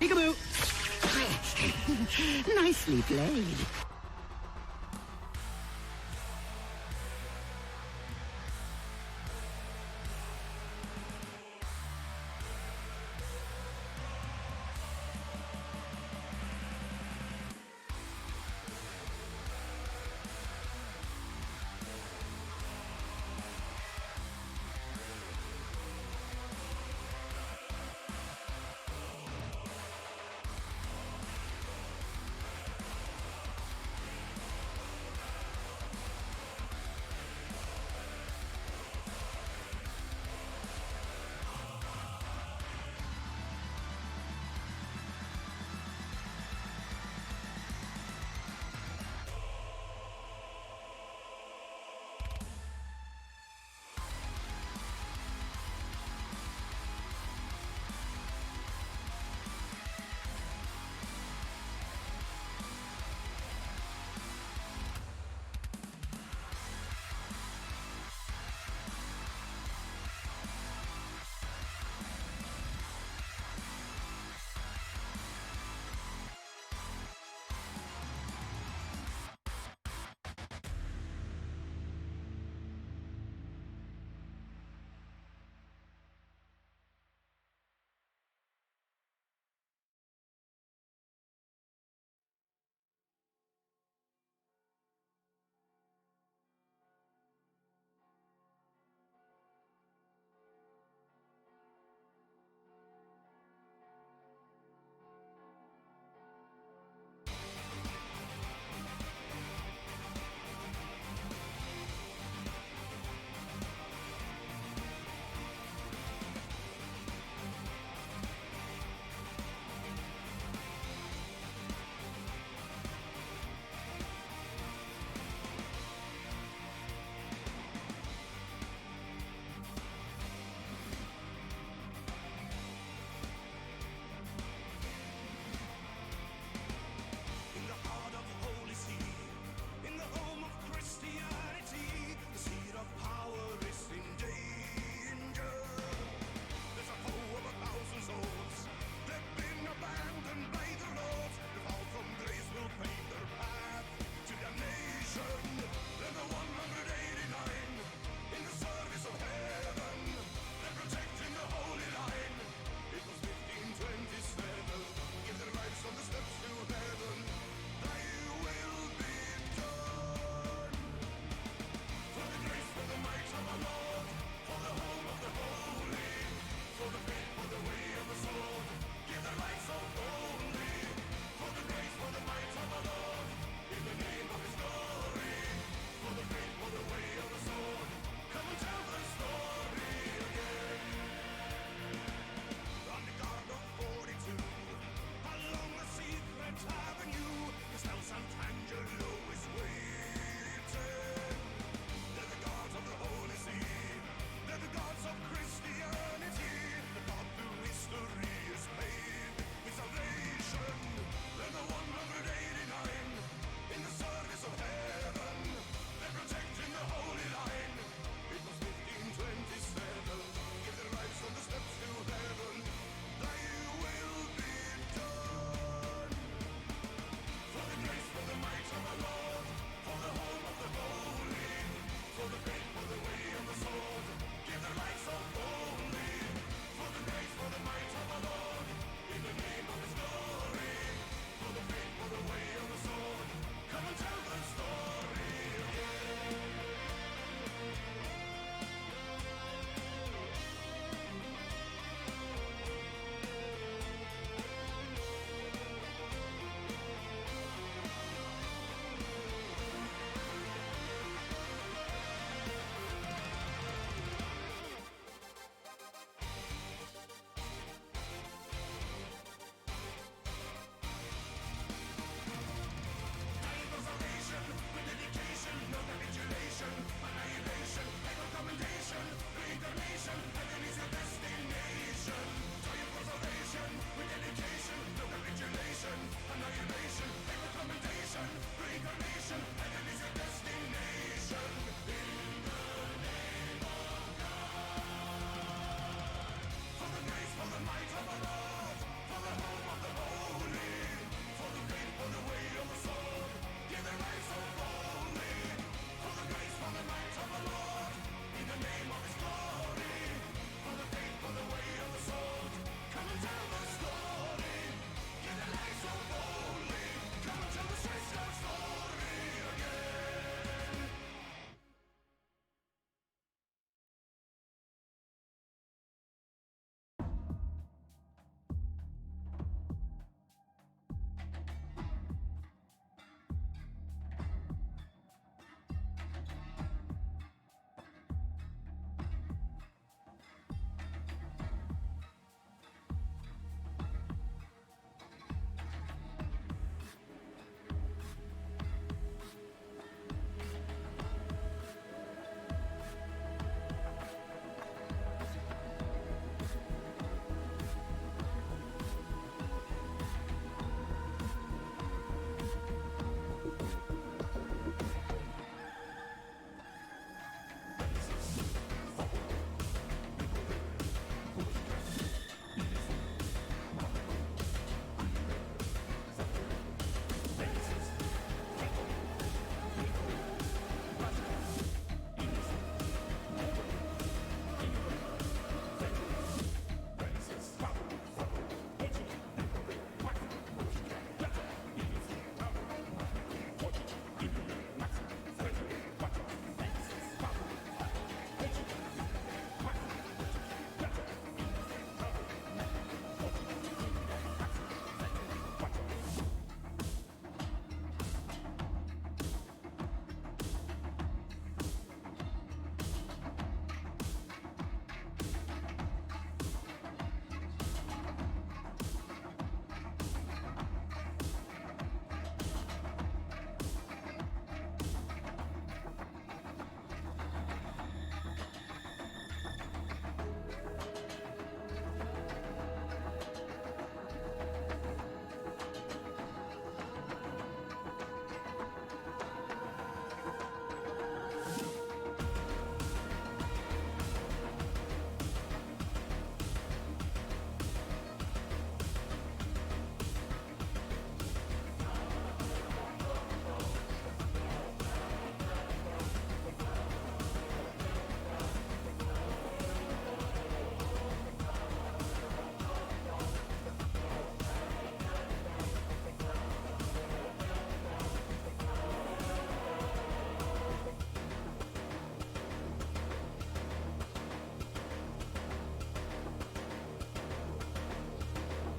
Peekaboo! Nicely played.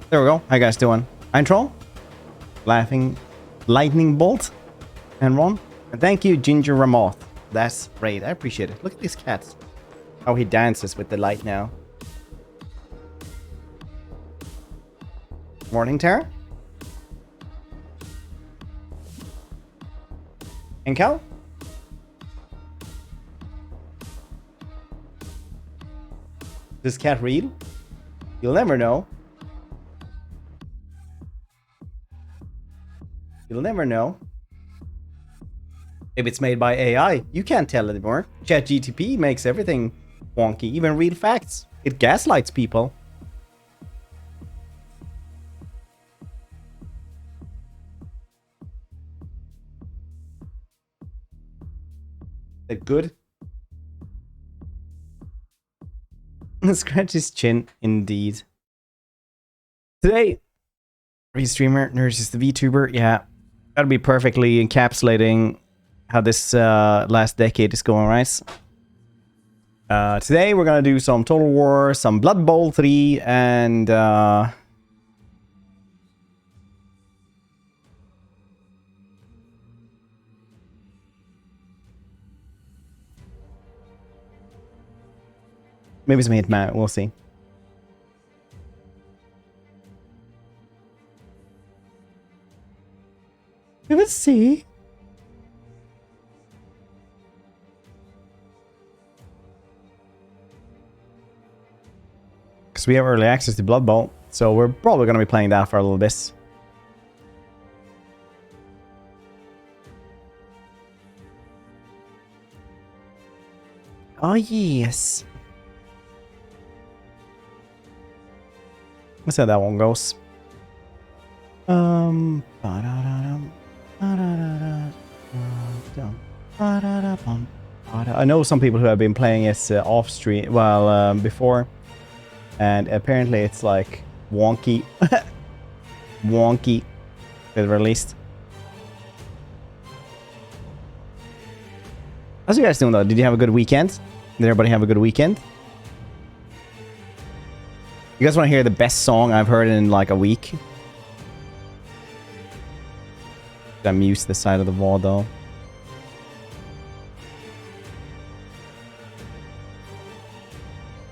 There we go. How you guys doing? I'm Troll. Laughing lightning bolt and Ron. And thank you, Ginger Ramoth. That's great. I appreciate it. Look at these cats. How he dances with the light now. Morning, Tara. And Cal. This cat real? You'll never know. You'll never know. If it's made by AI, you can't tell anymore. ChatGTP makes everything wonky, even real facts. It gaslights people. Is that good? Scratch his chin, indeed. Today, Restreamer nurses the VTuber. Yeah, that'll be perfectly encapsulating how this last decade is going, right? Today we're gonna do some Total War, some Blood Bowl 3, and maybe some Hitman. We'll see. Let's see. Because we have early access to Blood Bowl, so we're probably going to be playing that for a little bit. Oh yes. Let's see how that one goes. I know some people who have been playing it off stream, well, before, and apparently it's like wonky, wonky, at the least. How's you guys doing though? Did you have a good weekend? Did everybody have a good weekend? You guys want to hear the best song I've heard in like a week? I mute the side of the wall though.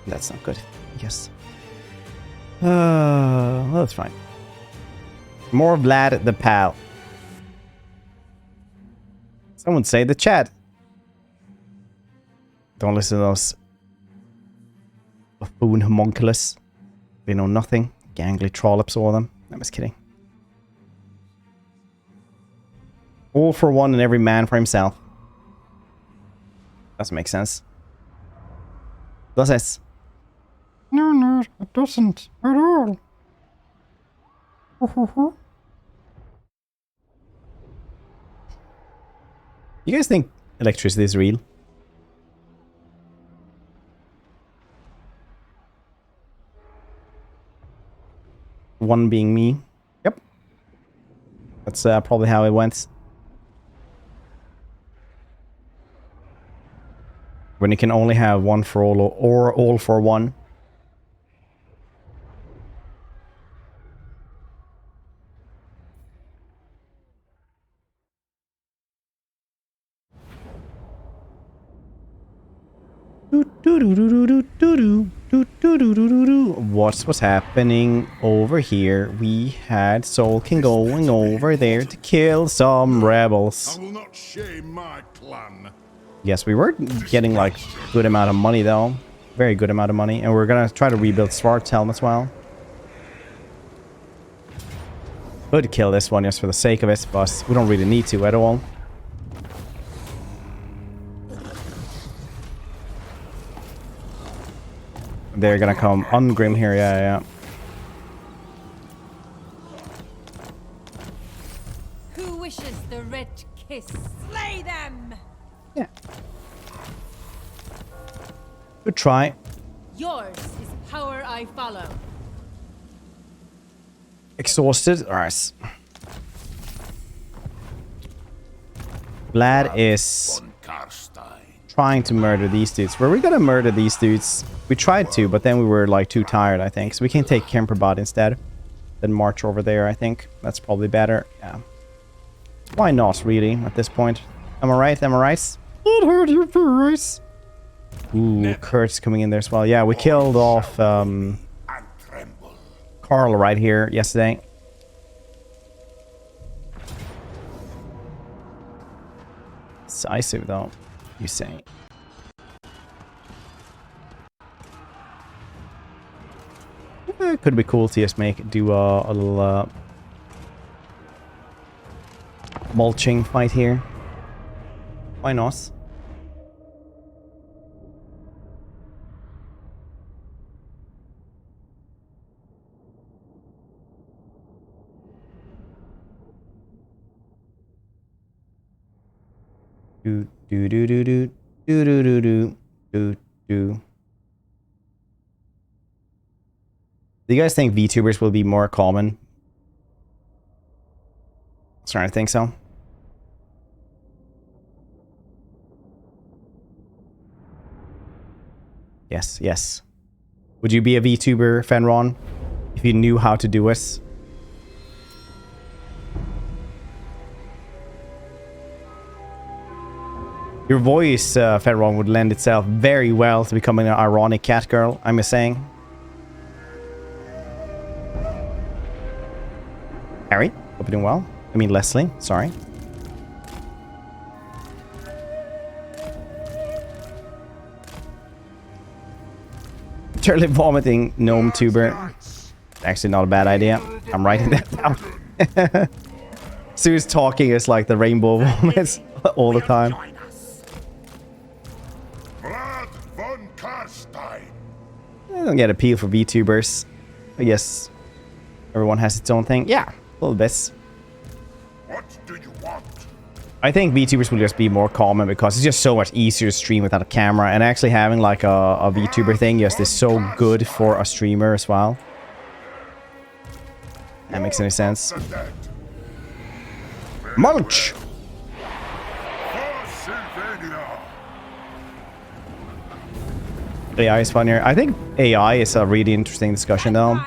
That's not good. Yes. Well, that's fine. More Vlad the Pal. Someone say the chat. Don't listen to those buffoon homunculus. They know nothing. Gangly trollops, all of them. I'm just kidding. All for one and every man for himself. Doesn't make sense. Does it? No, it doesn't at all. You guys think electricity is real? One being me. Yep. That's probably how it went. When you can only have one for all or all for one. What's happening over here? We had Soulkin going over there to kill some rebels. I will not shame my clan. Yes, we were getting like good amount of money though. Very good amount of money. And we're gonna try to rebuild Svarthelm as well. Could kill this one just for the sake of it, but we don't really need to at all. They're gonna come ungrim here, yeah. Who wishes the red kiss? Slay them! Yeah. Good try. Yours is power I follow. Exhausted. Alright. Vlad is trying to murder these dudes. Were we gonna murder these dudes? We tried to, but then we were like too tired, I think. So we can take Kemperbot instead. then march over there, I think. That's probably better. Yeah. Why not, really, at this point? Am I right? Am I right? It hurt your price. Ooh, Kurt's coming in there as well. Yeah, we killed off Carl right here yesterday. Decisive, though, you say. It could be cool to just do a little mulching fight here. Why not? Do do do do do do do do do do do. Do you guys think VTubers will be more common? I'm starting to think so. Yes, yes. Would you be a VTuber, Fenron, if you knew how to do it? Your voice, Fenron, would lend itself very well to becoming an ironic cat girl, I'm just saying. Harry, hope you're doing well. I mean, Leslie, sorry. Turtle vomiting gnome tuber. Actually, not a bad idea. I'm writing that down. Sue's talking is like the rainbow vomits all the time. I don't get appeal for VTubers. I guess everyone has its own thing. Yeah, a little bit. What do you want? I think VTubers will just be more common because it's just so much easier to stream without a camera, and actually having like a VTuber thing just is so good for a streamer as well. That makes any sense. Mulch! AI is funnier. I think AI is a really interesting discussion though.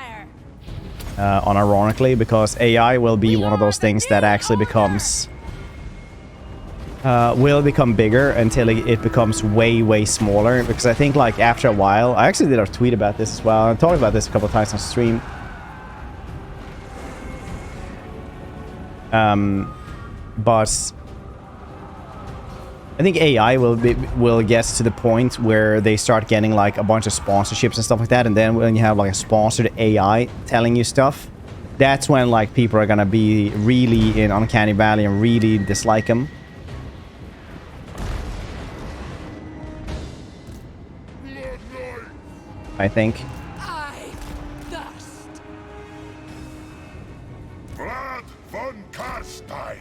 Unironically, because AI will be one of those things that actually becomes will become bigger until it becomes way smaller, because I think like after a while, I actually did a tweet about this as well. I talked about this a couple of times on stream. But I think AI will get to the point where they start getting like a bunch of sponsorships and stuff like that, and then when you have like a sponsored AI telling you stuff, that's when like people are gonna be really in Uncanny Valley and really dislike them. I think. Vlad von Karstein.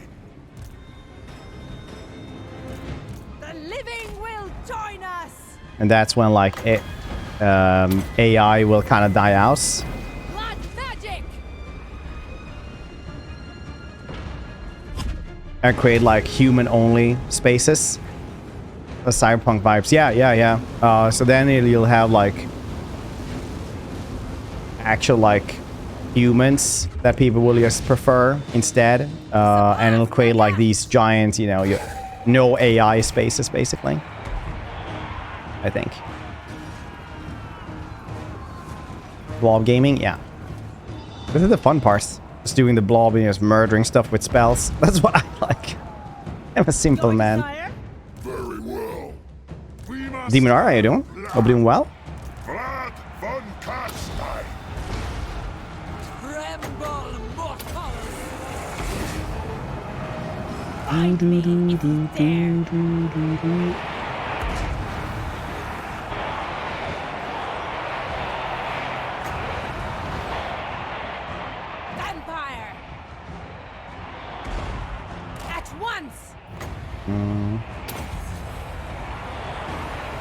The living will join us. And that's when like AI will kind of die out. Blood magic. And create like human-only spaces. The cyberpunk vibes. Yeah. So then you'll have like actual like humans that people will just prefer instead. And it'll create like these giant, you know, no AI spaces basically. I think. Blob gaming, yeah. This is the fun parts. Just doing the blob and just murdering stuff with spells. That's what I like. I'm a simple man. Very well. We must Demon R, how you doing? Hope you're doing well. Vlad von Karstein. Tremble, mortals. Vampire. At once.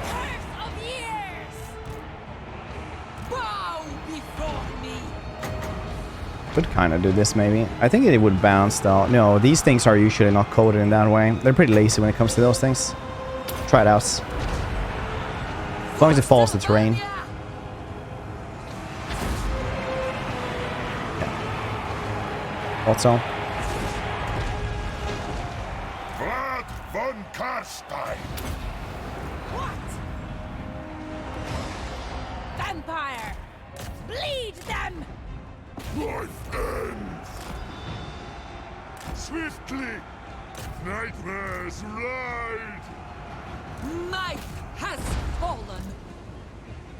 Curse of years. Bow before me. Could kind of do this maybe. I think it would bounce though. No, these things are usually not coded in that way. They're pretty lazy when it comes to those things. Try it out. As long as it follows the terrain. Thought so. Vlad von Karstein. What? Vampire! Bleed them! Life ends. Swiftly. Nightmares ride. Might has fallen.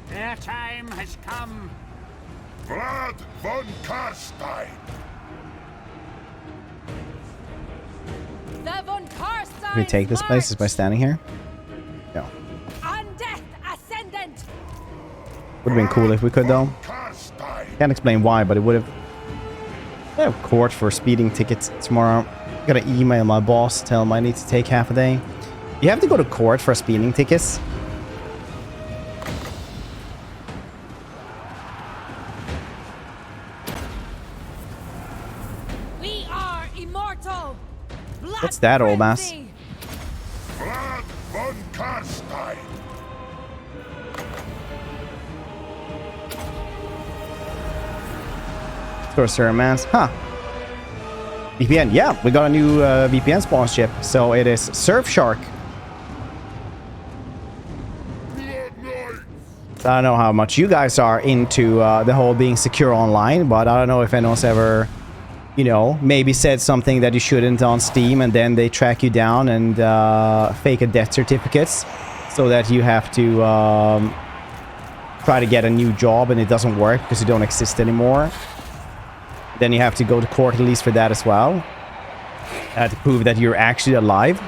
Their time has come. Vlad von Karstein. The von Karstein. Can we take this place just by standing here? No. Undeath Ascendant. Would have been cool if we could, though. Karstein. Can't explain why, but it would have. I have court for speeding tickets tomorrow. Gotta email my boss, tell him I need to take half a day. You have to go to court for speeding tickets. We are immortal. Blood What's that, old mass? frenzy. Vlad von Karstein. Sorcerer Man's, huh? VPN, yeah, we got a new VPN sponsorship. So it is Surfshark. Blood Knight. So I don't know how much you guys are into the whole being secure online, but I don't know if anyone's ever, you know, maybe said something that you shouldn't on Steam, and then they track you down and fake a death certificates so that you have to try to get a new job and it doesn't work because you don't exist anymore. Then you have to go to court at least for that as well. To prove that you're actually alive.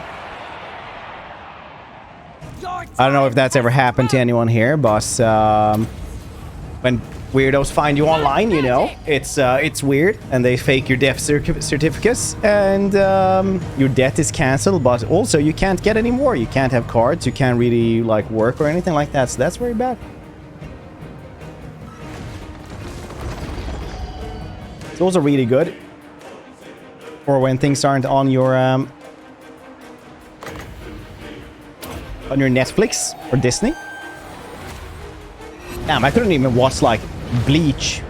I don't know if that's ever happened to anyone here, but when weirdos find you online, you know, it's weird, and they fake your death certificates, and your debt is cancelled, but also you can't get any more. You can't have cards, you can't really like work or anything like that, so that's very bad. It's also really good for when things aren't on your Netflix or Disney. Damn, I couldn't even watch like Bleach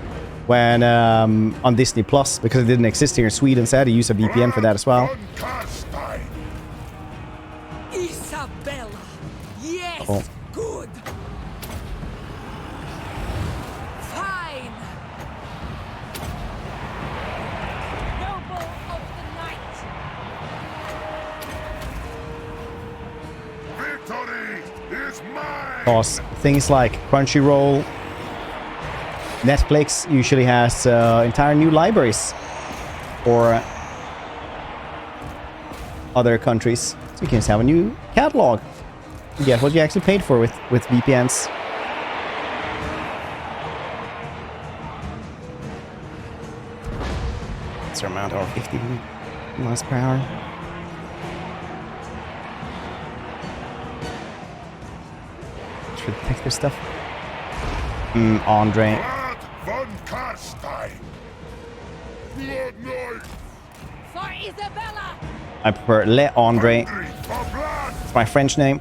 when on Disney Plus because it didn't exist here in Sweden, so I had to use a VPN for that as well. Von Karstein. Isabella. Yes. Oh. Good. Fine. Noble of the night. Victory is mine. Because things like Crunchyroll, Netflix usually has entire new libraries for other countries. So you can just have a new catalog. You get what you actually paid for with VPNs. It's around 50 miles per hour. Should take this stuff. Andre. Vlad von Karstein. Blood Knight. For Isabella. I prefer Le Andre. Hungry for blood. It's my French name.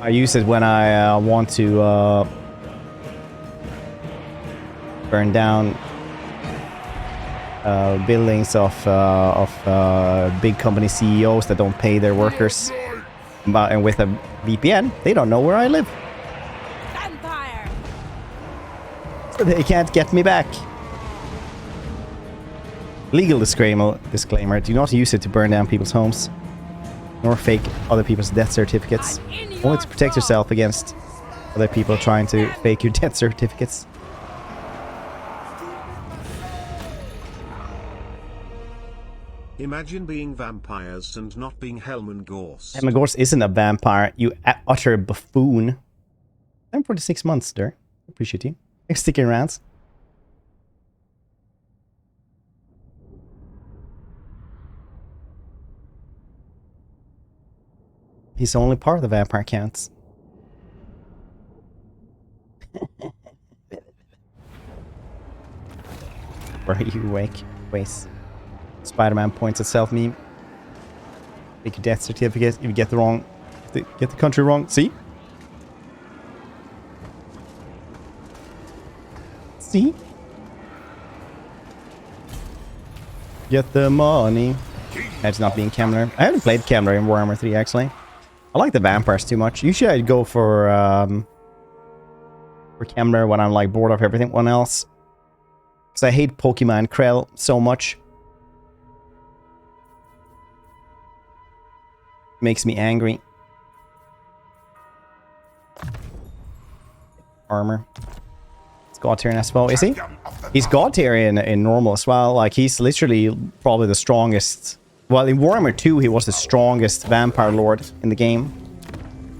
I use it when I want to burn down buildings of big company CEOs that don't pay their workers. And with a VPN, they don't know where I live. Vampire. So they can't get me back. Legal disclaimer, do not use it to burn down people's homes, nor fake other people's death certificates. Only to protect yourself against other people trying to fake your death certificates. Imagine being vampires and not being Helmengorst. Helmengorst isn't a vampire, you utter buffoon. I'm 46 months, sir. Appreciate you. Thanks for sticking around. He's only part of the vampire counts. Where are you awake? Waste. Spider-Man points at self meme. Make your death certificate if you get the country wrong. See? See? Get the money. That's not being Kemler. I haven't played Kemler in Warhammer 3 actually. I like the vampires too much. Usually I'd go for Kemler when I'm like bored of everything else. Because I hate Pokemon Krell so much. Makes me angry. Armor. It's God tier in SFO, is he? He's God tier in normal as well. Like, he's literally probably the strongest. Well, in Warhammer 2, he was the strongest vampire lord in the game.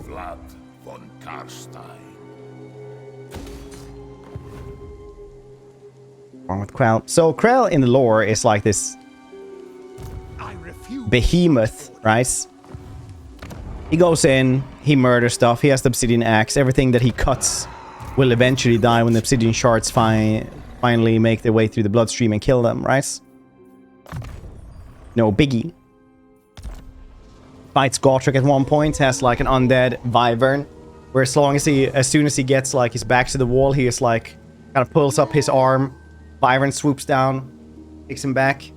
Vlad von Karstein. Wrong with Krell. So, Krell in the lore is like this behemoth, right? He goes in, he murders stuff, he has the obsidian axe, everything that he cuts will eventually die when the obsidian shards finally make their way through the bloodstream and kill them, right? No biggie. Fights Gotrek at one point, has like an undead wyvern, where as soon as he gets like his back to the wall, he is like kind of pulls up his arm, wyvern swoops down, takes him back,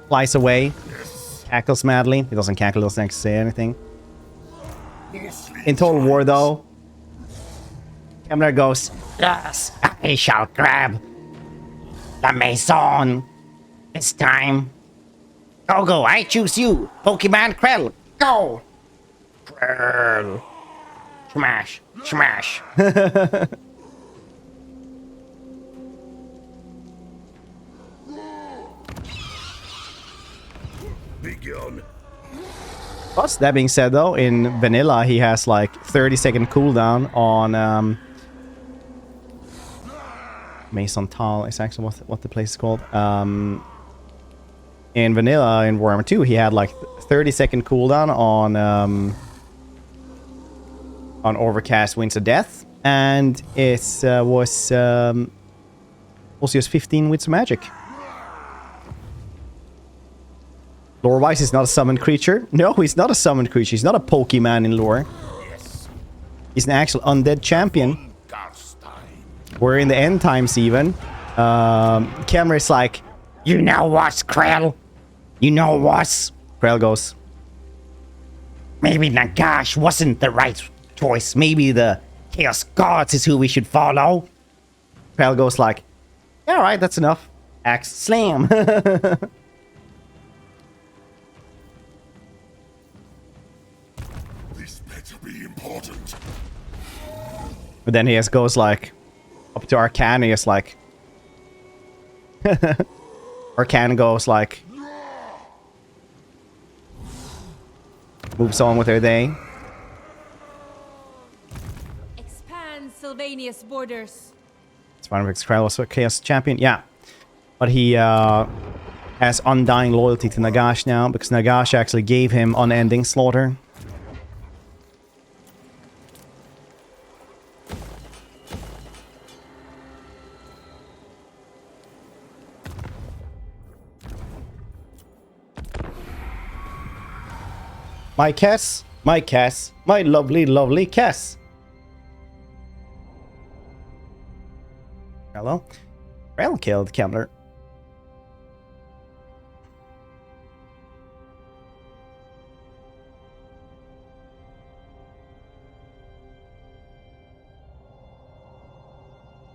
flies away, cackles madly. He doesn't cackle, doesn't actually say anything. In Total War, though, Kemler goes, "Yes, I shall grab the Maison this time. Go, I choose you, Pokemon Krell. Go! Krell. Smash, smash." Begone. Plus, that being said, though, in vanilla, he has like 30-second cooldown on Maison Tal is actually what the place is called. In vanilla, in Warhammer 2, he had like 30-second cooldown on Overcast Winds of Death, and it was also just 15 Winds of Magic. Lore-wise, he's not a summoned creature. No, he's not a summoned creature. He's not a Pokemon in lore. He's an actual undead champion. We're in the end times even. Kemler is like, "You know what, Krell? You know what?" Krell goes, "Maybe Nagash wasn't the right choice. Maybe the Chaos Gods is who we should follow." Krell goes like, "All right, that's enough. Axe slam." This better be important. But then he just goes like up to Arcane. He is like, Arcane goes like, moves on with her day. Expand Sylvania's borders. It's fine because Krell was a Chaos Champion. Yeah. But he has undying loyalty to Nagash now because Nagash actually gave him unending slaughter. My Cass, my lovely, lovely Cass. Hello? Krell killed Kemler.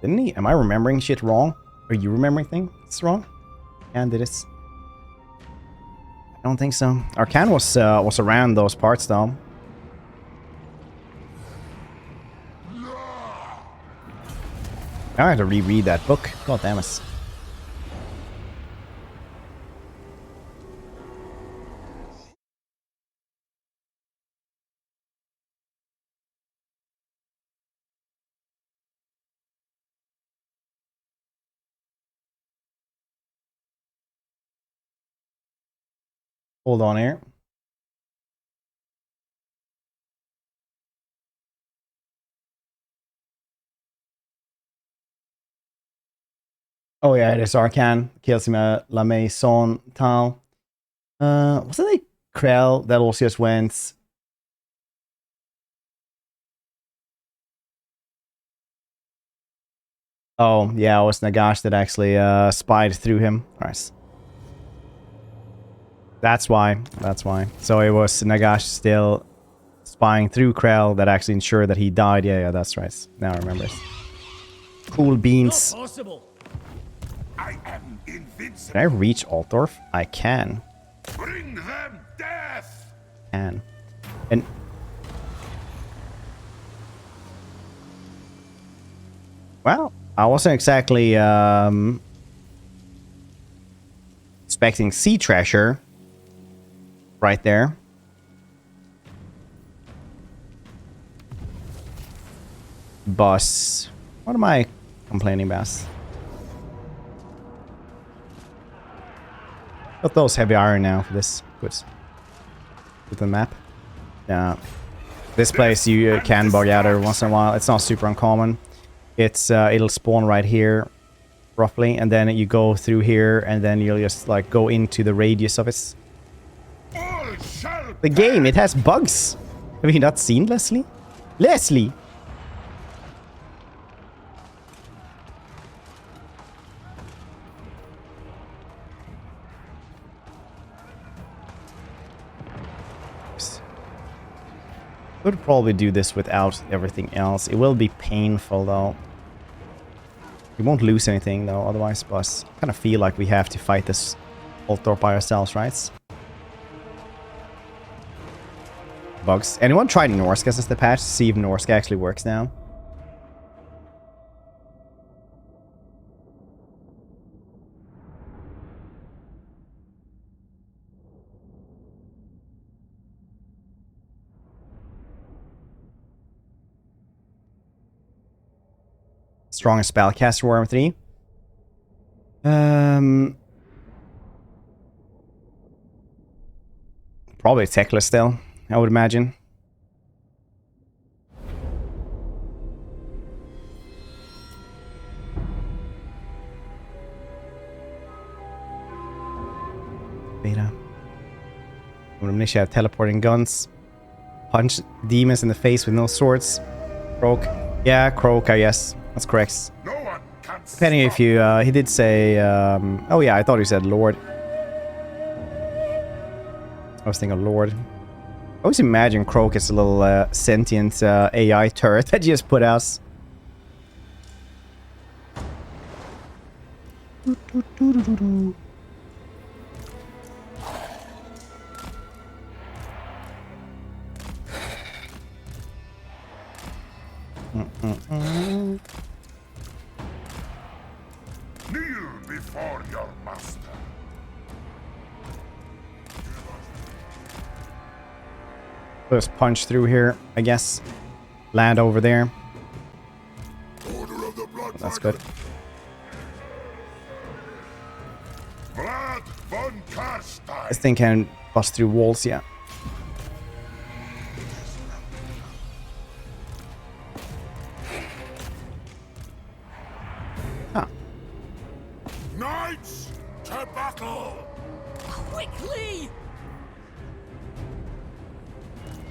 Didn't he? Am I remembering shit wrong? Are you remembering things wrong? And did it? I don't think so. Arcane was around those parts though. I have to reread that book. God damn it. Hold on here. Oh yeah, it is Arcane. Kills him at La Maison Tal. Wasn't it Krell that also just went? Oh, yeah, it was Nagash that actually spied through him. Nice. That's why. That's why. So it was Nagash still spying through Krell that actually ensured that he died. Yeah, that's right. Now I remember. Cool beans. I am invincible. Can I reach Altdorf? I can. Bring them death. And well, I wasn't exactly expecting Sea Treasure right there. Boss. What am I complaining about? Got those heavy iron now for this. Good. With the map. Yeah. This place you can bug out every once in a while. It's not super uncommon. It's it'll spawn right here, roughly, and then you go through here, and then you'll just like go into the radius of it. All shall The game, it has bugs. Have you not seen Leslie? Leslie! Could probably do this without everything else. It will be painful though. We won't lose anything though, otherwise, but I kind of feel like we have to fight this Altdorf by ourselves, right? Bugs. Anyone tried Norsk as the patch to see if Norsk actually works now? Strongest spellcaster Warhammer 3. Probably Techless still, I would imagine. Beta. Omniscia have teleporting guns. Punch demons in the face with no swords. Croak. Yeah, Croak, I guess. That's correct. No one can Depending if you, he did say, oh yeah, I thought he said Lord. I was thinking Lord. I always imagine Croak as a little sentient AI turret that you just put out. kneel before your master. Just punch through here, I guess. Land over there. Order of the Blood That's Dragon. good. Vlad von Karstein. This thing can bust through walls, yeah. Huh. Knights to battle. Quickly!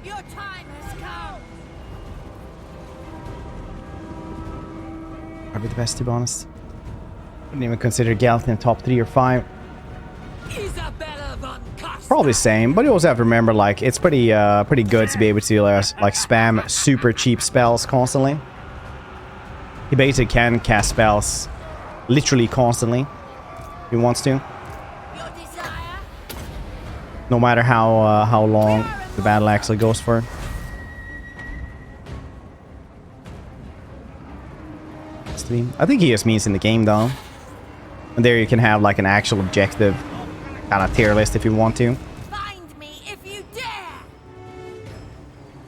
Your time has come! Probably the best, to be honest. Wouldn't even consider Galton top 3 or 5. Isabella von Karsten! Probably same, but you also have to remember, like, it's pretty pretty good to be able to like spam super cheap spells constantly. He basically can cast spells literally constantly if he wants to, Your desire? no matter how long the battle actually goes for. I think he just means in the game though. And there you can have like an actual objective kind of tier list if you want to. Find me if you dare!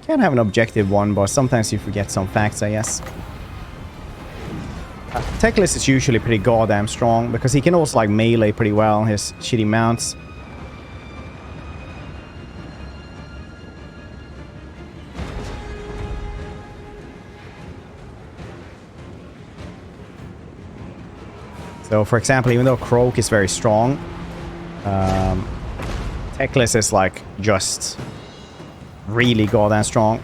Can have an objective one, but sometimes you forget some facts, I guess. Techless is usually pretty goddamn strong because he can also like melee pretty well, his shitty mounts. So for example, even though Croak is very strong, Techless is like just really goddamn strong.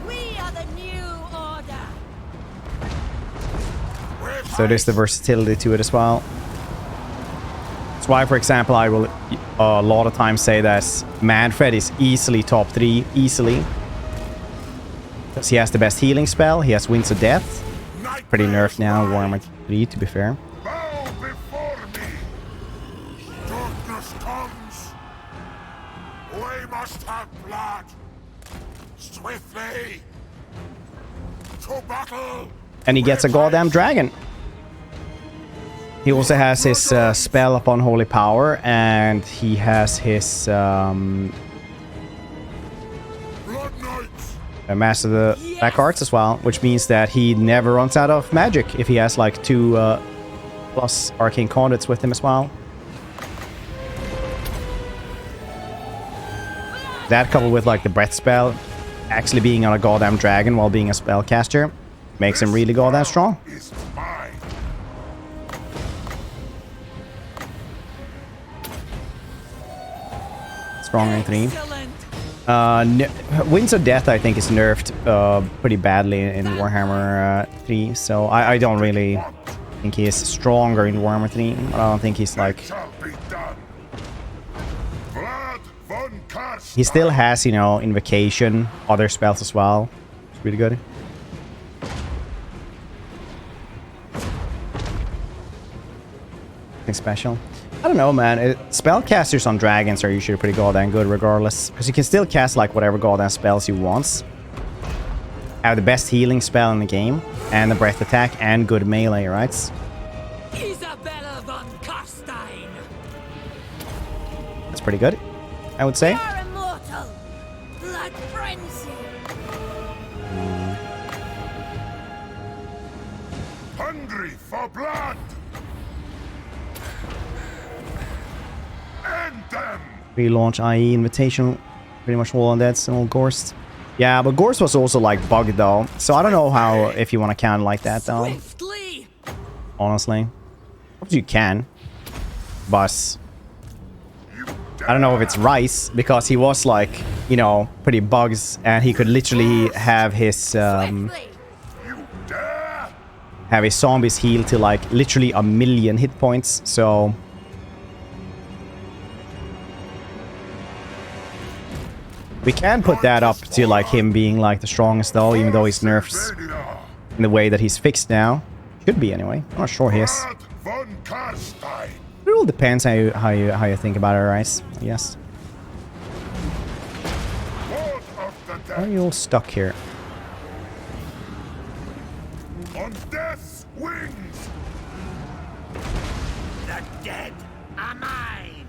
We are the new order! So there's the versatility to it as well. That's why, for example, I will a lot of times say that Manfred is easily top 3, easily. Because he has the best healing spell, he has Winds of Death. Pretty nerfed now, Warhammer 3 to be fair. Bow before me. Darkness comes. We must have blood. Swiftly. To battle. And he gets a goddamn dragon. He also has his spell upon Holy Power, and he has his Blood Knights. Master of the Black Arts as well, which means that he never runs out of magic if he has like 2 plus arcane conduits with him as well. That coupled with like the breath spell, actually being on a goddamn dragon while being a spellcaster, makes him really goddamn strong. Is mine. Strong in 3. Excellent. Winds of Death, I think, is nerfed pretty badly in Warhammer 3, so I don't really think he is stronger in Warhammer 3. I don't think he's like... Shall be done. Vlad von Karstein. He still has, you know, Invocation, other spells as well. It's really good. Nothing special. I don't know, man. Spellcasters on dragons are usually pretty goddamn good regardless. Because you can still cast like whatever goddamn spells you want. Have the best healing spell in the game. And the breath attack and good melee, right? Isabella von Karstein. That's pretty good, I would say. You're immortal. Blood frenzy. Hungry for blood. End them. Relaunch IE Invitational. Pretty much all undeads and all Gorst. Yeah, but Gorst was also like bugged though. So I don't know how, if you want to count like that though. Swiftly. Honestly. Hope you can. But I don't know if it's Rice, because he was like, you know, pretty bugs, and he could literally have his Swiftly. You dare. zombies heal to like literally 1,000,000 hit points. So we can put that up to like him being like the strongest though, even though he's nerfed in the way that he's fixed now. Should be anyway. I'm not sure he is. Vlad von Karstein. It all depends how you think about it, right? Yes. Lord of the Why are dead. you all stuck here? On death's wings. The dead are mine.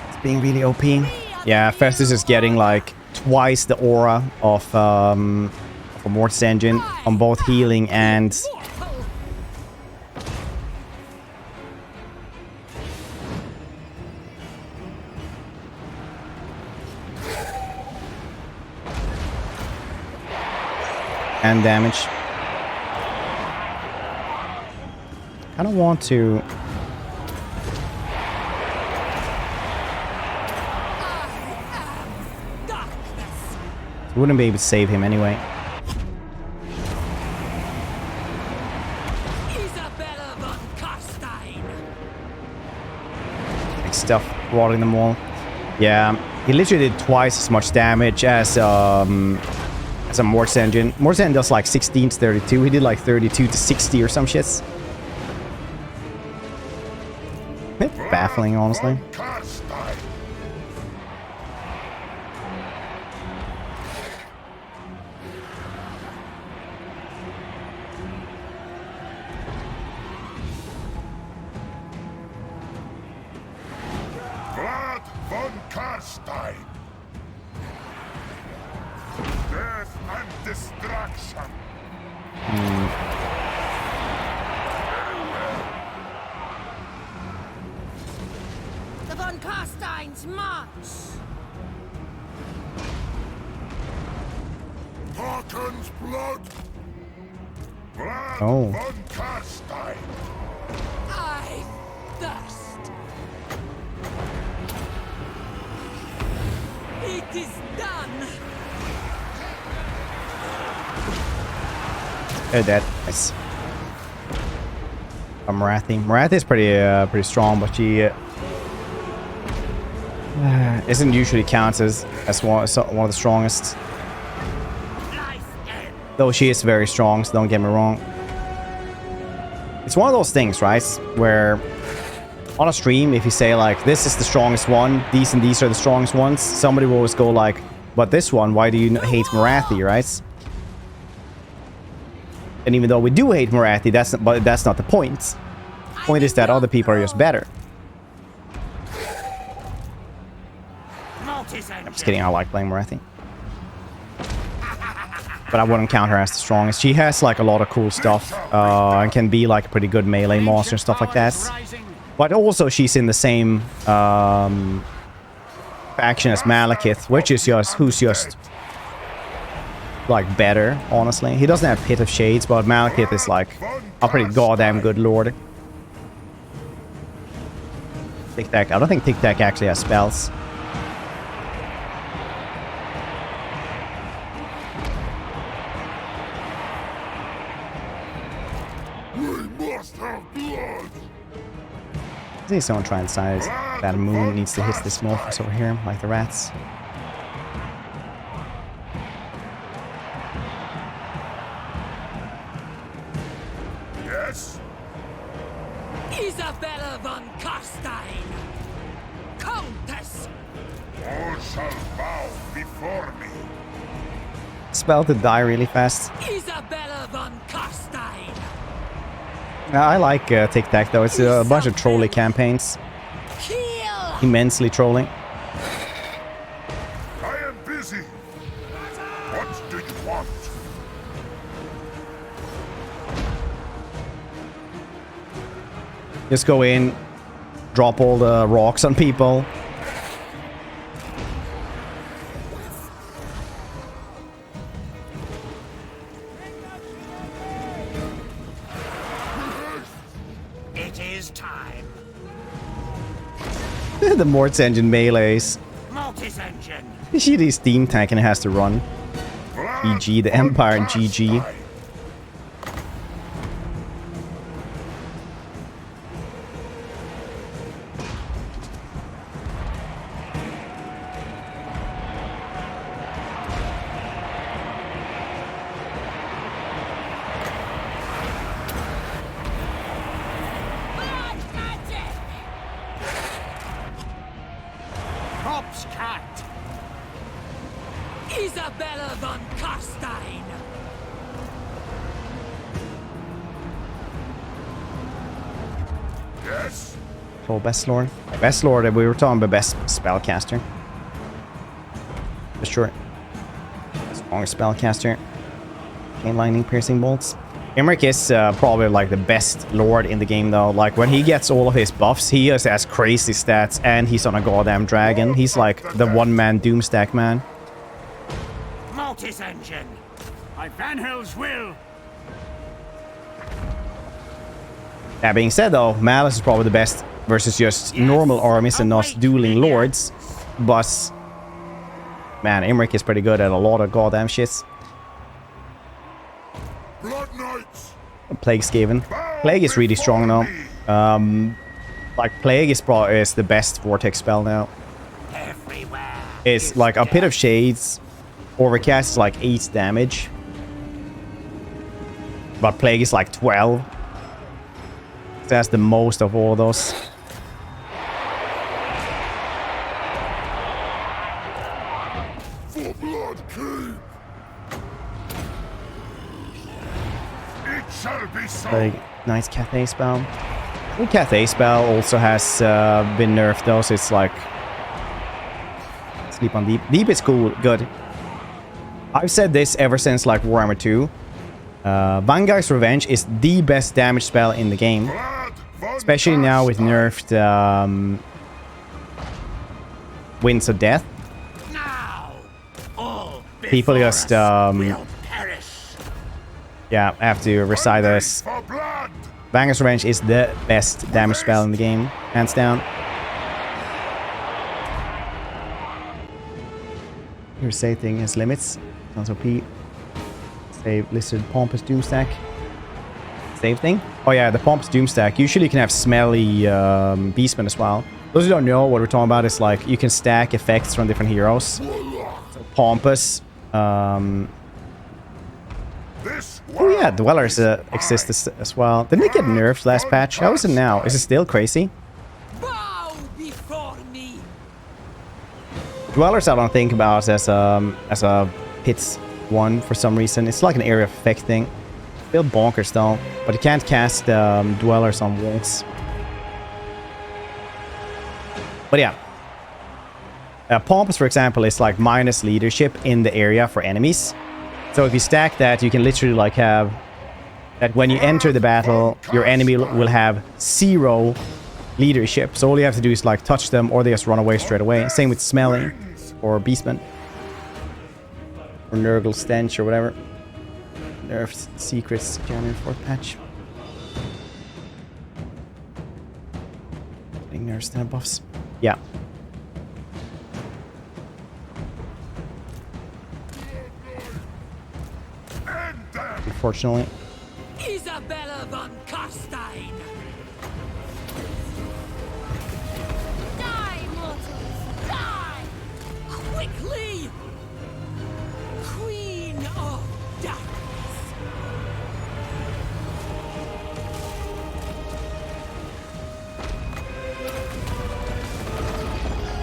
It's being really OP. Yeah, Festus is getting like twice the aura of a Mortis engine on both healing and Mortal. damage. I don't want to. Darkness. Wouldn't be able to save him anyway. Isabella von Karstein. Like stuff, watering them all. Yeah, he literally did twice as much damage as a Mortis engine. Mortis engine does like 16 to 32. He did like 32 to 60 or some shits. A bit baffling, honestly. Von Karstein. Vlad von Karstein. Death and destruction. The von Karsteins march. Tarkan's blood. Vlad Oh. von Karstein. I thirst. It is They're dead. Nice. Marathi. Marathi is pretty strong, but she isn't usually counted as one of the strongest. Though she is very strong, so don't get me wrong. It's one of those things, right? Where on a stream, if you say like, this is the strongest one, these and these are the strongest ones, somebody will always go like, but this one, why do you hate Marathi, right? And even though we do hate Marathi, that's not the point. The point is that other people are just better. I'm just kidding, I like playing Marathi. But I wouldn't count her as the strongest. She has like a lot of cool stuff and can be like a pretty good melee monster and stuff like that. But also she's in the same faction as Malekith, which is who's just like better, honestly. He doesn't have Pit of Shades, but Malekith is like a pretty goddamn good lord. Tic Tac. I don't think Tic Tac actually has spells. I think someone try and decide that moon needs to hit this morphos over here, like the rats. Yes? Isabella von Carstein! Countess! All shall bow before me. Spell to die really fast. Isabella von Carstein! I like Tic Tac though. It's a bunch of trolly campaigns. Kill! Immensely trolling. I am busy. What do you want? Just go in, drop all the rocks on people. It is time. The Mort's Engine melees. Mortis engine! She the steam tank and it has to run. GG, the Empire and GG. Corpse cat! Isabella von Carstein! Yes? Oh, best lord. Best lord, we were talking about best spellcaster. For sure. Strongest spellcaster. Chain lightning piercing bolts. Imric is probably like the best lord in the game though. Like when he gets all of his buffs, he just has crazy stats and he's on a goddamn dragon. He's like the one-man doomstack man. Mortis engine! By Van Hell's will! That being said though, Malice is probably the best versus just normal armies and not dueling lords. But man, Imric is pretty good at a lot of goddamn shits. Blood Knights! Plague Skaven. Plague is really strong now. Like Plague is probably the best vortex spell now. Everywhere! It's like a Pit of Shades. Overcast is like 8 damage. But Plague is like 12. That's the most of all those. For Blood King! It shall be so! Like, nice Cathay spell. I think Cathay spell also has been nerfed though, so it's like... Sleep on Deep. Deep is cool, good. I've said this ever since like Warhammer 2. Vanguard's Revenge is the best damage spell in the game. Vlad von Especially now with nerfed Winds of Death. Now! All People before just us will perish! yeah, have to recite this. For blood! Vanguard's Revenge is the best damage spell in the game, hands down. Your say thing has limits. Sounds OP. Save listed Pompous Doomstack. Same thing. Oh yeah, the Pompous Doomstack. Usually you can have Smelly Beastman as well. Those who don't know what we're talking about is like you can stack effects from different heroes. So Pompous. Oh yeah, Dwellers exist as well. Didn't it get nerfed last patch? How is it now? Is it still crazy? Bow before me. Dwellers I don't think about as a hits one for some reason. It's like an area of effect thing. Still bonkers though, but you can't cast Dwellers on walls. But yeah. Pompous, for example, is like minus leadership in the area for enemies. So if you stack that, you can literally like have that when you enter the battle, your enemy will have 0 leadership. So all you have to do is like touch them or they just run away straight away. Same with Smelling or Beastman. Or Nurgle Stench or whatever. Nerfed secrets, January 4th patch. Getting nerfs and buffs. Yeah. Unfortunately. Isabella von Carstein. Die, mortals! Die! Quickly! Queen of Darkness.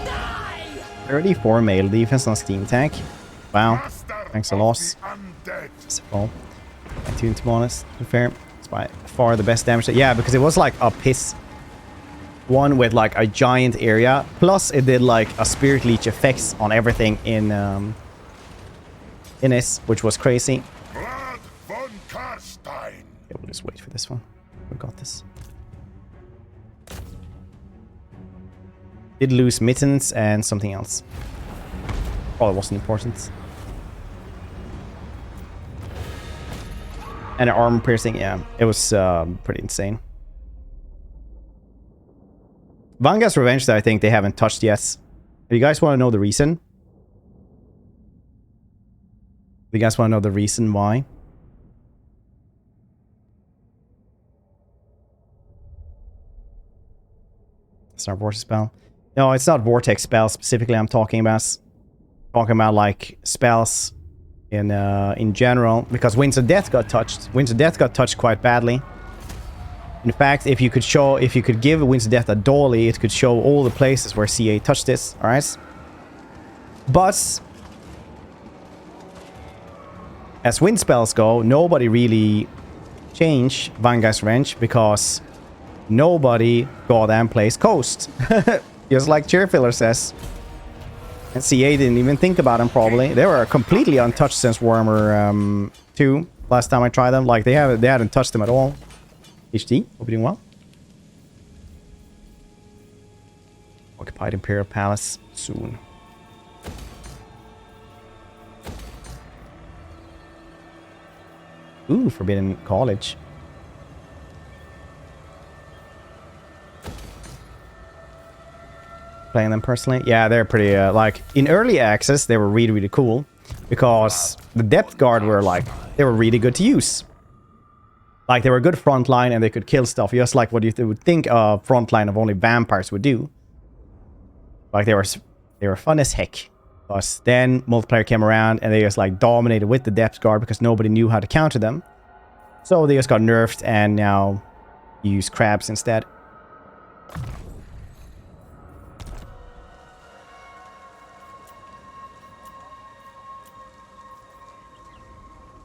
Die! 34 melee defense on Steam Tank. Wow. Thanks a lot. SFO. To be honest, to be fair, it's by far the best damage. Yeah, because it was like a piss one with like a giant area. Plus, it did like a Spirit Leech effects on everything in this, which was crazy. Vlad von Carstein. Yeah, we'll just wait for this one. We got this. Did lose mittens and something else. Oh, it wasn't important. And an armor piercing, yeah. It was pretty insane. Vanga's Revenge, that I think they haven't touched yet. Do you guys want to know the reason? Do you guys want to know the reason why? It's not Vortex spell. No, it's not Vortex spell specifically I'm talking about. Talking about like spells in general, because Winds of Death got touched. Winds of Death got touched quite badly. In fact, if you could give Winds of Death a dolly, it could show all the places where CA touched this, alright? But as wind spells go, nobody really changed Vanguard's Revenge because nobody goddamn plays Coast. Just like Cheerfiller says. And CA didn't even think about them, probably. They were completely untouched since Warhammer 2. Last time I tried them. Like, they hadn't touched them at all. HD, hope you're doing well. Occupied Imperial Palace soon. Ooh, Forbidden College. Playing them personally, yeah, they're pretty like in early access they were really cool because the depth guard were like they were really good to use. Like they were good frontline and they could kill stuff just like what you would think a frontline of only vampires would do. Like they were fun as heck. But then multiplayer came around and they just like dominated with the depth guard because nobody knew how to counter them. So they just got nerfed and now use crabs instead.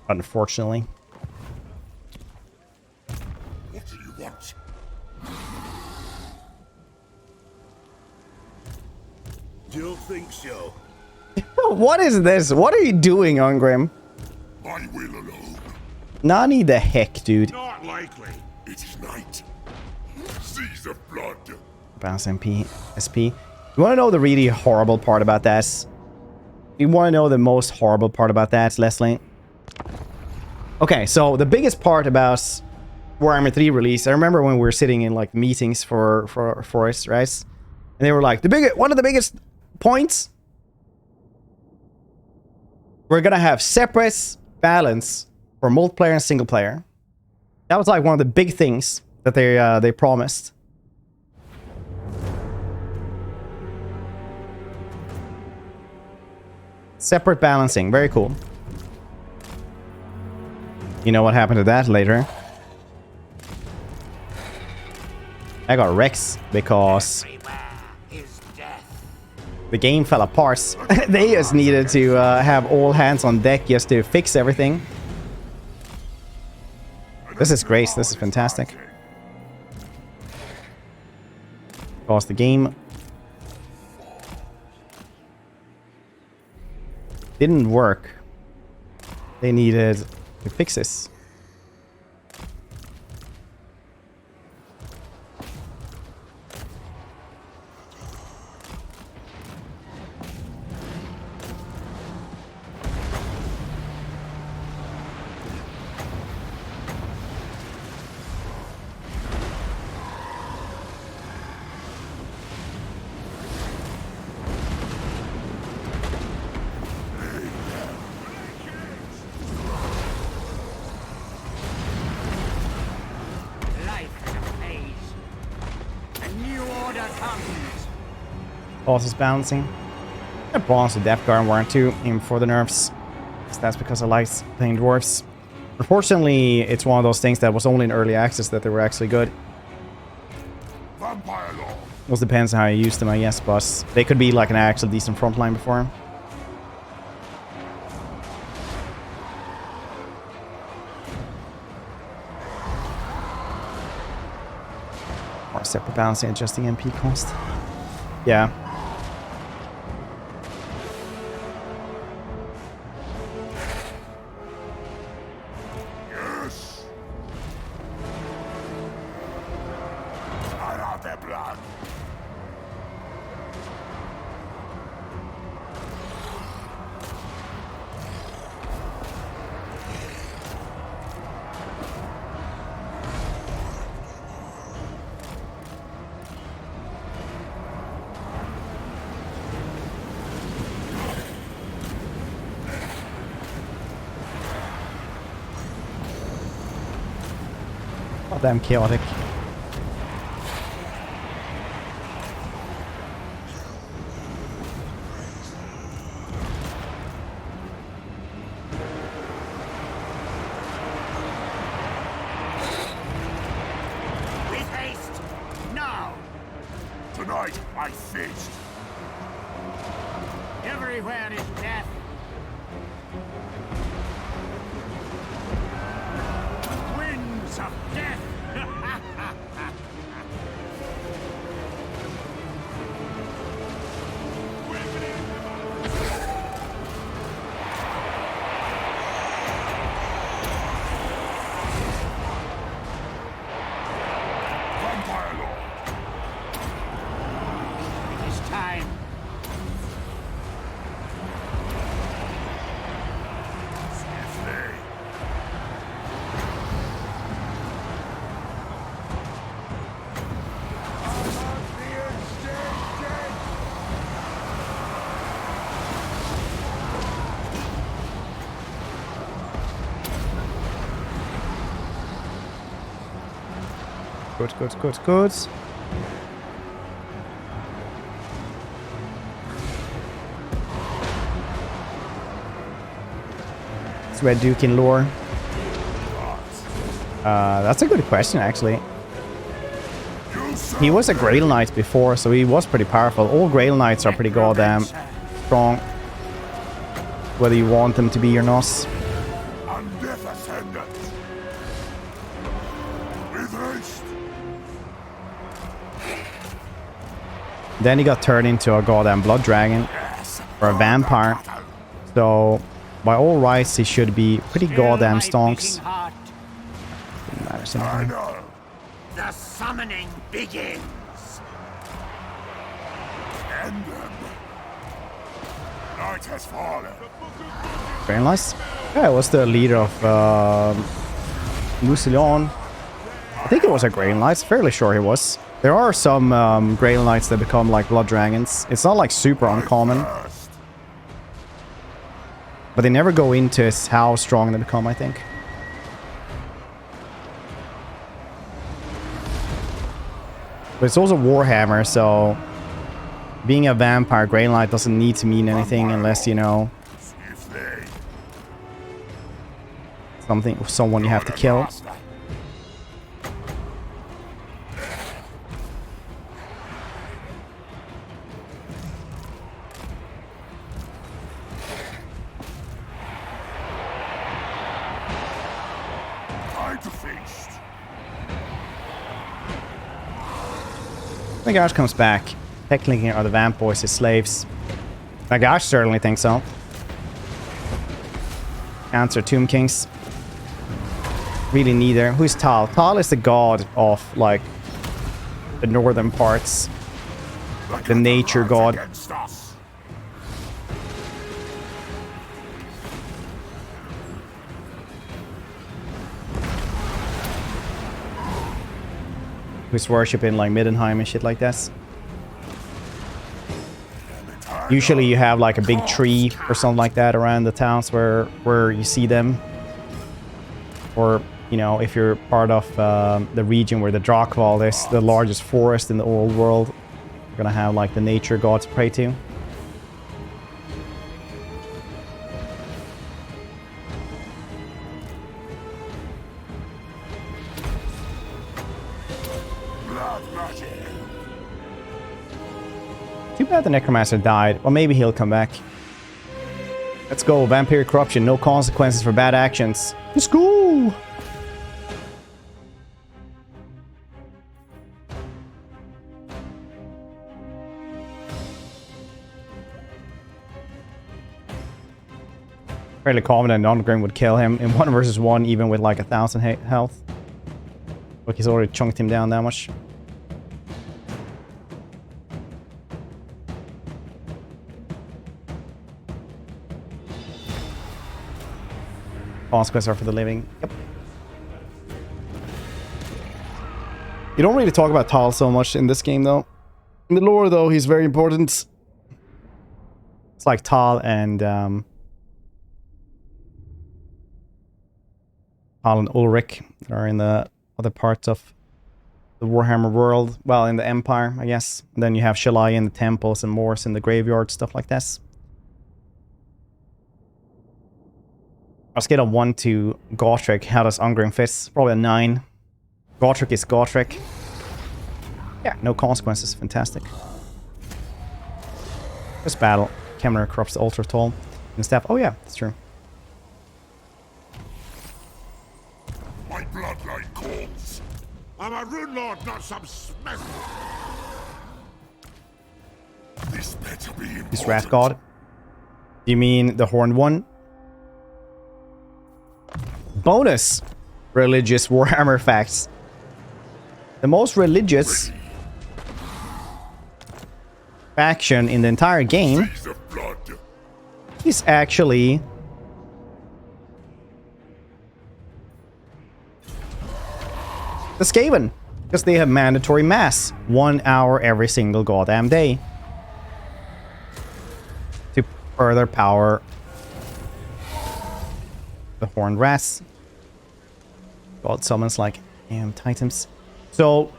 Unfortunately. What do you want? Don't think so. What is this? What are you doing, Ungrim? I will alone. Nani the heck, dude. Not likely. It is night. Seas of blood. Bounce MP, SP. You want to know the really horrible part about that? You want to know the most horrible part about that, Leslie? Okay, so the biggest part about Warhammer 3 release, I remember when we were sitting in like meetings for us, right? And they were like, one of the biggest points, we're gonna have separate balance for multiplayer and single player. That was like one of the big things that they promised. Separate balancing, very cool. You know what happened to that later? I got Rex because the game fell apart. They just needed to have all hands on deck just to fix everything. This is great. This is fantastic. Because the game didn't work. They needed to fix this. Is bouncing. I bronze the Death Guard weren't too even for the nerfs. So that's because I liked playing dwarves. Unfortunately, it's one of those things that was only in early access that they were actually good. It depends on how you use them, I guess, but they could be like an actual decent frontline before. Or separate balancing, adjusting MP cost. Yeah. Damn chaotic. With haste! Now! Tonight I feast! Everywhere is death! Winds of death! Good. It's Red Duke in lore. That's a good question, actually. He was a Grail Knight before, so he was pretty powerful. All Grail Knights are pretty goddamn strong, whether you want them to be or not. Then he got turned into a goddamn blood dragon or a vampire. So, by all rights, he should be pretty goddamn stonks. Didn't matter something. The summoning begins. End them. Night has fallen. Very nice. Yeah, it was the leader of Lucilion. I think it was a Grail Knight. Fairly sure he was. There are some Grail Knights that become like blood dragons. It's not like super uncommon. But they never go into how strong they become, I think. But it's also Warhammer, so being a vampire Grey Light doesn't need to mean anything unless, you know, someone you have to kill. Nagash comes back. Technically, are the vamp boys his slaves? Nagash certainly thinks so. Answer Tomb Kings. Really neither. Who's Tal? Tal is the god of, like, the northern parts. The nature god. Who's worshipping like Middenheim and shit like this. Usually you have like a big tree or something like that around the towns where you see them. Or, you know, if you're part of the region where the Drakval is the largest forest in the old world, you're gonna have like the nature gods pray to. Too bad the Necromancer died. Well, maybe he'll come back. Let's go. Vampiric corruption. No consequences for bad actions. Let's go! Fairly confident Nongrim would kill him in 1 versus 1, even with like 1,000 health. Look, he's already chunked him down that much. Consequences are for the living. Yep. You don't really talk about Tal so much in this game, though. In the lore, though, he's very important. It's like Tal and Tal and Ulrich that are in the other parts of the Warhammer world. Well, in the Empire, I guess. And then you have Shalai in the temples and Morse in the graveyard, stuff like this. I'll scale a 1 to Gotrek. How does Ungrim fit? Probably a 9. Gotrek is Gotrek. Yeah, no consequences. Fantastic. First battle. Kemner corrupts the Altar Toll. And staff. Oh yeah, that's true. My bloodline calls. I'm a rune lord, not some smith. This better be important. This Wrath God. Do you mean the Horned One? Bonus religious Warhammer facts. The most religious faction in the entire game is actually the Skaven, because they have mandatory mass 1 hour every single goddamn day to further power the Horned Wraths. God summons like Titans. So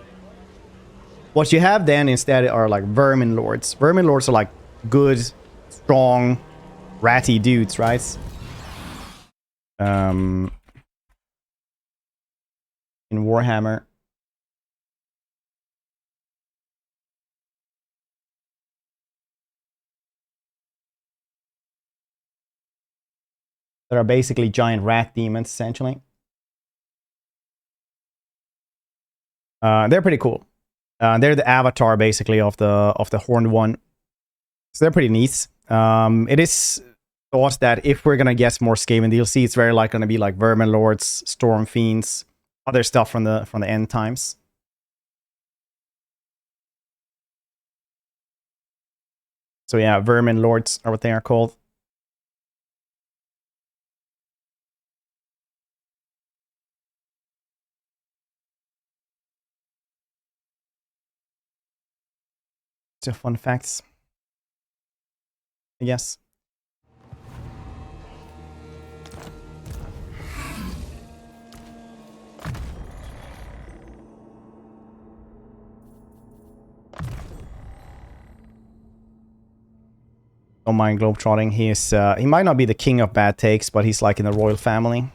what you have then instead are like Vermin Lords. Vermin Lords are like good, strong, ratty dudes, right? In Warhammer. That are basically giant rat demons, essentially. They're pretty cool. They're the avatar, basically, of the Horned One. So they're pretty neat. It is thought that if we're gonna get more Skaven DLC, it's very likely gonna be like Vermin Lords, Storm Fiends, other stuff from the end times. So yeah, Vermin Lords are what they are called. Just fun facts, I guess. Don't mind globetrotting. He might not be the king of bad takes, but he's like in the royal family.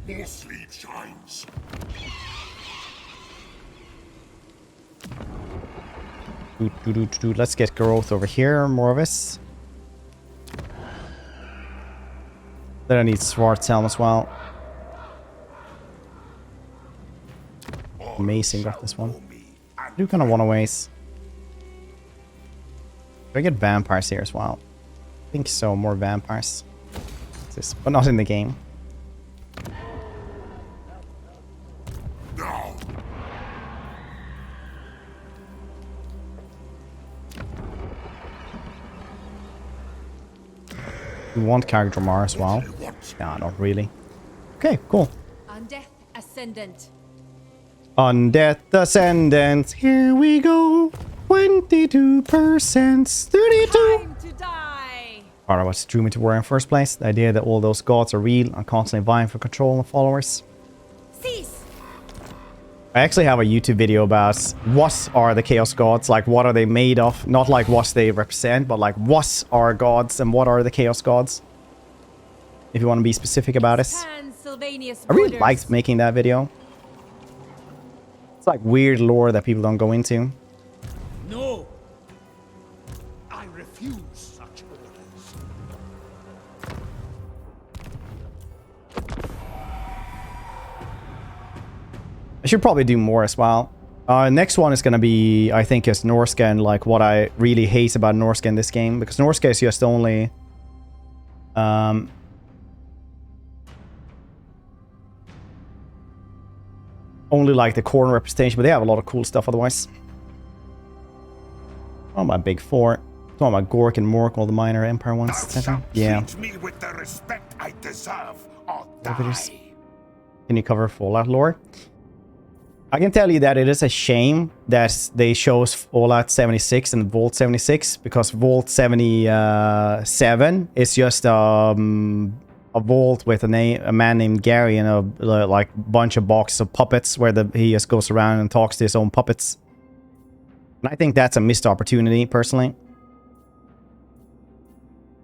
More sleep shines. Let's get growth over here, more of us. Then I need Swart's helm as well. Amazing, got this one. I do kind of want to waste. Do I get vampires here as well? I think so, more vampires. But not in the game. Now. We want character Mar as well. Nah, not really. Okay, cool. Undeath Ascendant. Undeath Ascendant, here we go. 22%, 32. Time to die. Part of what drew me to war in the first place. The idea that all those gods are real and constantly vying for control of followers. Cease. I actually have a YouTube video about what are the Chaos Gods, like what are they made of, not like what they represent, but like what are gods and what are the Chaos Gods. If you want to be specific about it. I really liked making that video. It's like weird lore that people don't go into. No! I refuse such orders. I should probably do more as well. Next one is going to be, I think, is Norska, and like what I really hate about Norska in this game. Because Norska is just only... only like the corner representation, but they have a lot of cool stuff otherwise. Oh, my big four. Oh, my Gork and Mork, all the minor empire ones, etc. Yeah. Treat me with the respect I deserve, or Can die. you cover Fallout lore? I can tell you that it is a shame that they chose Fallout 76 and Vault 76, because Vault 77 is just a vault with a man named Gary and a like bunch of boxes of puppets where he just goes around and talks to his own puppets. And I think that's a missed opportunity, personally.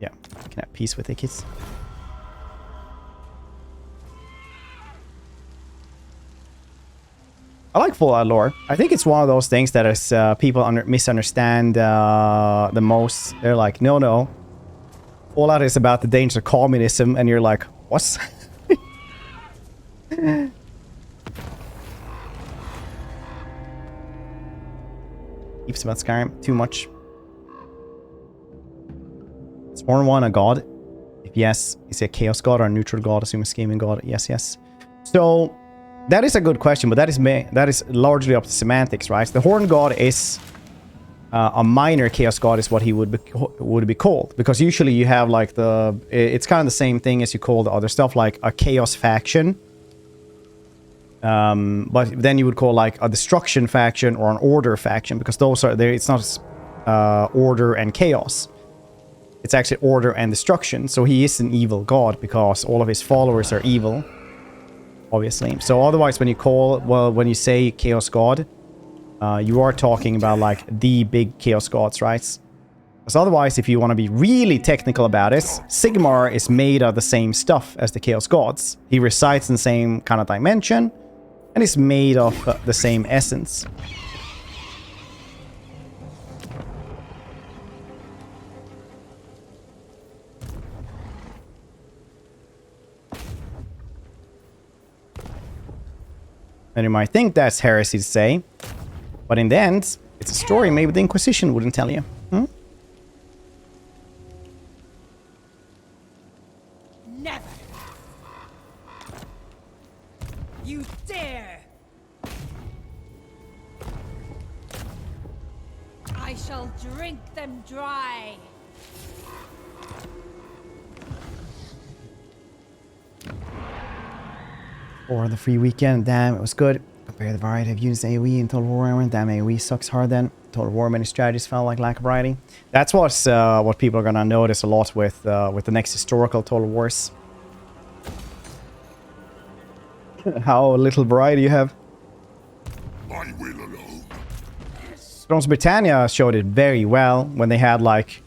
Yeah, I can have peace with it, kids. I like Fallout lore. I think it's one of those things that is people misunderstand the most. They're like, no. Fallout is about the danger of communism, and you're like, what? Keeps about Skyrim too much. Is Horn 1 a god? If yes, is he a chaos god or a neutral god? Assume a scheming god. Yes. So that is a good question, but that is largely up to semantics, right? The Horn god is a minor chaos god, is what he would be called, because usually you have like it's kind of the same thing as you call the other stuff, like a chaos faction. But then you would call like a destruction faction or an order faction, because those are there. It's not order and chaos. It's actually order and destruction. So he is an evil god because all of his followers are evil, obviously. So otherwise, when you say chaos god, you are talking about like the big chaos gods, right? Because otherwise, if you want to be really technical about it, Sigmar is made of the same stuff as the chaos gods. He resides in the same kind of dimension, and is made of the same essence. And you might think that's heresy to say, but in the end, it's a story maybe the Inquisition wouldn't tell you. Hmm? Never! You dare! I shall drink them dry. Or the free weekend, damn, it was good. Compare the variety of units AoE in Total War Armor. Damn, AoE sucks hard then. Total War many strategies felt like lack of variety. That's what people are gonna notice a lot with the next historical Total Wars. How little variety you have. I will alone. Thrones of Britannia showed it very well when they had like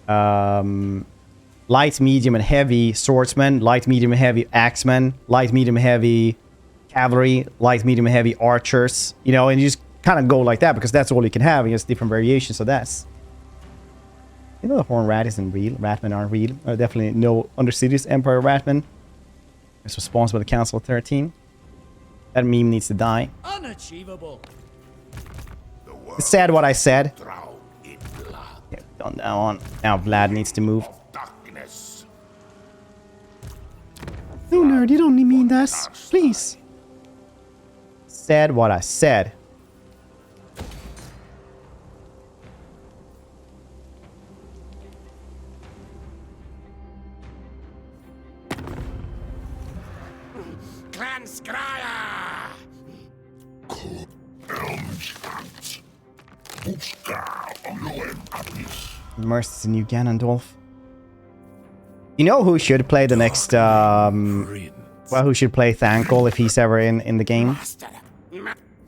light, medium, and heavy swordsman, light, medium, and heavy axemen, light, medium, and heavy cavalry, light, medium, and heavy archers. You know, and you just kind of go like that because that's all you can have. And it's different variations of that. You know, the horn rat isn't real. Ratmen aren't real. Definitely no Undercity's Empire Ratman. It's responsible for the Council of 13. That meme needs to die. Unachievable. It's sad what I said. Drown in blood Yeah, done that one. Now Vlad needs to move. of darkness. No, nerd, you don't mean that. Please. Said what I said. Clan Scryer! Merce is the new Ganondorf. You know who should play the next, well, who should play Thankol if he's ever in the game?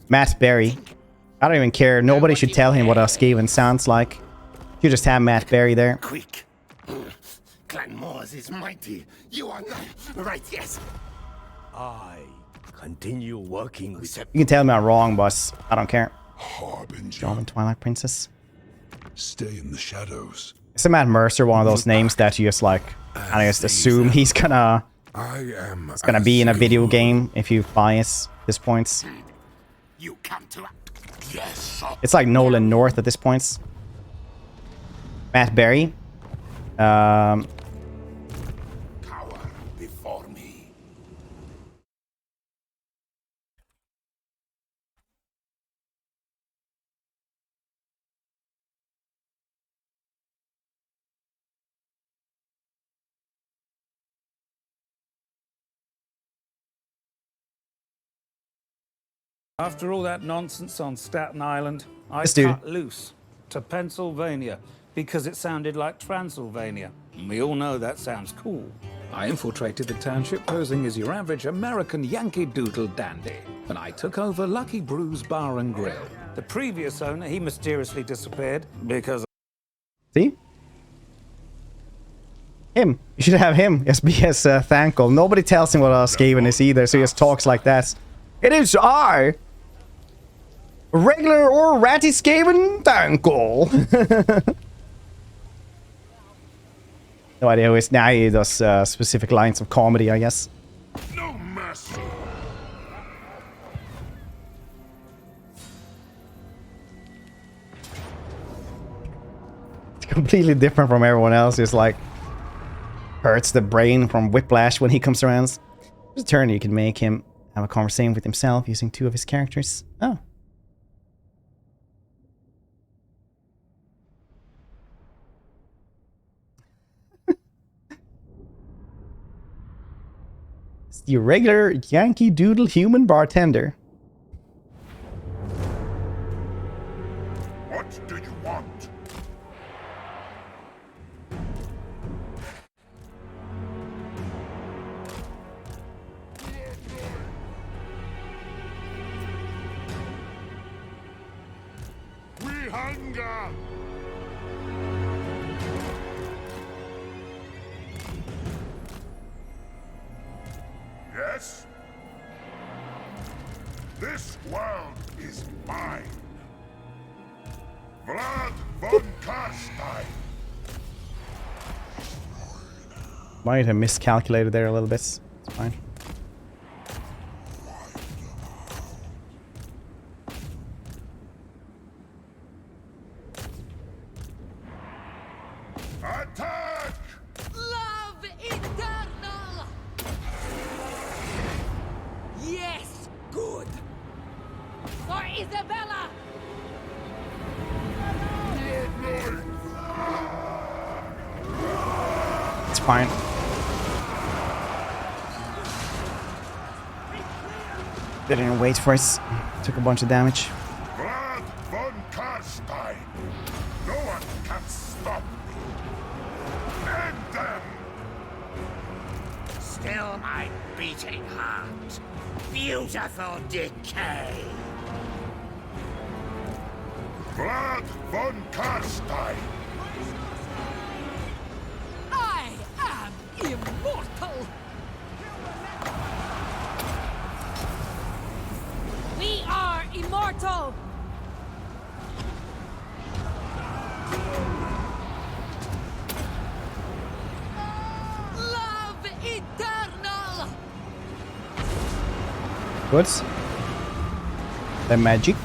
Matt Berry. I don't even care. Nobody should tell him what Skaven sounds like. You just have Matt Berry there. Quick! Clan Mors is mighty. You are not right, yes. I continue working with You can tell me I'm wrong, boss. I don't care. Harbinger. German Twilight Princess. Stay in the shadows. Is Matt Mercer one of those names that you just like, I just assume he's gonna be in a video game if you buy it at this point? You come to yes. It's like Nolan North at this point. Matt Berry. Cower before me. After all that nonsense on Staten Island, I This dude. cut loose to Pennsylvania because it sounded like Transylvania. We all know that sounds cool. I infiltrated the township posing as your average American Yankee Doodle dandy, and I took over Lucky Brew's Bar and Grill. The previous owner, he mysteriously disappeared because See? Him. You should have him as Thankol. Nobody tells him what Skaven is either, so he just talks like that. It is I! Regular or ratty Skaven Thankol. No idea who is. Now he does specific lines of comedy, I guess. No mercy. It's completely different from everyone else. It's like hurts the brain from Whiplash when he comes around. There's a turn you can make him have a conversation with himself using 2 of his characters. Oh. It's the regular Yankee Doodle human bartender. What do you want? We hunger. Yes? This world is mine. Vlad von Karstein. Might have miscalculated there a little bit. It's fine. Attack! Love eternal! yes, good. For Isabella! It's fine. Didn't wait for us. Took a bunch of damage. Vlad von Karstein. No one can stop me. End them! Still my beating heart. Beautiful decay. Vlad von Karstein. Immortal! We are immortal! Love eternal! Good. The magic.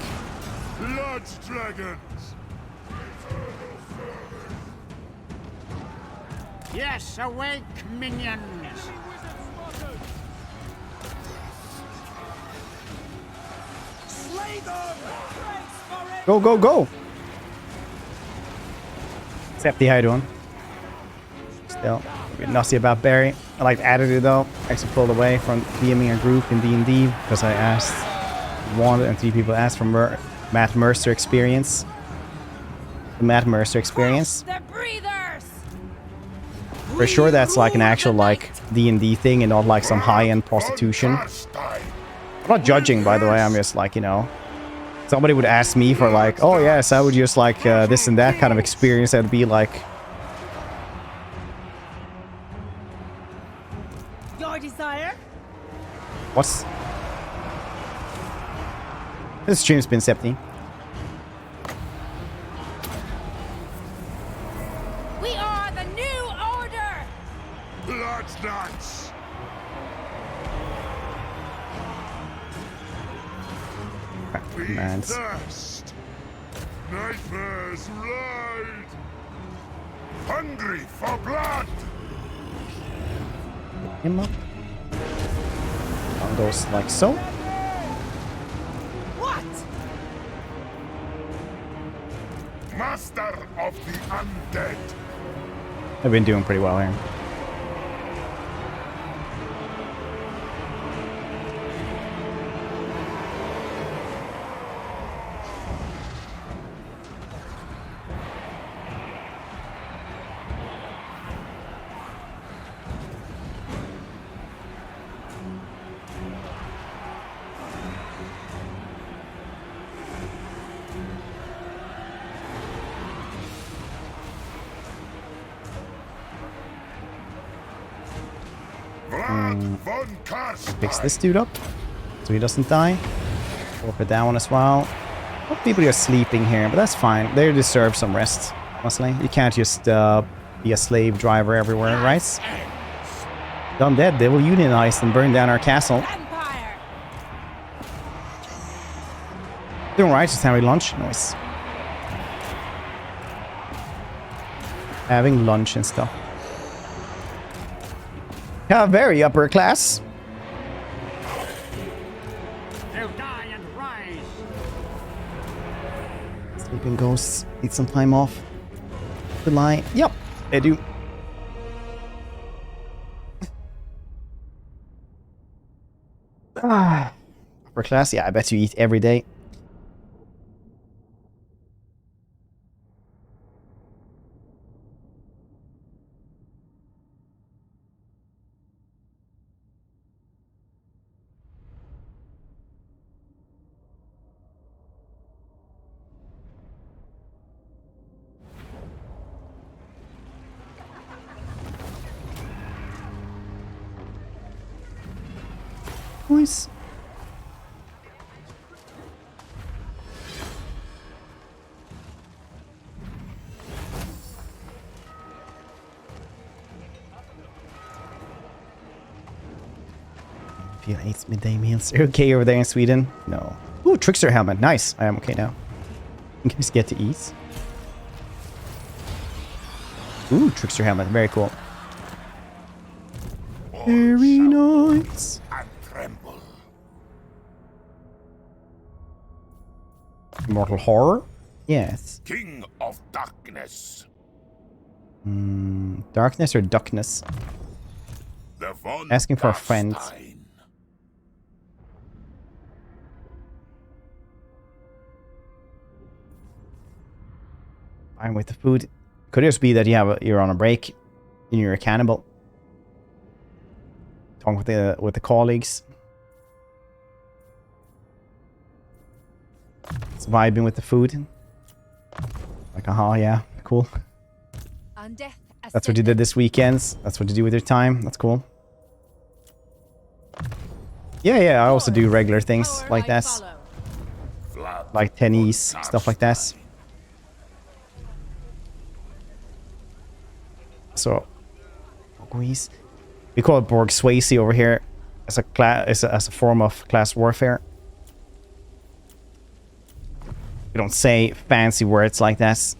Blood dragons! Yes, awake, minions! Slay them! Go, go, go! Septi, how you doing? Still a bit nasty about Barry. I like the attitude though. I actually pulled away from DMing a group in D&D because I asked one and three people asked for Matt Mercer experience. The Matt Mercer experience. The breathers! For sure that's like an actual like D&D thing and not like some high-end prostitution. I'm not judging, by the way. I'm just like, you know, somebody would ask me for like, oh yes, I would just like this and that kind of experience. That'd be like, Your desire? what's this stream's been Septi? We are the new order! Blood nuts! We Man. thirst! Nightmares ride! Hungry for blood! Him up. One goes like so. What? Master of the undead! I've been doing pretty well here. Vlad von Karstein! Fix this dude up so he doesn't die. Go for that one as well. A lot of people are sleeping here, but that's fine. They deserve some rest, honestly. You can't just be a slave driver everywhere, right? The undead, they will unionize and burn down our castle. Empire! Doing right, just having lunch. Nice. Having lunch and stuff. Yeah, very upper class. They'll die and rise! Sleeping ghosts need some time off. Good lie. Yep, they do. Upper class? Yeah, I bet you eat every day. Nice. Feel 8 midday meals. Are you okay over there in Sweden? No. Ooh, trickster helmet. Nice. I am okay now. In case get to eat. Ooh, trickster helmet. Very cool. Very nice. And tremble. Immortal horror? Yes. King of darkness. Darkness or duckness? The von Asking for a friend. Karstein. Fine with the food. Could just be that you're on a break and you're a cannibal. Talking with the colleagues. It's vibing with the food. Like, aha, yeah, cool. On death That's what you did this weekend. That's what you do with your time. That's cool. Yeah, I also do regular things like this. Like tennis, stuff like that. So, we call it Borg Swayze over here as a form of class warfare. We don't say fancy words like that.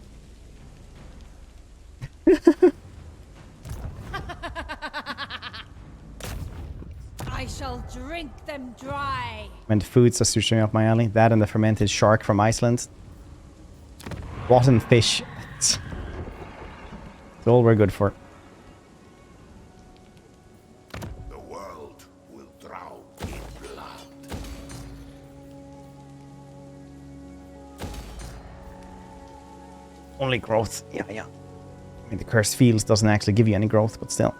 I shall drink them dry. And foods are suiting up my alley. That and the fermented shark from Iceland. Rotten fish. It's all we're good for. The world will drown in blood. Only growth. Yeah. I mean, the cursed fields doesn't actually give you any growth, but still.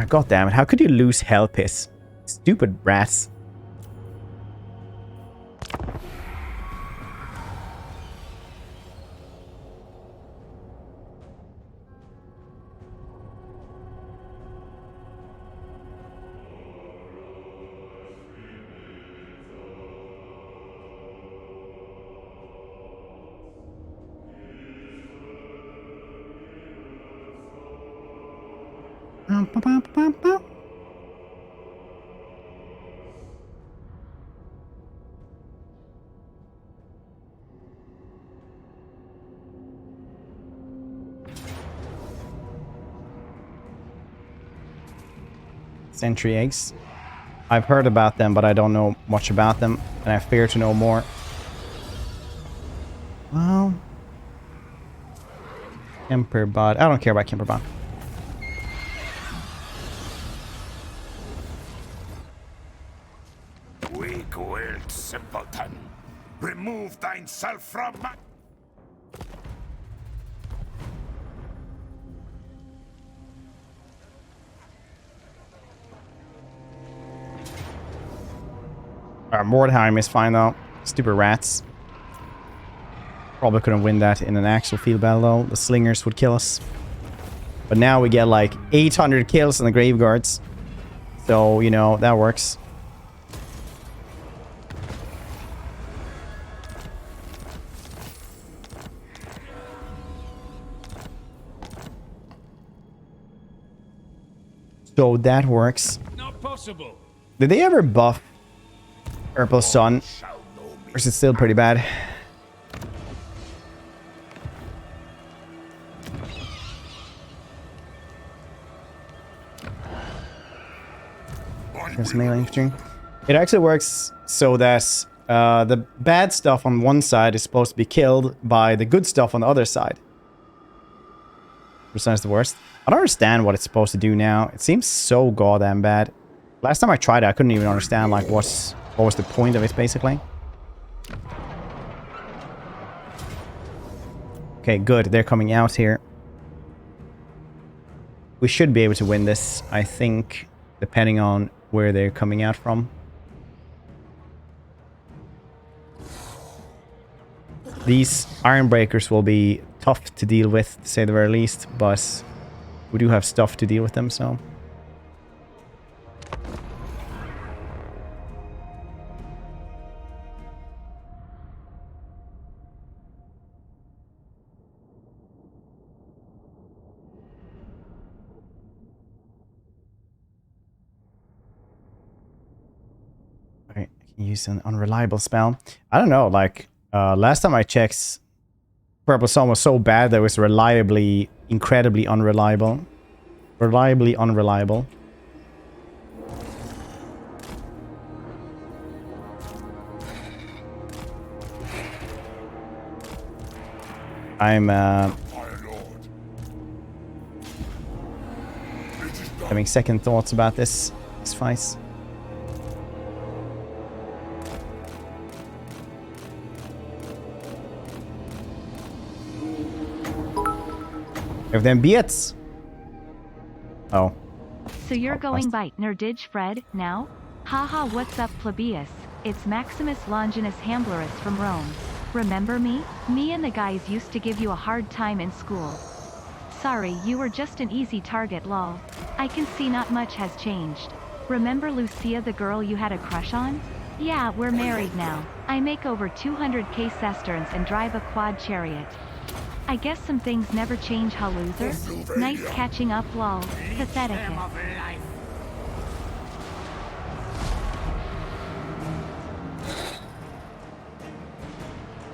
God damn it. How could you lose hell piss? Stupid rats. Sentry eggs. I've heard about them, but I don't know much about them, and I fear to know more. Well, Kemper bot. I don't care about Kemper bot. Weak-willed simpleton, remove thyself from my... Mordheim is fine though. Stupid rats. Probably couldn't win that in an actual field battle though. The slingers would kill us. But now we get like 800 kills in the grave guards. So, you know, that works. So that works. Not possible. Did they ever buff Purple Sun? Or is it still pretty bad? Here's melee infantry. It actually works so that the bad stuff on one side is supposed to be killed by the good stuff on the other side. Which is the worst. I don't understand what it's supposed to do now. It seems so goddamn bad. Last time I tried it, I couldn't even understand like what was the point of it basically. Okay, good. They're coming out here. We should be able to win this, I think, depending on where they're coming out from. These iron breakers will be tough to deal with, to say the very least, but we do have stuff to deal with them, so... Okay, I can use an unreliable spell. I don't know, like, last time I checked, Purple Sun was so bad that it was reliably, incredibly unreliable. Reliably unreliable. I'm having second thoughts about this fight. If them beats. Oh. So you're going by Nerdidge Fred now? Haha, what's up, plebeius? It's Maximus Longinus Hamblerus from Rome. Remember me? Me and the guys used to give you a hard time in school. Sorry, you were just an easy target, lol. I can see not much has changed. Remember Lucia, the girl you had a crush on? Yeah, we're married now. I make over 200k sesterns and drive a quad chariot. I guess some things never change, huh, loser? Nice catching up, lol. Pathetic. Them of life.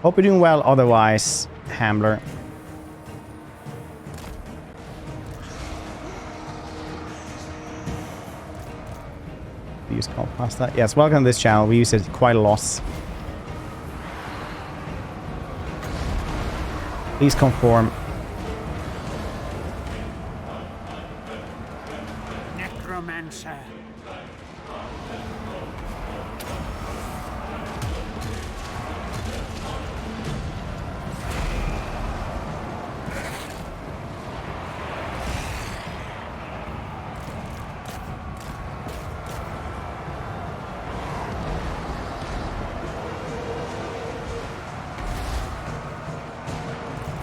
Hope you're doing well otherwise, Hamler. We use called pasta. Yes, welcome to this channel. We use it quite a lot. Please conform. Necromancer.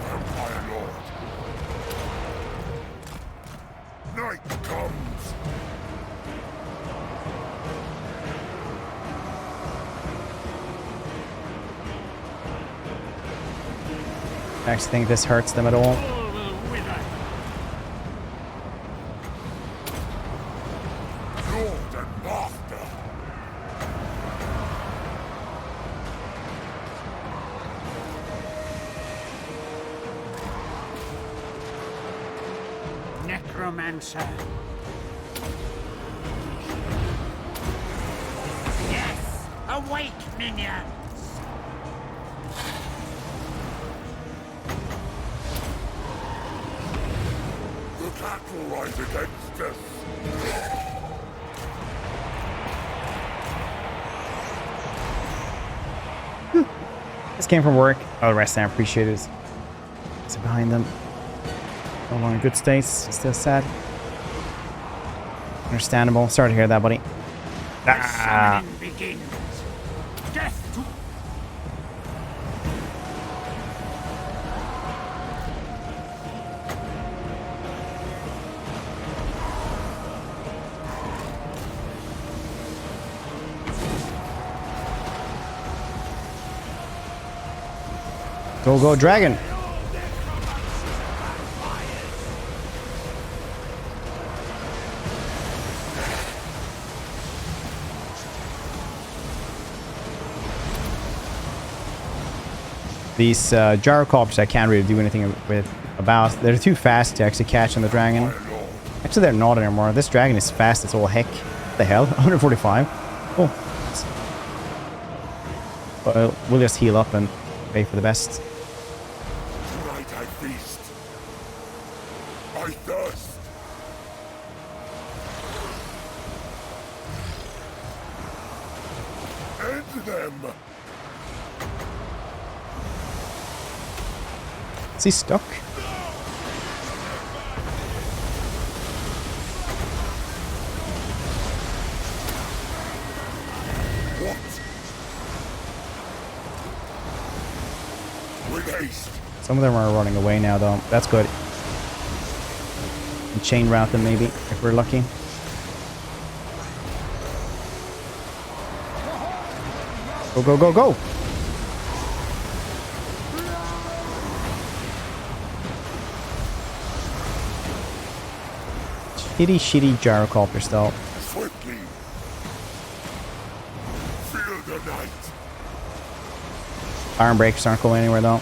Vampire Lord. Night comes. I actually think this hurts them at all. All will wither. Lord and master. Necromancer. Yes! Awake, minions! The cat will rise against us. This came from work. Oh, the rest I appreciate it. It's behind them. No longer in good states. Still sad. Understandable. Sorry to hear that, buddy. The Ah. summoning begins. Death to... Go, go, dragon. These gyrocopters I can't really do anything with about. They're too fast to actually catch on the dragon. Actually, they're not anymore. This dragon is fast as all heck. What the hell? 145. Oh. Well, we'll just heal up and wait for the best. Tonight I feast. I thirst. End them. Is he stuck? What? With haste. Some of them are running away now, though. That's good. And chain route them, maybe, if we're lucky. Go, go, go, go! Shitty gyrocopters, though. Swiftly. Feel the night. Iron breakers aren't going anywhere, though.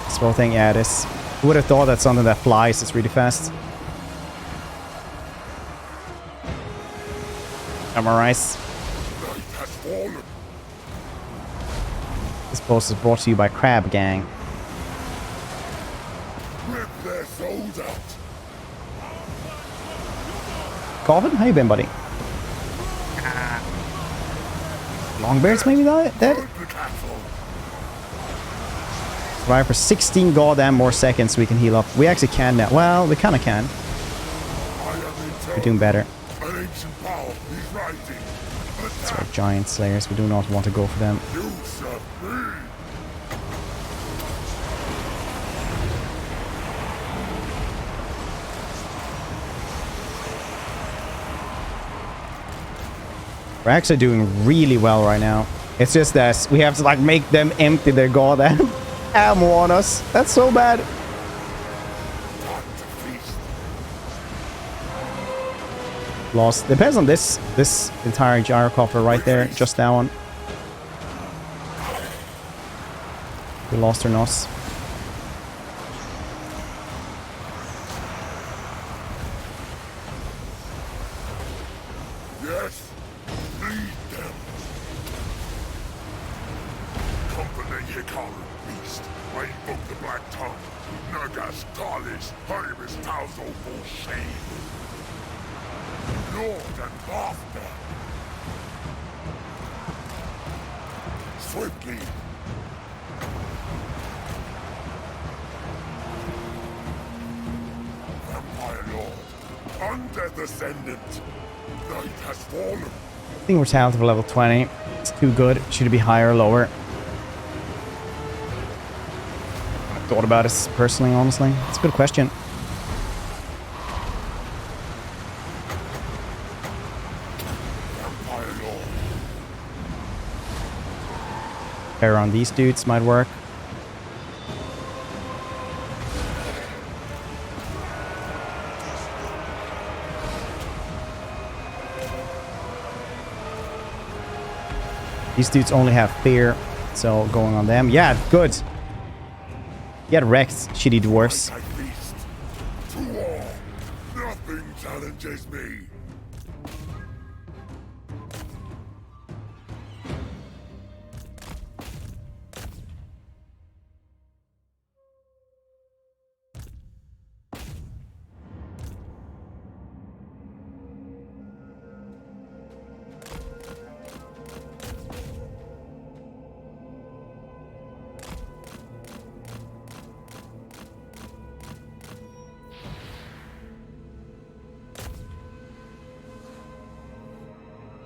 This whole thing, yeah, it is. Who would have thought that something that flies is really fast? Memorize. Night has fallen. This post is brought to you by Crab Gang. Rip their souls out. Calvin, how you been, buddy? Longbeards maybe dead? Herd the cattle. Survive for 16 goddamn more seconds so we can heal up. We actually can now. Well, we kind of can. I am We're doing better. An ancient power is rising. That's right, giant slayers. We do not want to go for them. You serve me. We're actually doing really well right now. It's just that we have to like make them empty their goddamn ammo on us. That's so bad. Lost. Depends on this entire gyrocopter right there. Just that one. We lost or not. Yes, lead them. Company Hikaru Beast. I invoke the Black Tongue. Nagas Talis, Harimus Tauzo for shame. Lord and laughter. Swiftly. Vampire Lord. Undeath Ascendant. Night has fallen. I think we're talented for level 20. It's too good. Should it be higher or lower? I've thought about it personally, honestly. It's a good question. Vampire Lord. Pair on these dudes might work. These dudes only have fear, so going on them. Yeah, good. Get wrecked, shitty dwarfs. I feast. To all. Nothing challenges me.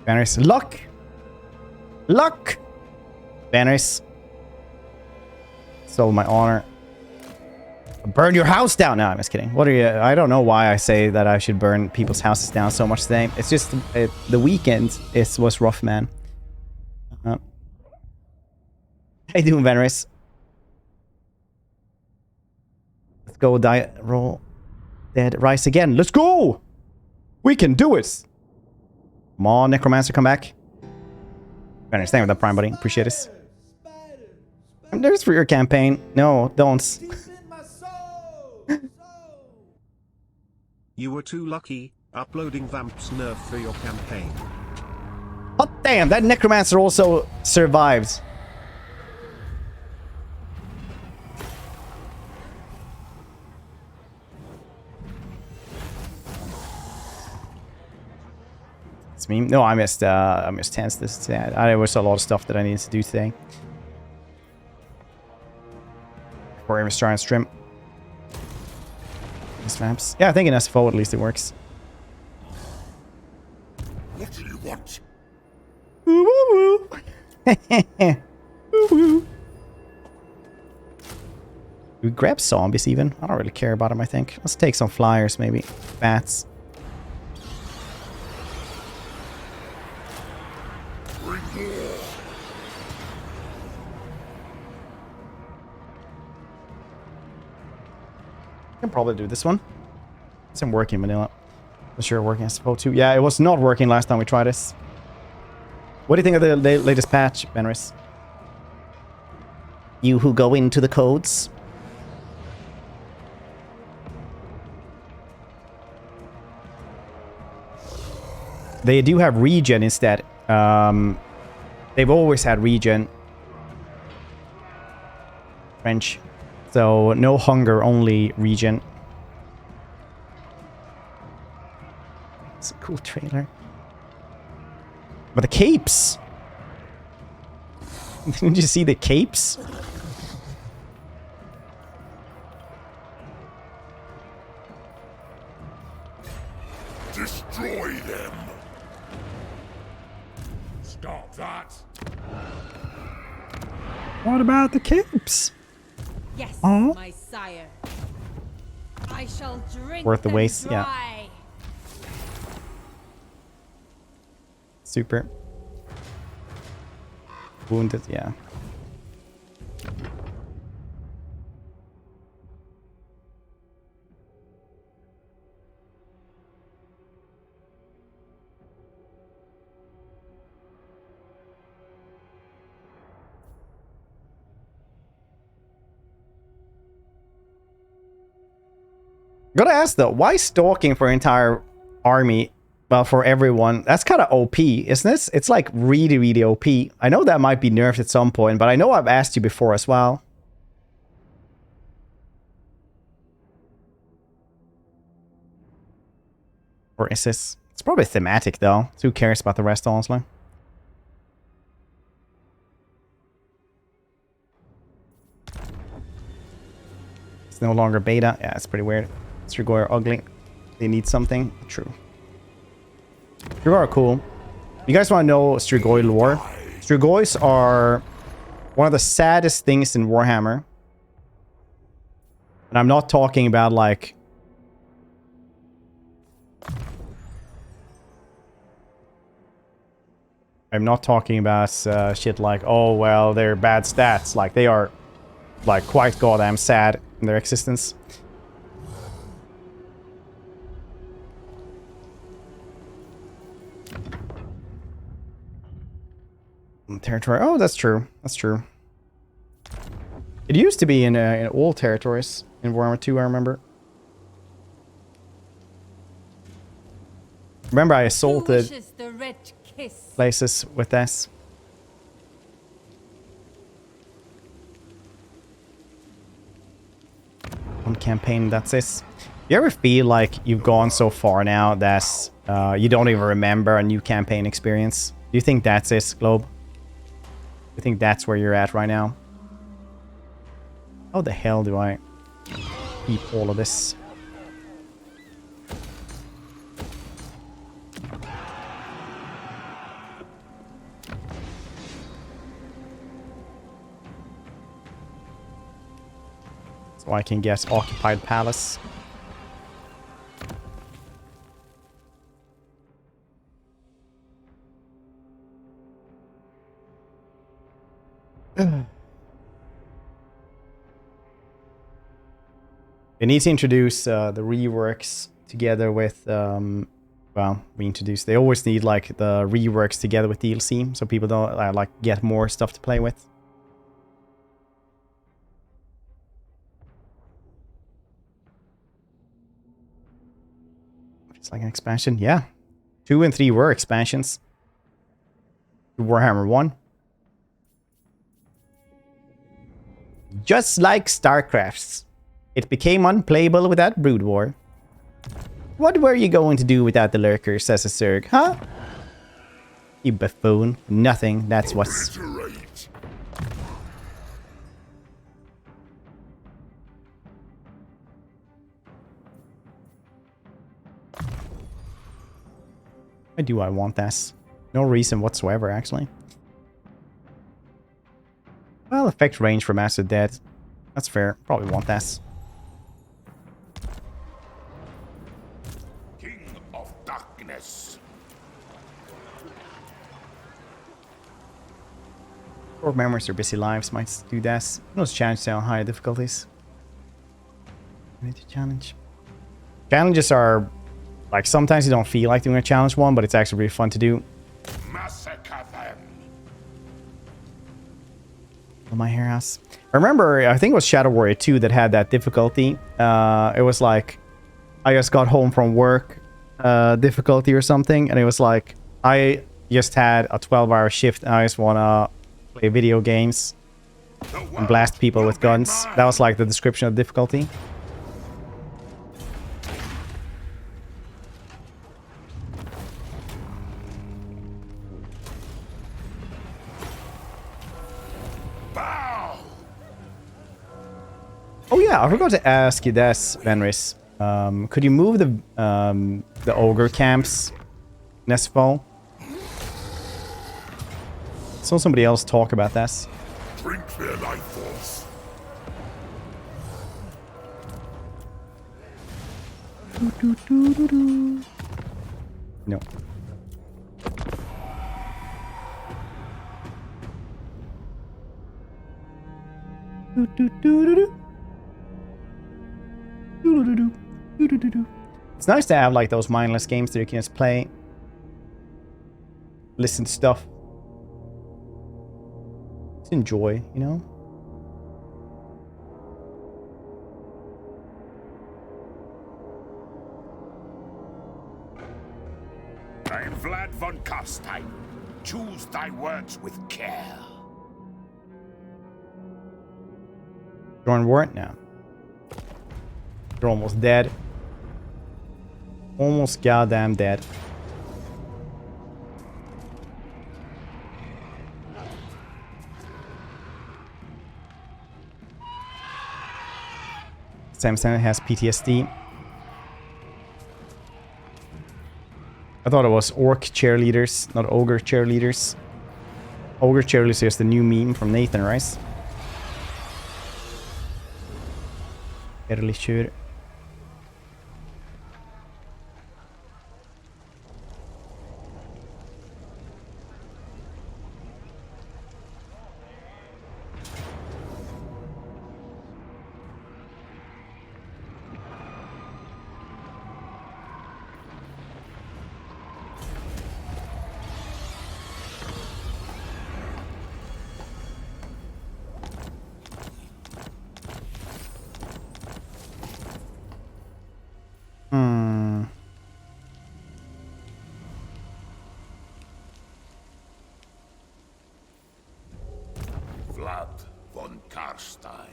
Banners. Luck! Luck! Banners. Stole my honor. Burn your house down! No, I'm just kidding. What are you... I don't know why I say that I should burn people's houses down so much today. It's just... the weekend was rough, man. How you doing, Venerous? Let's go roll dead rise again. Let's go! We can do it! Come on, Necromancer, come back. Venerous, thank you for that prime, buddy. Appreciate it. There's for your campaign. No, don't. You were too lucky, uploading Vamp's nerf for your campaign. Oh, damn, that Necromancer also survived. It's me. No, I missed tense this. There was a lot of stuff that I needed to do today. Before I was trying to stream. These maps. Yeah, I think in SFO at least it works. What do you want? Woo woo woo. Woo woo. Do we grab zombies even? I don't really care about them, I think. Let's take some flyers, maybe. Bats. Bring more. I can probably do this one. It's in working vanilla. For sure working SFO too. Yeah, it was not working last time we tried this. What do you think of the latest patch, Benris? You who go into the codes? They do have regen instead. They've always had regen. French. So no hunger, only regen. It's a cool trailer. But the capes! Didn't you see the capes? Destroy them. Stop that. What about the capes? Yes, Oh. my sire. I shall drink Worth the them waste, yeah. dry. Super. Wounded, yeah. Gotta ask though, why stalking for entire army? Well, for everyone, that's kind of OP, isn't it? It's like really, really OP. I know that might be nerfed at some point, but I know I've asked you before as well. Or is this? It's probably thematic though. Who cares about the rest, honestly? It's no longer beta. Yeah, it's pretty weird. Strigoi are ugly. They need something. True. Strigoi are cool. You guys want to know Strigoi lore? Strigois are one of the saddest things in Warhammer. And I'm not talking about like... I'm not talking about shit like, oh, well, they're bad stats. Like, they are like quite goddamn sad in their existence. Territory. Oh, that's true. That's true. It used to be in all territories in Warhammer 2, I remember. Remember, I assaulted the red kiss? Places with this. One campaign, that's it. You ever feel like you've gone so far now that you don't even remember a new campaign experience? Do you think that's it, Globe? Do you think that's where you're at right now? How the hell do I keep all of this? So I can get Occupied Palace. We need to introduce the reworks together with, well, reintroduce. They always need like the reworks together with DLC, so people don't like get more stuff to play with. It's like an expansion, yeah. 2 and 3 were expansions. Warhammer 1. Just like StarCraft's. It became unplayable without Brood War. What were you going to do without the Lurkers, says a Zerg, huh? You buffoon. Nothing, that's what's... Why do I want this? No reason whatsoever, actually. Well, effect range for Master Dead. That's fair. Probably want this. Or memories or busy lives might do this. Those challenges on higher difficulties. Need to challenge. Challenges are like sometimes you don't feel like doing a challenge one, but it's actually really fun to do. Massacre them. My hair house. I remember, I think it was Shadow Warrior 2 that had that difficulty. It was like I just got home from work difficulty or something, and it was like I just had a 12-hour shift and I just wanna play video games and blast people with guns. That was like the description of difficulty. Oh yeah, I forgot to ask you this, Venris. Could you move the ogre camps in SFO? Saw somebody else talk about this. Drink their life force. No. It's nice to have like those mindless games that you can just play, listen to stuff, just enjoy, you know. I am Vlad von Karstein. Choose thy words with care. Join war now. You're almost dead. Almost goddamn dead. Samson has PTSD. I thought it was orc cheerleaders, not ogre cheerleaders. Ogre cheerleaders is the new meme from Nathan Rice. Early sure. Vlad von Karstein.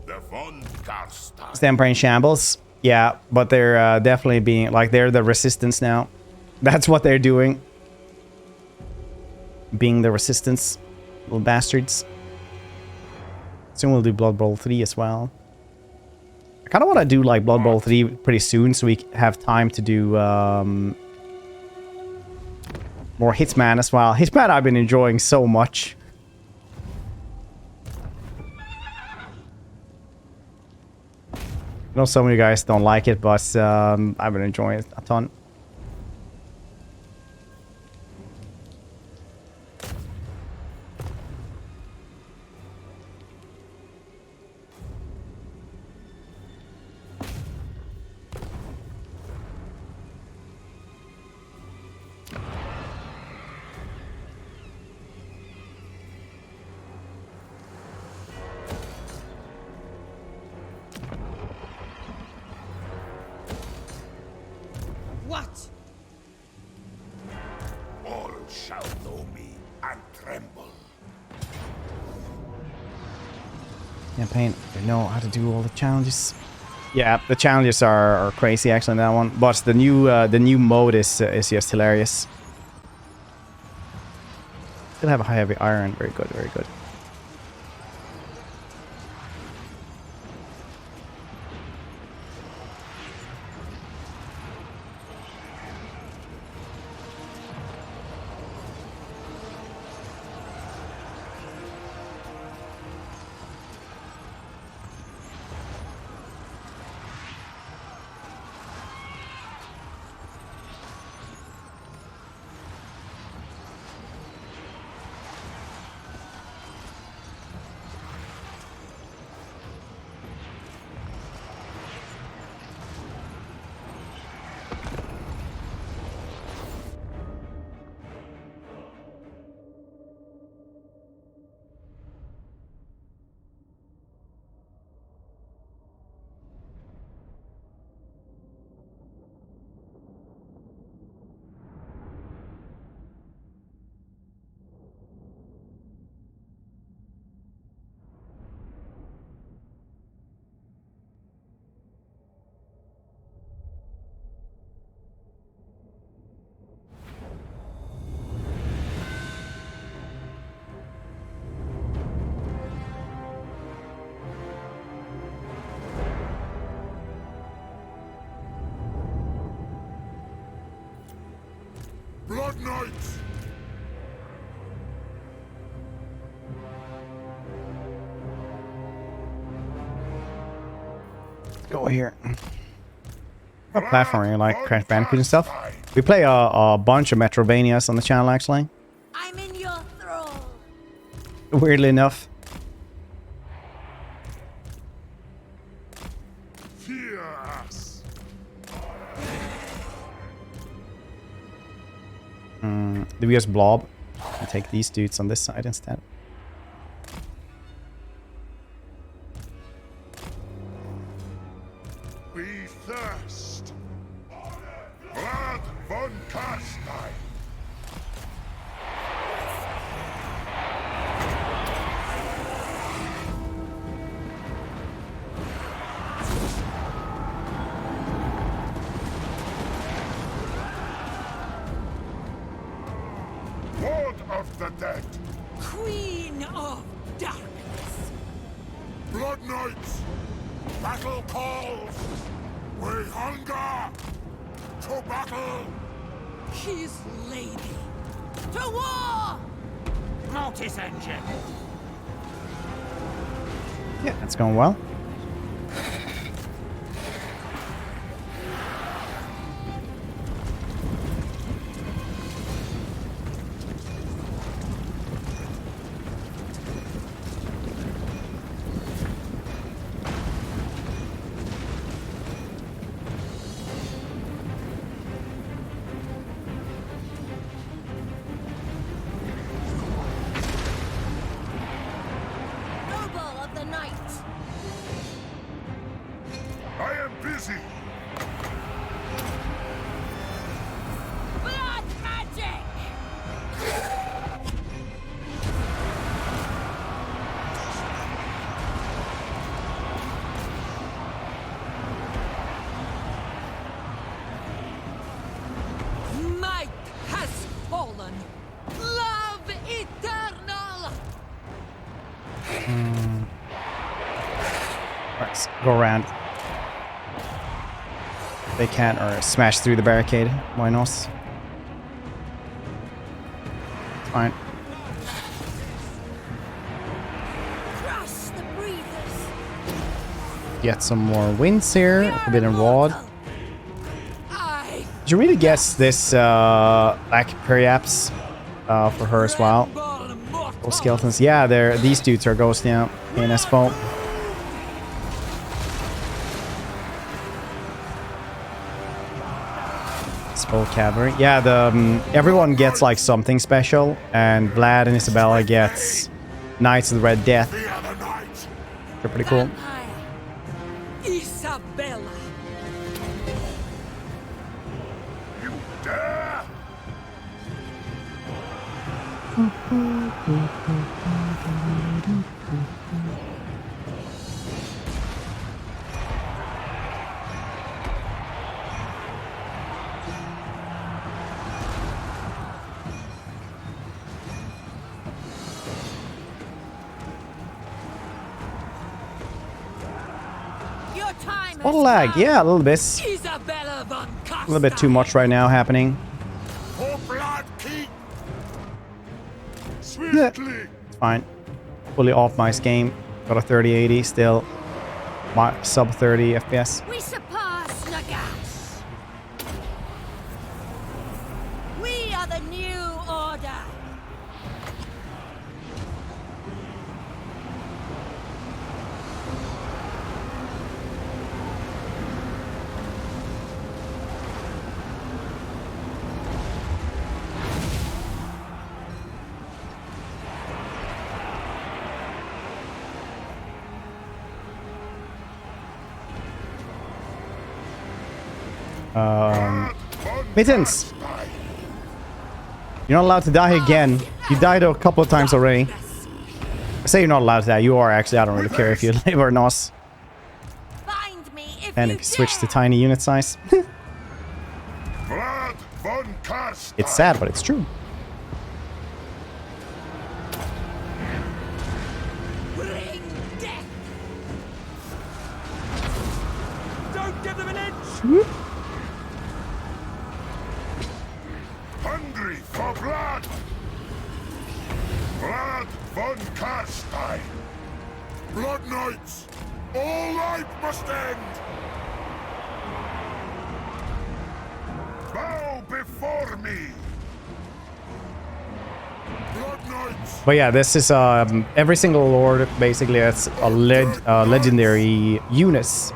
The von Karstein. Stamper in shambles. Yeah, but they're definitely being like they're the resistance now. That's what they're doing. Being the resistance, little bastards. Soon we'll do Blood Bowl 3 as well. I kind of want to do like Blood Bowl 3 pretty soon so we have time to do more Hitman as well. Hitman I've been enjoying so much. I know some of you guys don't like it, but I've been enjoying it a ton. What? All shall know me and tremble. Campaign, they know how to do all the challenges. Yeah, the challenges are crazy actually in that one, but the new mode is just hilarious. Still have a high heavy iron, very good, very good. Blood Knights! Go here. What platform you like? Crash Bandicoot and stuff? We play a bunch of Metrovanias on the channel actually. I'm in your thrall. Weirdly enough. Do we just blob and take these dudes on this side instead? We thirst. Vlad von Carstein. Lord of the Dead. Queen of Darkness. Blood Knights. Battle calls. We hunger. To battle. His lady. To war! Mortis engine. Yeah, that's going well. Noble of the night. I am busy. Blood magic! Might has fallen. Love eternal! Let's go around. They can't, or smash through the barricade. Why not? It's fine. Crush the breathers. Get some more wins here. Forbidden Rod. I Did you really guess this Black Periaps for her as well? Those skeletons. Yeah, these dudes are ghosts now in SFO. SFO cavalry. Yeah, everyone gets like something special, and Vlad and Isabella gets Knights of the Red Death. The other night. They're pretty cool. Isabella. You dare? Your time A little lag. Yeah, a little bit. Isabella von A little bit too much right now happening. For blood keep. Yeah. Swiftly. It's fine. Fully optimized game. Got a 3080 still. Sub 30 FPS. We surpass Nagash. We are the new order. Mittens! You're not allowed to die again. You died a couple of times already. I say you're not allowed to die. You are actually. I don't really care if you live or not. Find me if And you if you switch to dare. tiny unit size. Vlad von Carstein. It's sad, but it's true. Bring death. Don't give them an inch! Hungry for blood. Vlad von Carstein. Blood Knights. All life must end. Bow before me. Blood Knights. But yeah, this is every single lord basically has a legendary units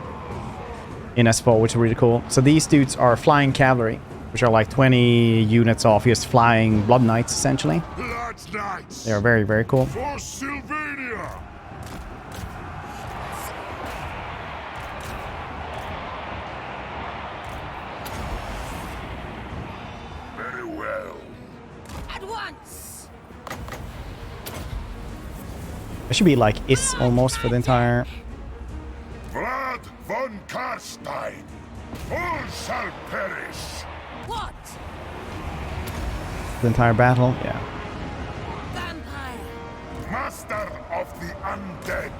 in SFO, which is really cool. So these dudes are flying cavalry, which are like 20 units of just flying Blood Knights, essentially. Lads, knights. They are very, very cool. For Sylvania. Very well. At once. It should be like is almost for the entire. Vlad von Karstein. All shall perish. What? The entire battle. Yeah. Vampire. Master of the undead.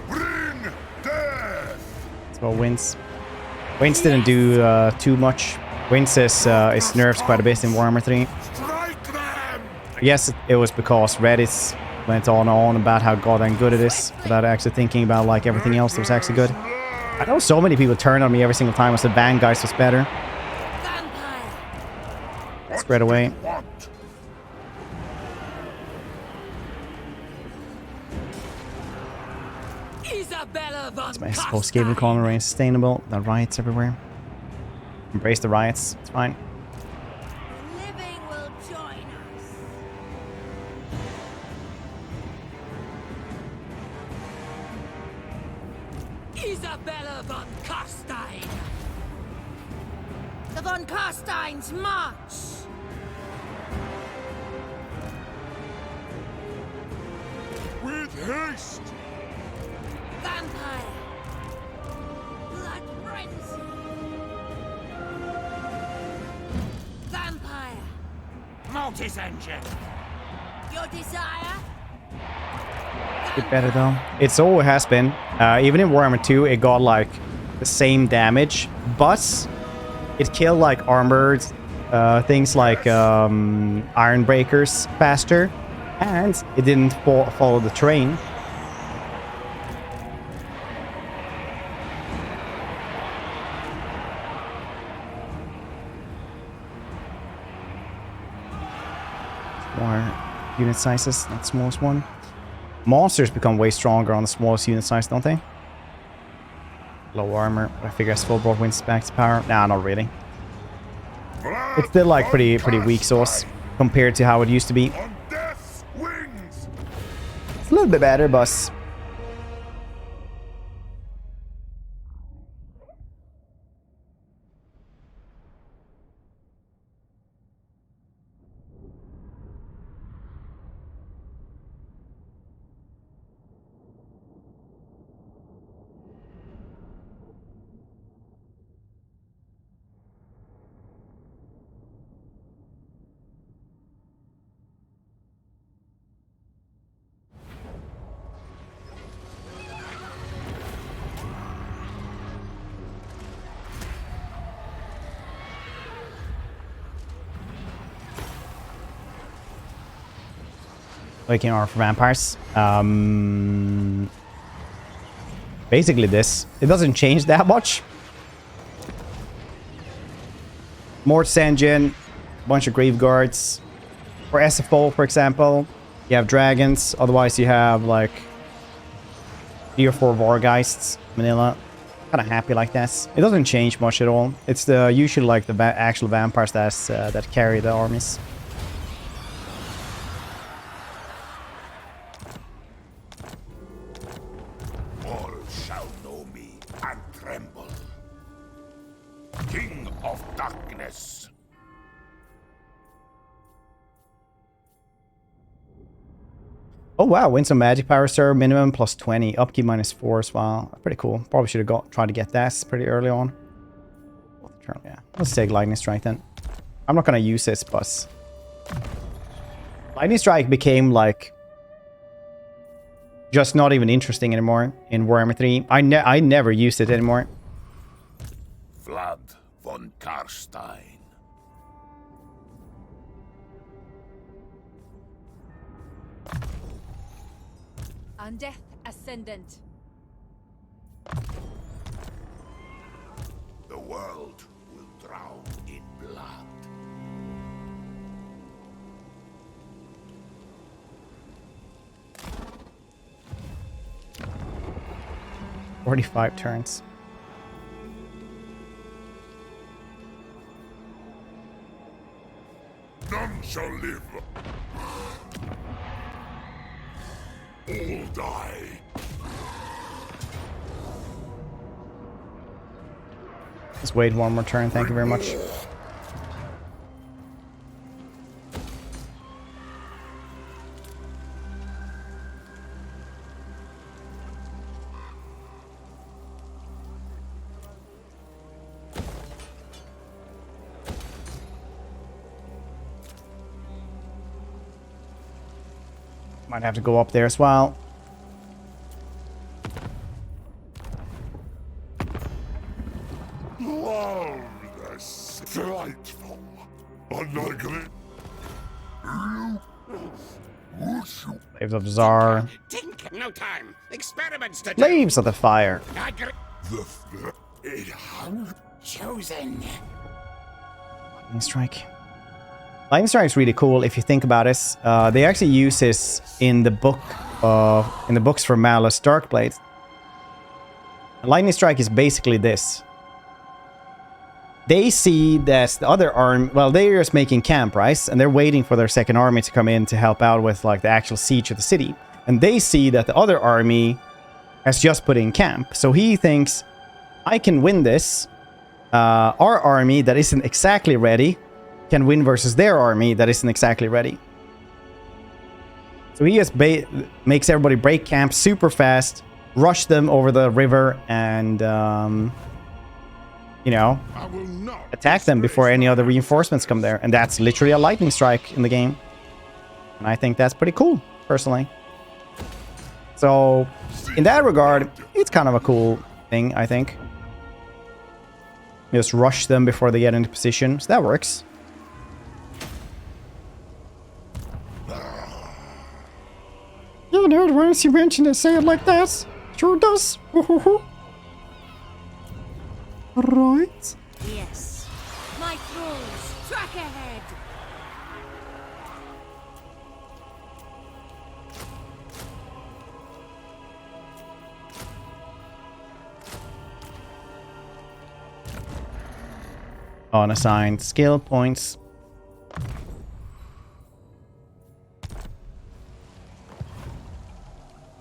Bring death. So Wince. Wince didn't do too much. Wince is nerfs quite a bit in Warhammer 3. Strike them. Yes, it was because Reddit went on and on about how goddamn good it is, without actually thinking about like everything else that was actually good. I know so many people turn on me every single time I said Vanguard was better. Vampire. Spread away. What? Isabella von My SFO escape economy remains sustainable. The riots everywhere. Embrace the riots. It's fine. The living will join us. Isabella von Karstein. The von Karsteins march. With haste. Vampire. Blood frenzy. Vampire. Mortis engine. Your desire? Bit better though. It's always has been. Even in Warhammer 2, it got like the same damage, but it killed like armored things like iron breakers faster, and it didn't follow the terrain. More unit sizes, not the smallest one. Monsters become way stronger on the smallest unit size, don't they? Low armor, but I figure SFO brought wins back to power. Nah, not really. Vlad It's still like von pretty weak sauce Karstein. compared to how it used to be. On death's wings. It's a little bit better, but waking armor for vampires. Basically this. It doesn't change that much. Mortis engine, bunch of grave guards. For SFO, for example, you have dragons. Otherwise, you have like 3 or 4 Vorgeists, Manila. Kind of happy like this. It doesn't change much at all. It's the usually like the actual vampires that's that carry the armies. All shall know me and tremble. King of darkness. Oh wow, win some magic power sir, minimum plus 20, upkeep -4 as well. Pretty cool. Probably should have tried to get that pretty early on. Yeah, let's take lightning strike then. I'm not gonna use this, but lightning strike became like just not even interesting anymore in Warhammer 3. I never used it anymore. Vlad von Karstein. Undeath Ascendant. The world will drown in blood. "45 turns. all die. Let's wait one more turn. Thank you very much. Might have to go up there as well. Wow, that's delightful. Unlikely. Slaves of the Tsar. Tink, no time. Experiments to do. Slaves of the Fire. It has Chosen. Lightning Strike. Lightning Strike is really cool if you think about it. They actually use this in the book, in the books for Malus Darkblade. Lightning Strike is basically this. They see that the other army, well, they're just making camp, right? And they're waiting for their second army to come in to help out with like the actual siege of the city. And they see that the other army has just put in camp. So he thinks, I can win this. Our army that isn't exactly ready can win versus their army that isn't exactly ready. So he just makes everybody break camp super fast, rush them over the river, and you know, attack them before any other reinforcements come there. And that's literally a lightning strike in the game. And I think that's pretty cool, personally. So, in that regard, it's kind of a cool thing, I think. Just rush them before they get into position. So that works. Yeah, dude, once you mention it, say it like that. Sure does. Right. Yes. My thralls, track ahead. Unassigned skill points.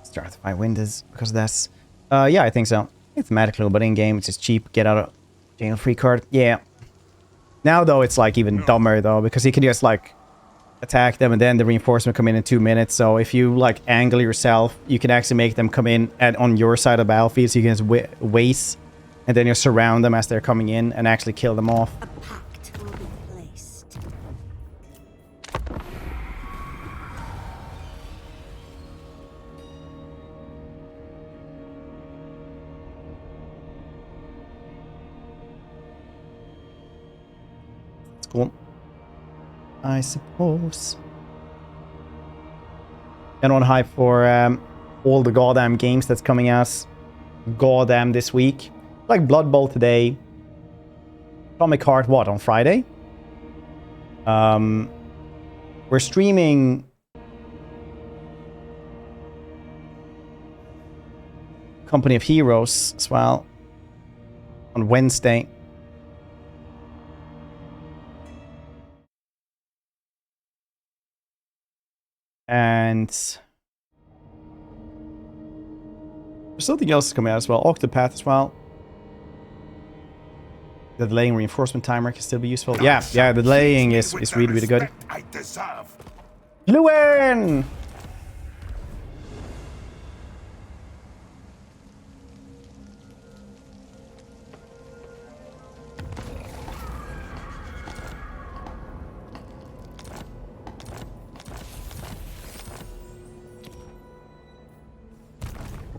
Start to find windows because that's yeah, I think so. It's thematically, but in game it's just cheap. Get out of jail free card. Yeah. Now though it's like even dumber though, because you can just like attack them and then the reinforcement come in 2 minutes. So if you like angle yourself, you can actually make them come in on your side of the battlefield, so you can just waste and then you surround them as they're coming in and actually kill them off. A pact will be placed. It's cool, I suppose. And on hype for all the goddamn games that's coming out goddamn this week. Like Blood Bowl today. Atomic Heart, what, on Friday? We're streaming Company of Heroes as well on Wednesday. And there's something else coming out as well. Octopath as well. The delaying reinforcement timer can still be useful. Yeah, the delaying is really, really good. I deserve. Lewin!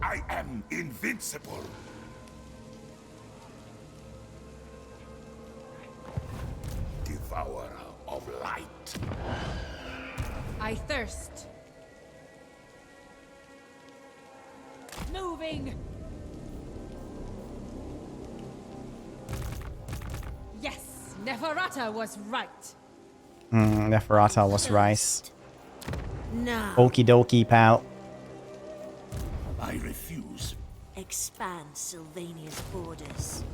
I am invincible. Devourer of light. I thirst. Moving. Yes, Neferata was right. Neferata was right. Now, Okie dokie, pal. I refuse. expand Sylvania's borders.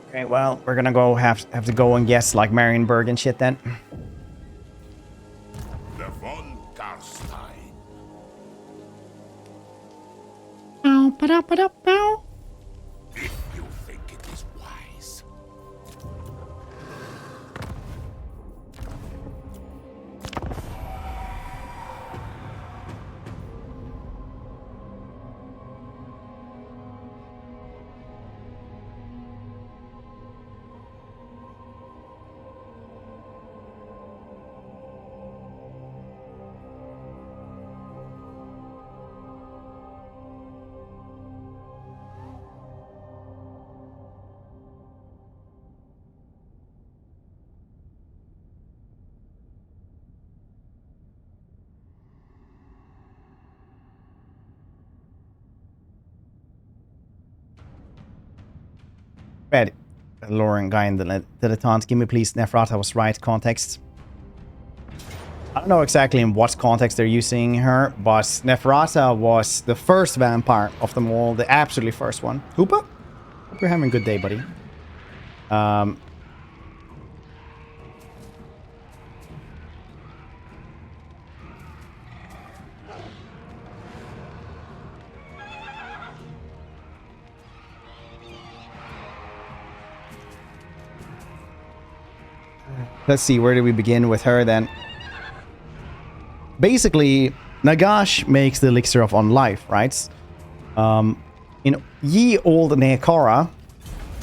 Okay, well, we're gonna go have to go and guess like Marienburg and shit then. The von Karstein. Ba-da-ba-da-bow. If you think it is wise. Red. Lauren guy in the dilettante. Give me please Neferata was right context. I don't know exactly in what context they're using her, but Neferata was the first vampire of them all, the absolutely first one. Hoopa? Hope you're having a good day, buddy. Let's see, where do we begin with her then? Basically, Nagash makes the elixir of unlife, right? In ye old Neakara,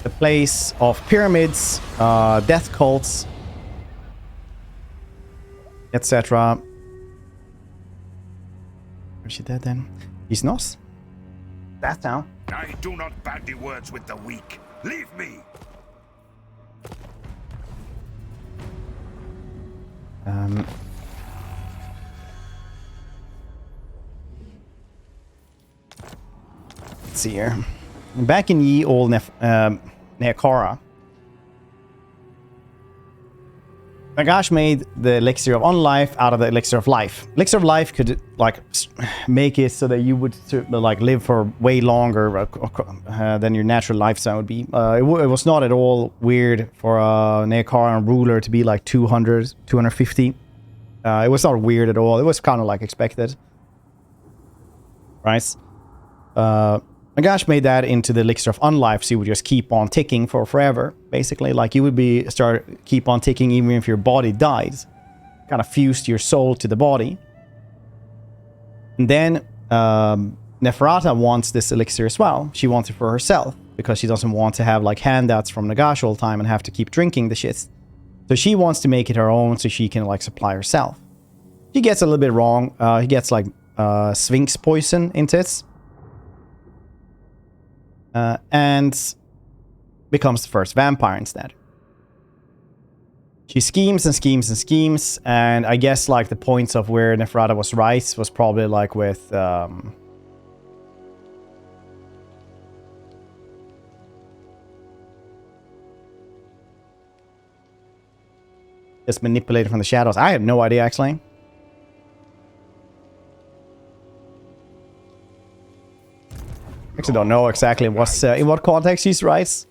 the place of pyramids, death cults, etc. Is she dead then? He's not. That's now. I do not bandy words with the weak. Leave me. Let's see here. Back in ye old Neakara, Nagash made the elixir of unlife out of the elixir of life. Elixir of life could like make it so that you would like live for way longer than your natural lifestyle would be. It was not at all weird for a Neakaran ruler to be like 200, 250. It was not weird at all. It was kind of like expected. Right? Nagash made that into the elixir of unlife, so you would just keep on ticking for forever, basically. Like you would keep on ticking even if your body dies. Kind of fused your soul to the body. And then Neferata wants this elixir as well. She wants it for herself, because she doesn't want to have like handouts from Nagash all the time and have to keep drinking the shit. So she wants to make it her own so she can like supply herself. She gets a little bit wrong. He gets like Sphinx poison into it. And becomes the first vampire instead. She schemes and schemes and schemes, and I guess like the points of where Neferata was right was probably like with just manipulated from the shadows. I have no idea actually. Actually don't know exactly what's in what context she's right.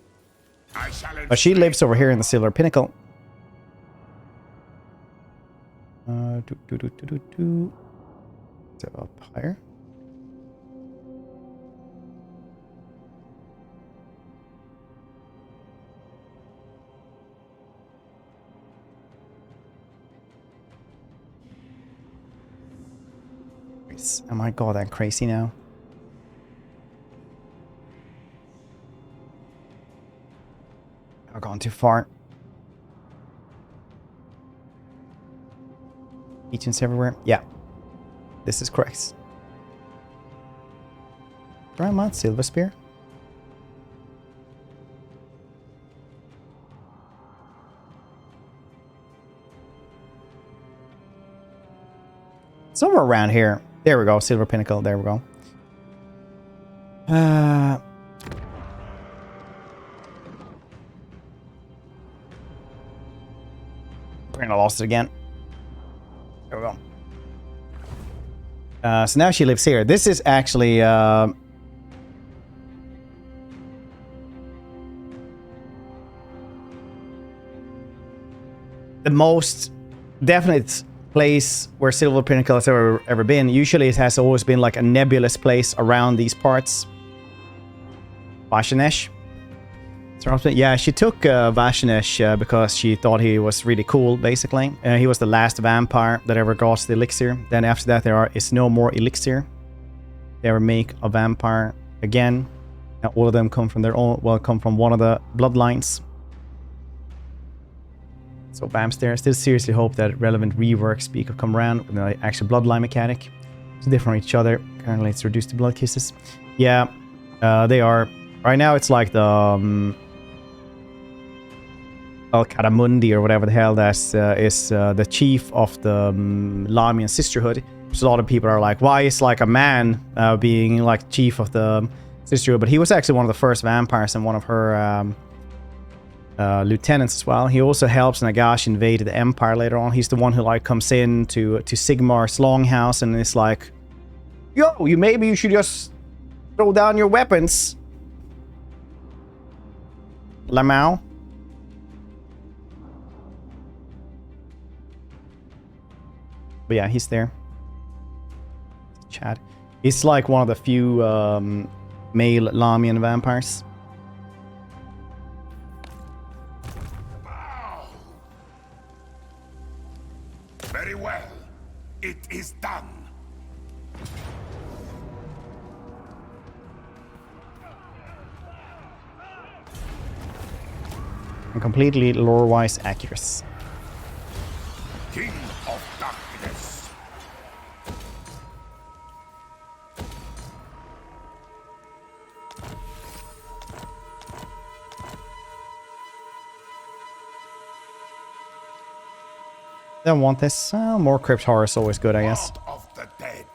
But she lives over here in the Silver Pinnacle. So up higher. Oh my god, I'm crazy now. I've gone too far. Agents everywhere. Yeah. This is correct. Paramount Silver Spear. Somewhere around here. There we go. Silver Pinnacle. There we go. We're gonna lost it again. There we go. So now she lives here. This is actually the most definite place where Silver Pinnacle has ever been. Usually it has always been like a nebulous place around these parts. Vashanesh. Yeah, she took Vashanesh because she thought he was really cool, basically. He was the last vampire that ever got the elixir. Then after that, there is no more elixir. They ever make a vampire again. And all of them come from their own, well, come from one of the bloodlines. So vamps there. Still seriously hope that relevant reworks could come around with the actual bloodline mechanic. It's different from each other. Currently, it's reduced to blood kisses. Yeah, they are. Right now, it's like the Al-Karamundi or whatever the hell that is the chief of the Lamian Sisterhood. So a lot of people are like, why is like a man being like chief of the Sisterhood? But he was actually one of the first vampires and one of her lieutenants as well. He also helps Nagash invade the Empire later on. He's the one who like comes in to Sigmar's longhouse and is like, yo, maybe you should just throw down your weapons, Lamau. But yeah, he's there. Chad. He's like one of the few male Lamian vampires. Very well. It is done. And completely lore-wise accurate. King of Darkness. Don't want this. More crypt horror is always good, I guess. Of the dead.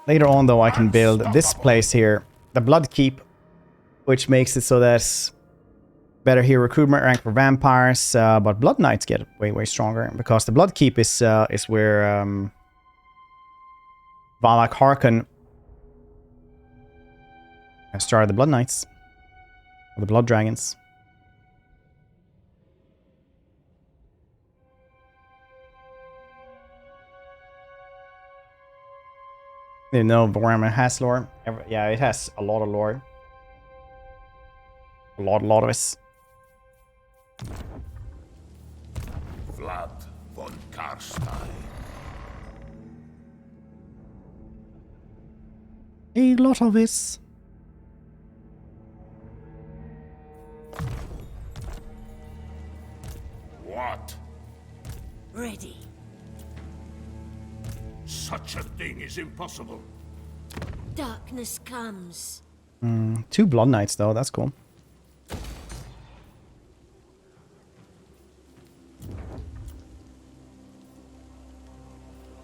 Later on, though, I can build this place here, the Blood Keep, which makes it so that better hero recruitment rank for vampires, but Blood Knights get way stronger because the Blood Keep is where Valak Harkon started the Blood Knights, or the Blood Dragons. You know, Warhammer has lore. Yeah, it has a lot of lore. A lot of it. Vlad von Karstein. A lot of it. What? Ready. Such a thing is impossible. Darkness comes. 2 Blood Knights, though. That's cool.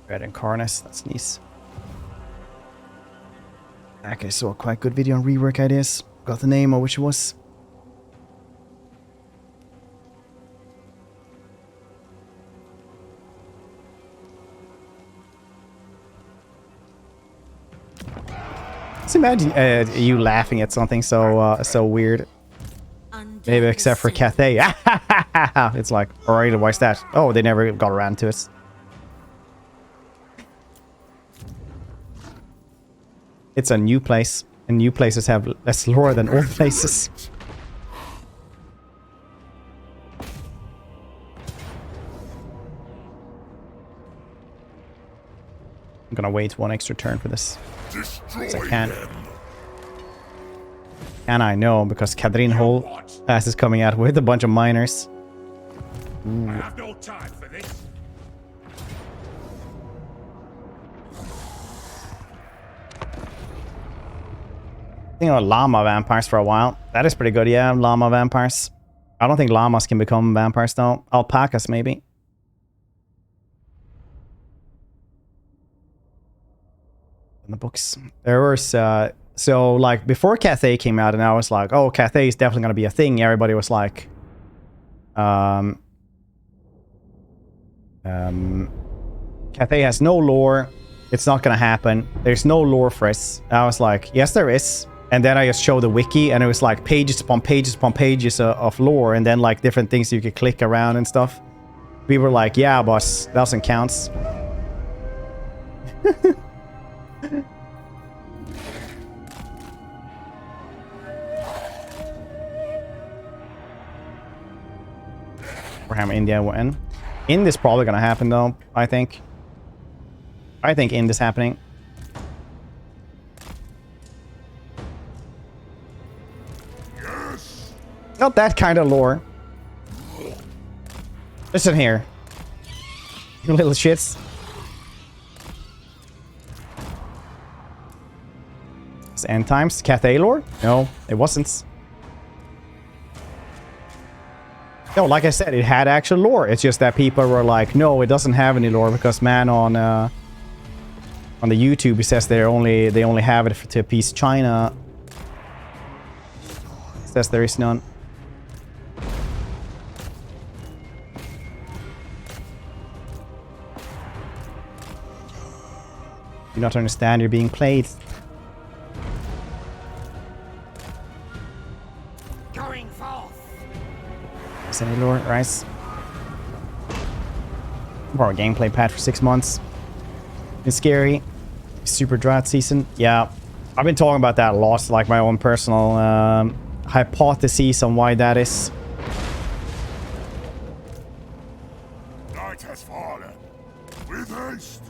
Red Incarnus. That's nice. Okay, so a quite good video on rework ideas. Got the name of which it was. Just imagine you laughing at something so weird. Maybe except for Cathay. It's like, alright, why's that? Oh, they never got around to it. It's a new place, and new places have less lore than old places. I'm gonna wait 1 extra turn for this. As I can. And I know, because Kadrin Hole Pass is coming out with a bunch of miners. I have no time for this. Thinking about llama vampires for a while. That is pretty good, yeah, llama vampires. I don't think llamas can become vampires though. Alpacas maybe. In the books. There was so like before Cathay came out and I was like, oh, Cathay is definitely gonna be a thing. Everybody was like Cathay has no lore. It's not gonna happen. There's no lore for us. I was like, yes there is. And then I just showed the wiki and it was like pages upon pages upon pages of lore and then like different things you could click around and stuff. We were like, yeah, boss, that doesn't count. Warhammer India win. India's probably gonna happen though, I think. I think India's happening. Yes. Not that kind of lore. Listen here. You little shits. It's end times. Cathay lore? No, it wasn't. No, like I said, it had actual lore. It's just that people were like, no, it doesn't have any lore because man on the YouTube, it says they only have it to appease China. It says there is none. You not understand, you're being played. Going forth. Is any lore? Rice. More gameplay patch for 6 months. It's scary. Super drought season. Yeah. I've been talking about that a lot, like my own personal hypotheses on why that is. Night has fallen. With haste.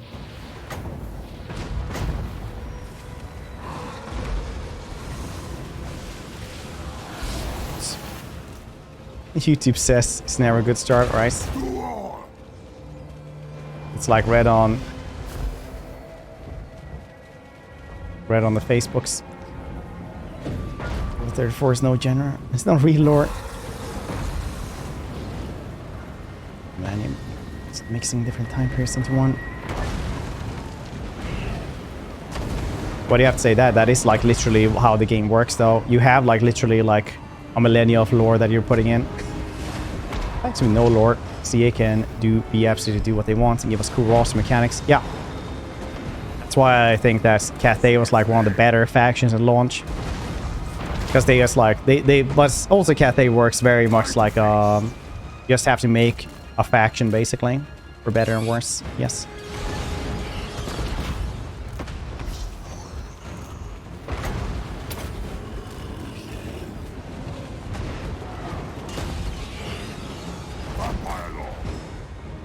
YouTube says it's never a good start, right? It's like red on the Facebooks. 34 is no genre. It's not real lore. Man, it's mixing different time periods into one. What do you have to say that? That is like literally how the game works though. You have like literally like a millennia of lore that you're putting in. Actually no lore. CA can be absolutely do what they want and give us cool roster mechanics. Yeah. That's why I think that Cathay was like one of the better factions at launch. Because they just like but also Cathay works very much like you just have to make a faction basically. For better and worse. Yes.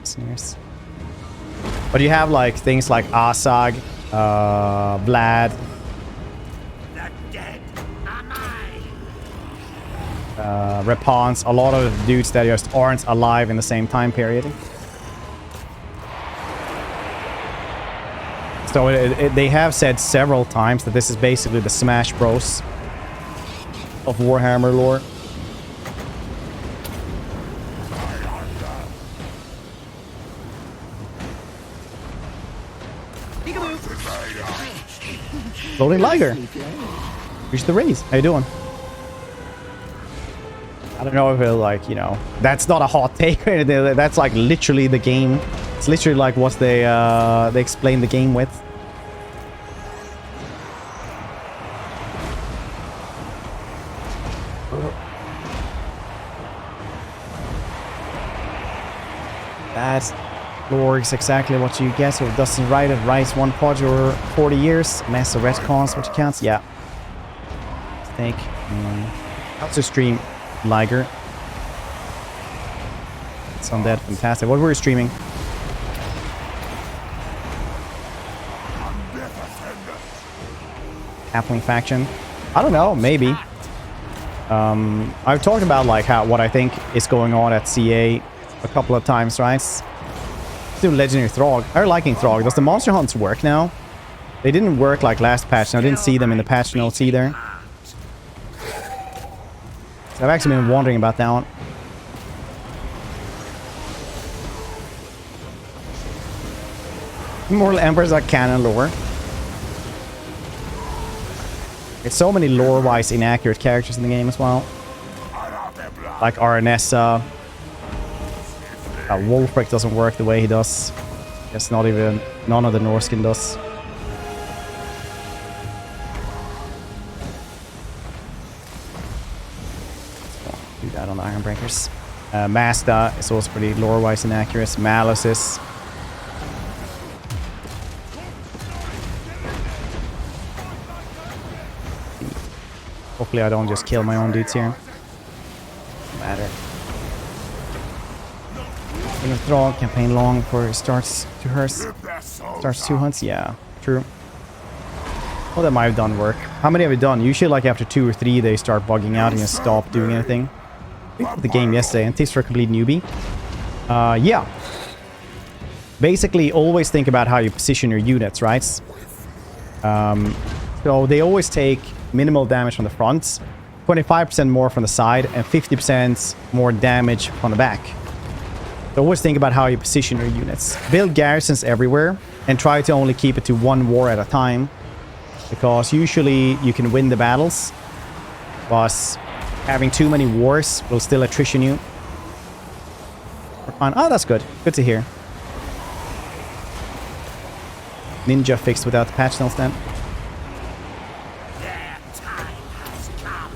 Sneers. But you have like things like Asag, Vlad, Repons, a lot of dudes that just aren't alive in the same time period. So they have said several times that this is basically the Smash Bros of Warhammer lore. Loading Liger. Reach the raise. How you doing? I don't know if it'll like, you know, that's not a hot take or anything. That's like literally the game. It's literally like what they explain the game with. That lore is exactly what you get. So it doesn't write it, writes one pod or 40 years. Master retcons, what counts? Yeah. Snake. How to stream Liger. It's undead. Fantastic. What were you streaming? Halfling faction. I don't know. Maybe. I've talked about like what I think is going on at CA a couple of times, right? Still Legendary Throg. I'm liking Throg. Does the Monster Hunts work now? They didn't work like last patch, and I didn't see them in the patch notes either. So I've actually been wondering about that one. Immortal Emperors are canon lore. There's so many lore-wise inaccurate characters in the game as well. Like Aranessa. Wolfric doesn't work the way he does. Guess not even none of the Norskin does. Do that on the Ironbreakers. Masta is also pretty lore-wise inaccurate. Malus is. Hopefully I don't just kill my own dudes here. Doesn't matter. Gonna throw campaign long before it starts to hurst. Rip their souls Starts 2 out. hunts? Yeah, true. Well, that might have done work. How many have you done? Usually like after 2 or 3 they start bugging out and you stop doing anything. I played the game yesterday and tips for a complete newbie. Yeah. Basically, always think about how you position your units, right? So they always take minimal damage from the front, 25% more from the side, and 50% more damage from the back. So always think about how you position your units. Build garrisons everywhere, and try to only keep it to 1 war at a time. Because usually you can win the battles, but having too many wars will still attrition you. Oh, that's good. Good to hear. Ninja fixed without the patch notes then. Their time has come.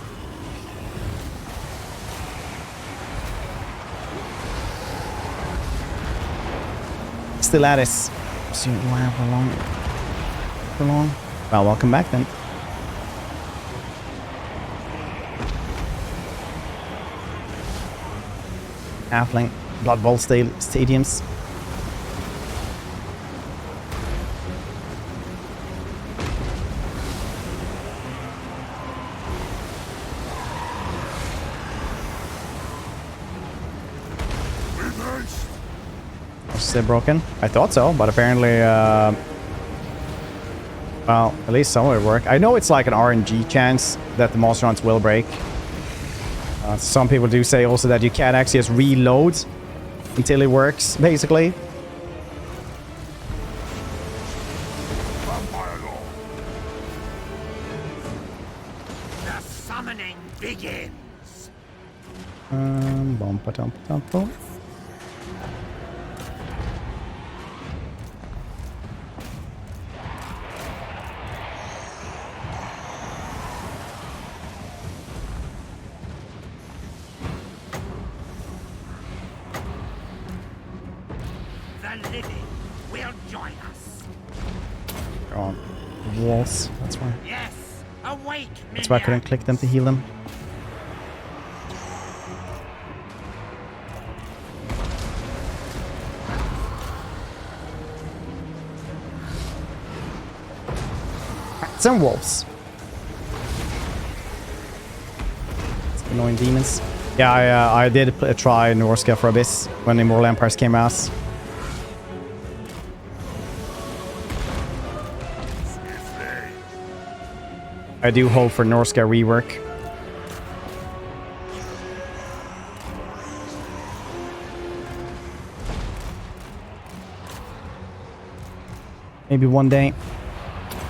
Still at us. So wow, for long. For long. Well, welcome back then. Halfling, Blood Bowl stadiums. Was it broken? I thought so, but apparently, well, at least some of it worked. I know it's like an RNG chance that the monster hunts will break. Some people do say also that you can't actually just reload until it works, basically. The summoning begins. Bum-pa-dum-pa-dum-pum. The living will join us. They're on walls. That's why. Yes, awake, That's why I couldn't click them to heal them. Rats and wolves. Annoying demons. Yeah, I did try Norska for a bit when Immortal Empires came out. I do hope for Norska rework. Maybe one day.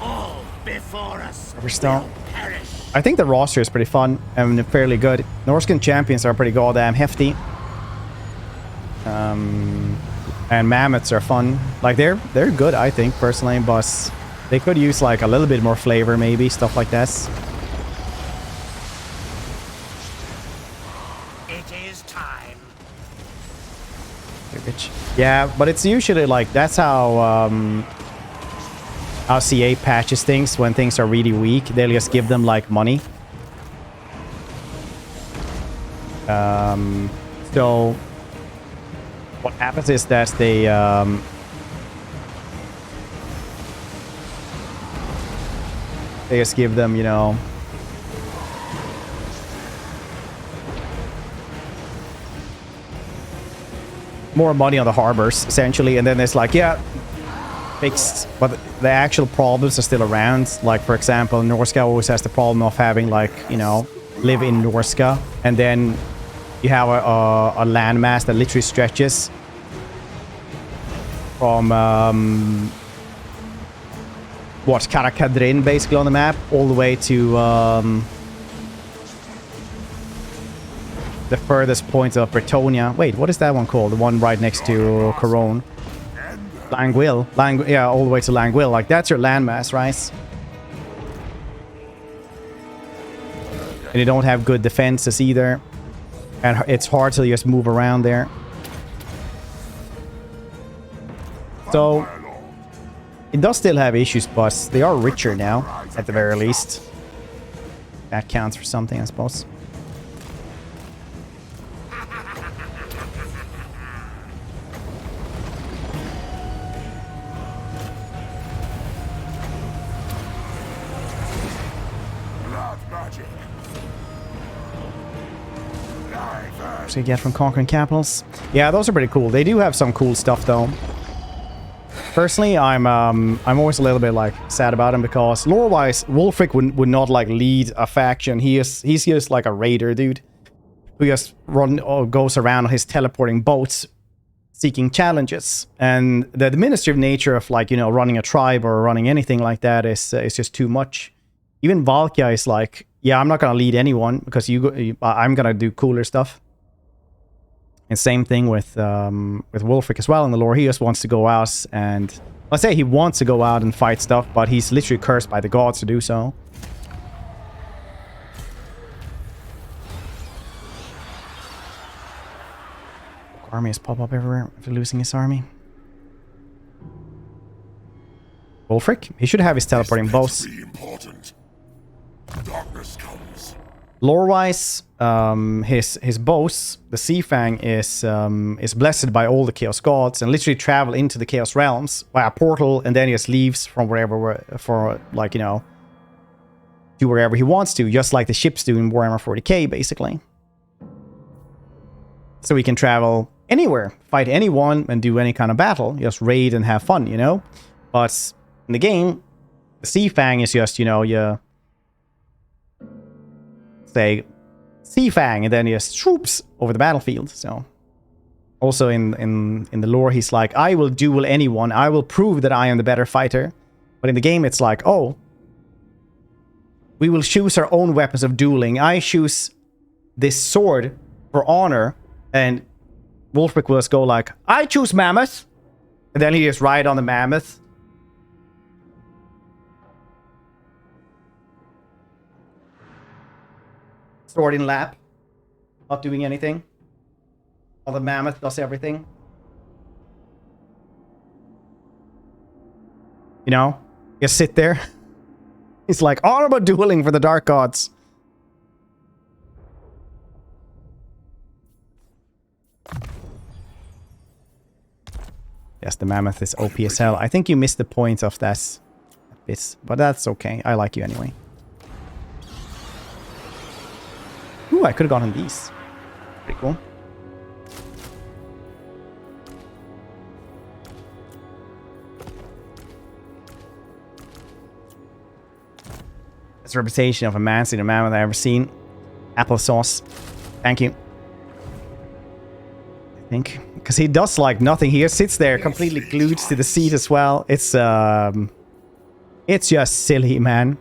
All before us We're still. will perish. I think the roster is pretty fun and fairly good. Norscan champions are pretty goddamn hefty. And mammoths are fun. Like they're good, I think, personally, but they could use like a little bit more flavor, maybe stuff like this. It is time. Yeah, but it's usually like that's how CA patches things when things are really weak. They'll just give them like money. So what happens is that they just give them, you know, more money on the harbors essentially, and then it's like, yeah, fixed, but the actual problems are still around. Like for example, Norska always has the problem of having like, you know, live in Norska, and then you have a landmass that literally stretches from what, Karakadrin basically on the map all the way to the furthest point of Bretonia. Wait, what is that one called? The one right next to Corone. Languil. Yeah, all the way to Languil. Like, that's your landmass, right? And you don't have good defenses either. And it's hard to just move around there. So, it does still have issues, but they are richer now, at the very least. That counts for something, I suppose. perks you get from conquering capitals. Yeah, those are pretty cool. They do have some cool stuff though. Personally, I'm always a little bit like sad about him because lore-wise, Wulfric would not like lead a faction. He's just like a raider dude who just goes around on his teleporting boats seeking challenges. And the administrative nature of like, you know, running a tribe or running anything like that is just too much. Even Valkia is like, yeah, I'm not gonna lead anyone because I'm gonna do cooler stuff. And same thing with Wulfric as well in the lore. He just wants to go out and... Let's say he wants to go out and fight stuff, but he's literally cursed by the gods to do so. Armies pop up everywhere after losing his army. Wulfric? He should have his teleporting bows. Darkness comes. Lore-wise, his bows, the Sea Fang, is blessed by all the Chaos Gods and literally travel into the Chaos Realms via a portal, and then he just leaves from wherever for like, you know, do wherever he wants to, just like the ships do in Warhammer 40k, basically. So he can travel anywhere, fight anyone, and do any kind of battle, just raid and have fun, you know. But in the game, the Sea Fang is just, you know, you say Sea Fang and then he just troops over the battlefield. So also in the lore, he's like, I will duel anyone, I will prove that I am the better fighter. But in the game, it's like, oh, we will choose our own weapons of dueling. I choose this sword for honor, and Wulfric will just go like, I choose Mammoth, and then he just ride on the Mammoth. Sword in lap, not doing anything. While the Mammoth does everything. You know, just sit there. It's like honorable dueling for the Dark Gods. Yes, the Mammoth is OP as hell. I think you missed the point of that bit, but that's okay. I like you anyway. Ooh, I could have gotten these. Pretty cool. That's a reputation of a man-eating mammoth I've ever seen. Applesauce. Thank you. I think. Because he does like nothing. He just sits there completely glued to the seat as well. It's just silly, man.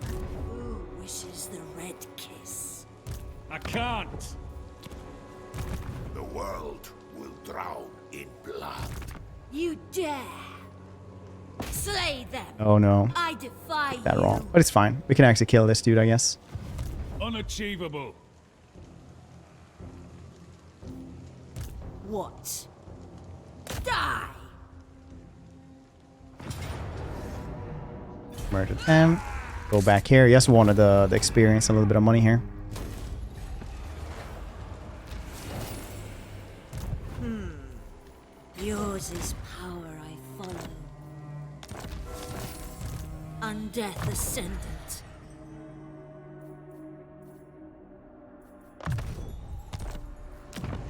Who wishes the red kiss? I can't. The world will drown in blood. You dare! Slay them! Oh no. I defy That you! wrong. But it's fine. We can actually kill this dude, I guess. Unachievable. What? Die! Murder them. Go back here. Just wanted the experience, a little bit of money here. Yours is power I follow. Undeath Ascendant.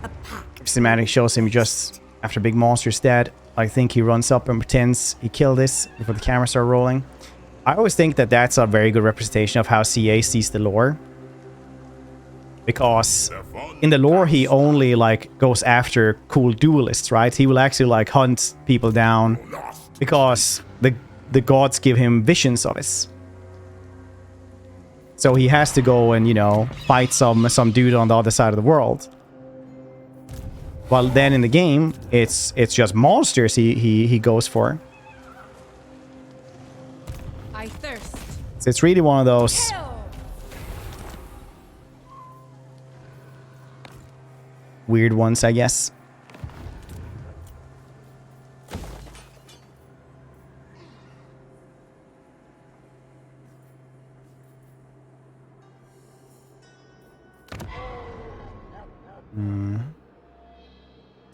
A pact. Cinematic shows him just after big monster's dead. I think he runs up and pretends he killed this before the cameras start rolling. I always think that that's a very good representation of how CA sees the lore. Because in the lore, he only like goes after cool duelists, right? He will actually like hunt people down because the gods give him visions of it. So he has to go and, you know, fight some dude on the other side of the world. While then in the game, it's just monsters he goes for. I thirst. So it's really one of those weird ones, I guess.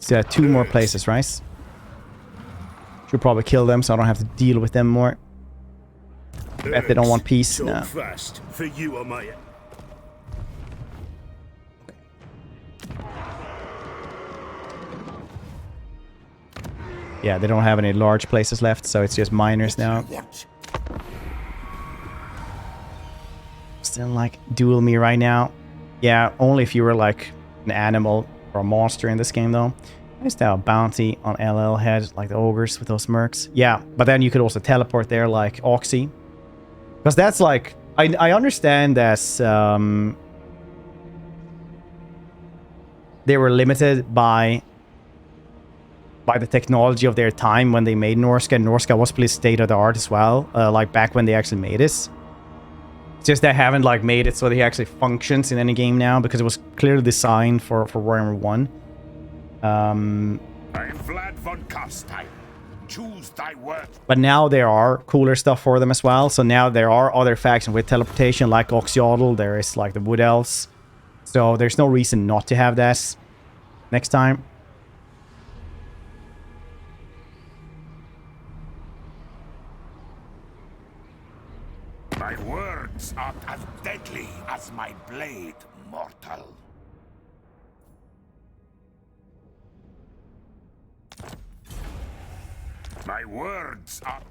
So 2 more places, right? Should probably kill them so I don't have to deal with them more. Bet they don't want peace. No. First, for you or my... yeah, they don't have any large places left, so it's just miners now. What? Still like duel me right now. Yeah, only if you were like an animal or a monster in this game though. There's now a bounty on LL head, like the ogres with those mercs. Yeah, but then you could also teleport there like Oxy. Because that's like, I understand that they were limited by the technology of their time when they made Norska. Norska was pretty state of the art as well, like back when they actually made this. It's just they haven't like made it so that he actually functions in any game now because it was clearly designed for Warhammer 1. I'm Vlad von Karstein. Choose thy word. But now there are cooler stuff for them as well. So now there are other factions with teleportation like Oxyodl. There is like the Wood Elves. So there's no reason not to have this next time. My words are as deadly as my blade, mortal. My words are...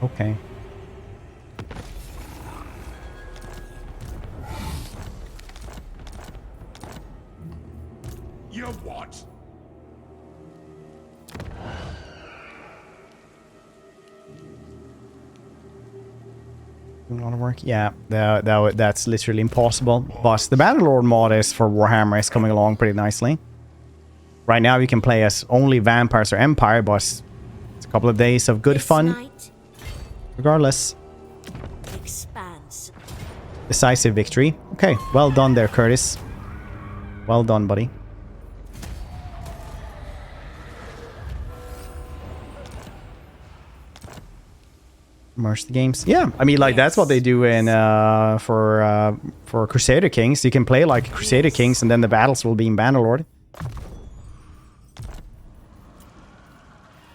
Okay. You what? Doing a lot of work. Yeah, that's literally impossible. But the Battlelord mod is for Warhammer is coming along pretty nicely. Right now you can play as only vampires or empire, but it's a couple of days of good fun. Regardless. Expands. Decisive victory. Okay, well done there, Curtis. Well done, buddy. Merge the games. Yeah, I mean, like that's what they do in for Crusader Kings. You can play like Crusader Kings, and then the battles will be in Bannerlord.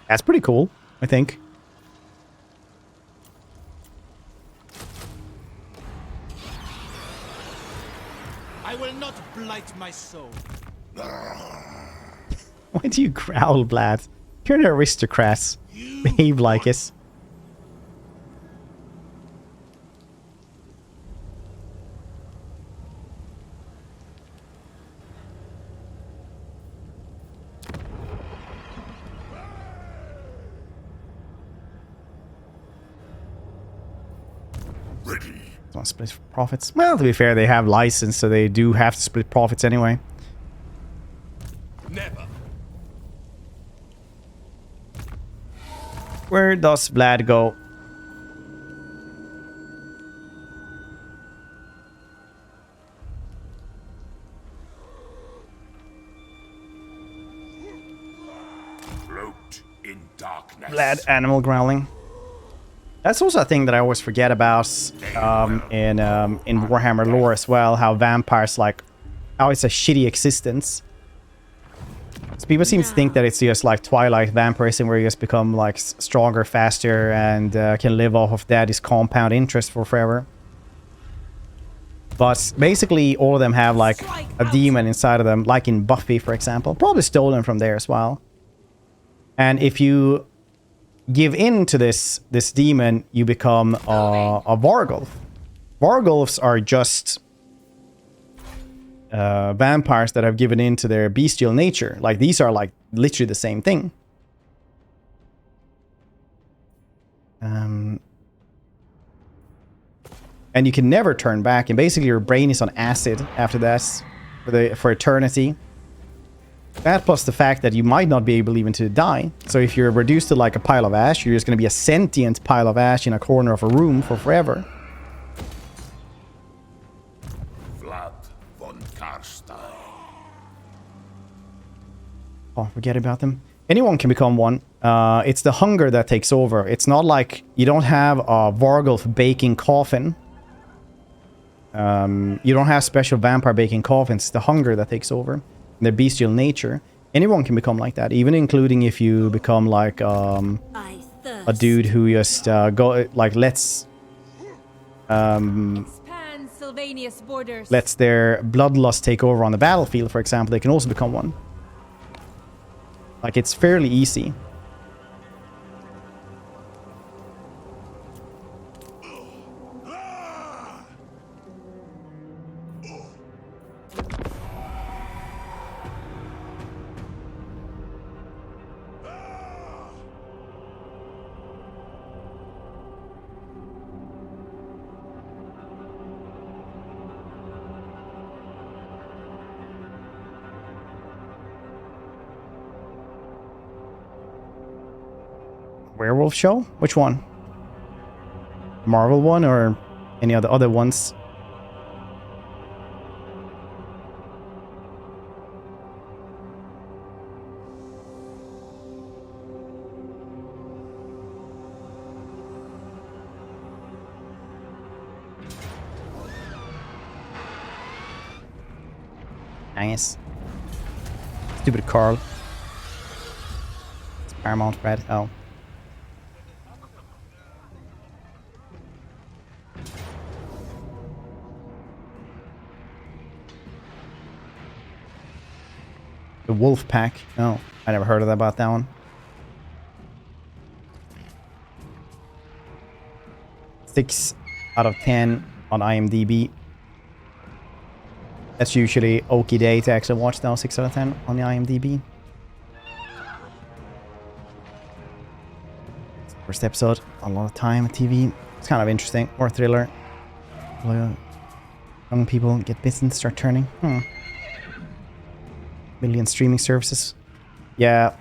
That's pretty cool, I think. I will not blight my soul. Why do you growl, Vlad? You're an aristocrat. Behave like it. Want to split profits? Well, to be fair, they have license, so they do have to split profits anyway. Never. Where does Vlad go? Cloaked in darkness. Vlad animal growling. That's also a thing that I always forget about in Warhammer lore as well, how vampires, like, how it's a shitty existence. So people seem to think that it's just like Twilight vampirism, where you just become like stronger, faster, and can live off of daddy's compound interest for forever. But basically all of them have like a demon inside of them, like in Buffy, for example. Probably stolen from there as well. And if you give in to this demon, you become a Vargulf. Vargulfs are just vampires that have given in to their bestial nature. Like, these are like literally the same thing. And you can never turn back, and basically your brain is on acid after that for eternity. That plus the fact that you might not be able even to die. So if you're reduced to like a pile of ash, you're just going to be a sentient pile of ash in a corner of a room for forever. Vlad von Karstein. Oh, forget about them. Anyone can become one. It's the hunger that takes over. It's not like you don't have a Vargulf baking coffin. You don't have special vampire baking coffins. It's the hunger that takes over. Their bestial nature. Anyone can become like that, even including if you become like a dude who just lets Sylvania's borders. lets their bloodlust take over on the battlefield, for example. They can also become one. Like, it's fairly easy. Werewolf show? Which one? The Marvel one or any of the other ones? Nice. Stupid Carl. It's Paramount Red. Oh. The Wolf Pack. No, I never heard about that one. 6 out of 10 on IMDb. That's usually okie day to actually watch now. 6 out of 10 on the IMDb. First episode, a lot of time on TV. It's kind of interesting. Or thriller. Young people get business, start turning. Million streaming services. Yeah.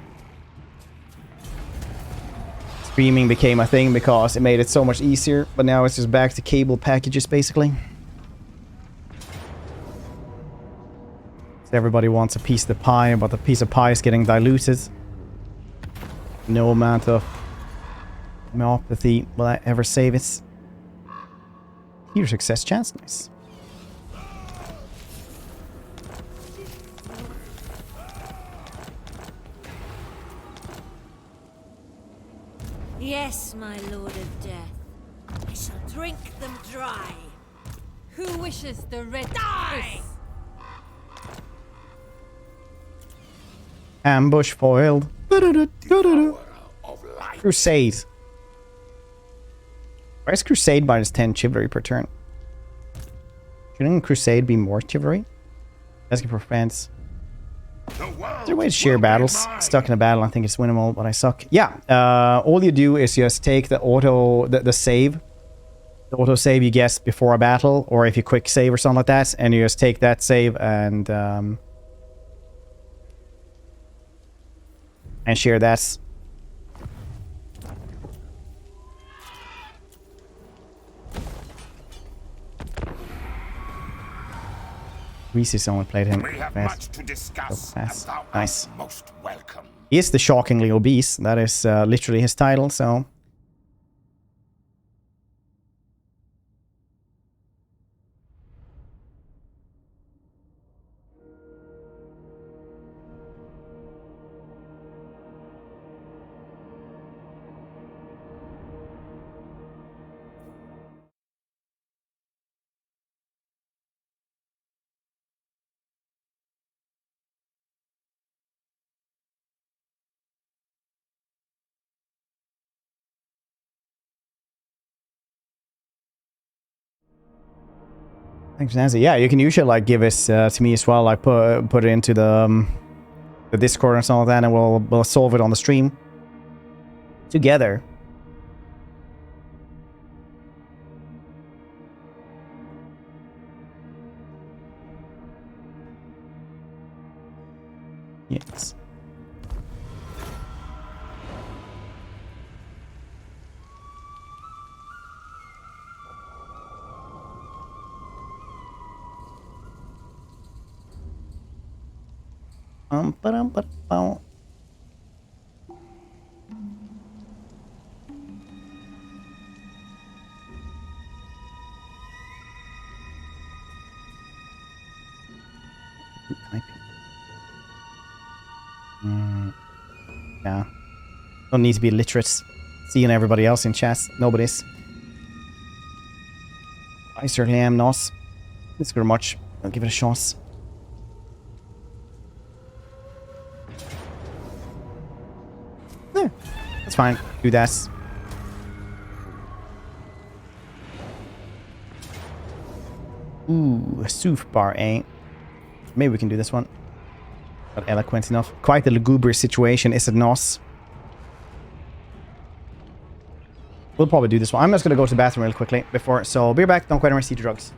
Streaming became a thing because it made it so much easier, but now it's just back to cable packages basically. So everybody wants a piece of the pie, but the piece of pie is getting diluted. No amount of homeopathy will I ever save it. Huge success chance, nice. Yes, my lord of death. I shall drink them dry. Who wishes the red Die! kiss? Ambush foiled. Crusade. Why is Crusade minus 10 chivalry per turn? Shouldn't Crusade be more chivalry? Asking for friends. Is there a way to share battles? Stuck in a battle, I think it's winnable, but I suck. Yeah, all you do is just take the the save. The auto save you guess before a battle, or if you quick save or something like that, and you just take that save and share that. Reese's only played him fast. So fast. Nice. Most welcome. He is the shockingly obese. That is literally his title, so... Thanks, Nancy. Yeah, you can usually like give us to me as well. Like put it into the Discord and something like that, and we'll solve it on the stream together. Yes. Ba-dum-ba-dum. Yeah. Don't need to be literate. Seeing everybody else in chat. Nobody's. I certainly am not. It's very much. I'll give it a shot. Yeah, that's fine. Do that. Ooh, a sooth bar, eh? Maybe we can do this one. Not eloquent enough. Quite a lugubrious situation, is it not? We'll probably do this one. I'm just gonna go to the bathroom real quickly before. So be right back. Don't quite see the drugs.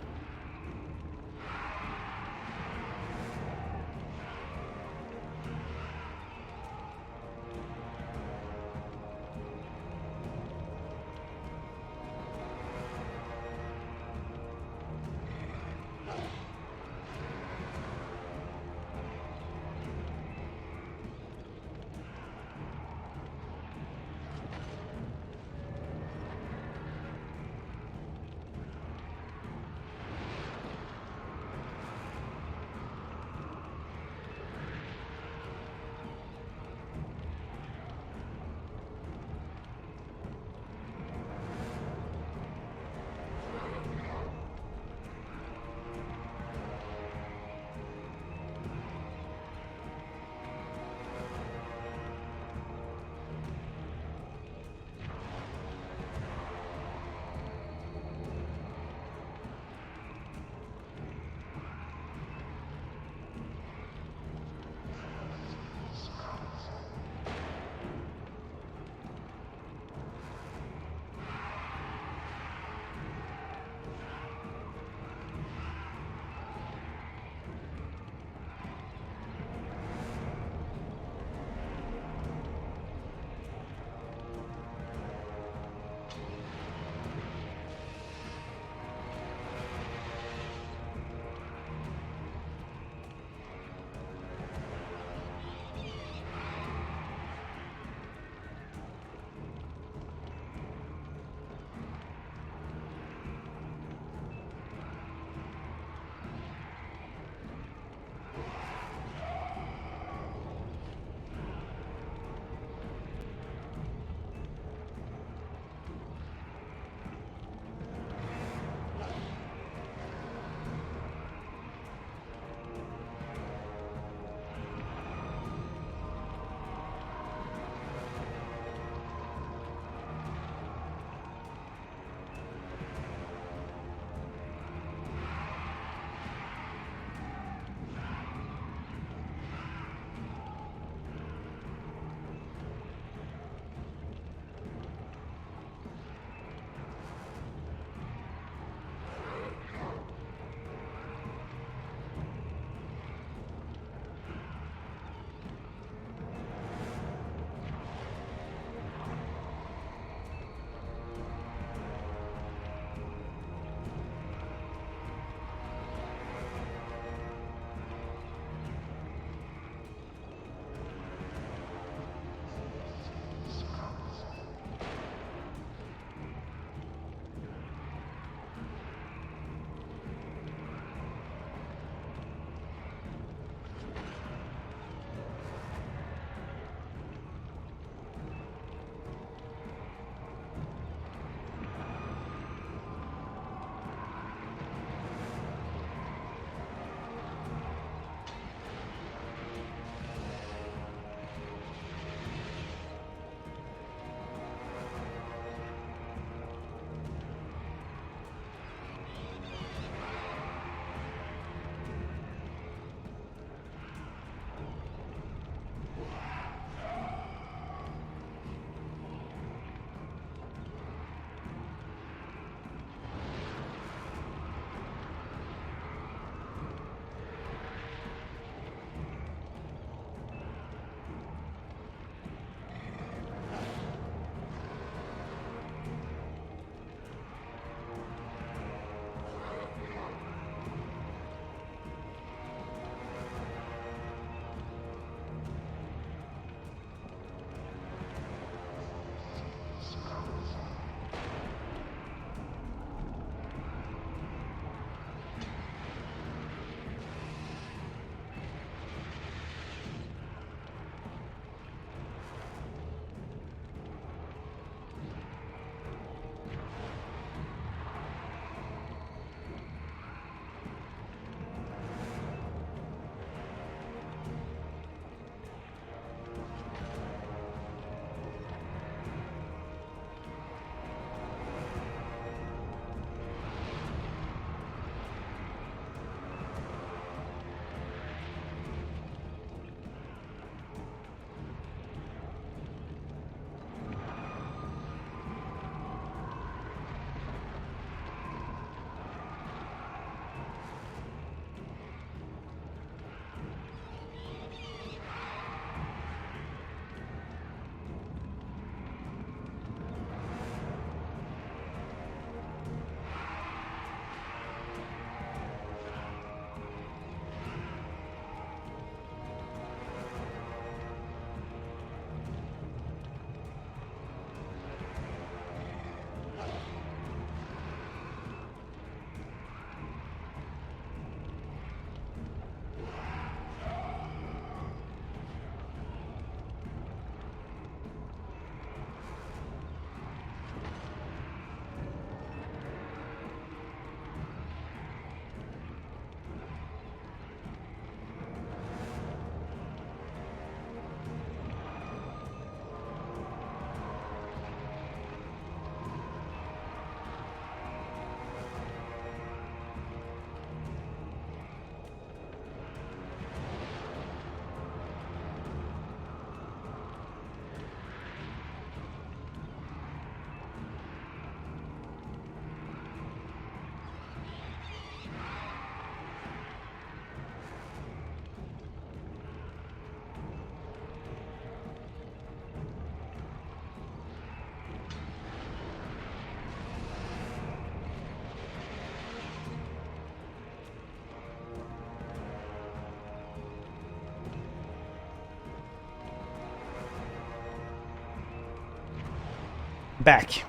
back.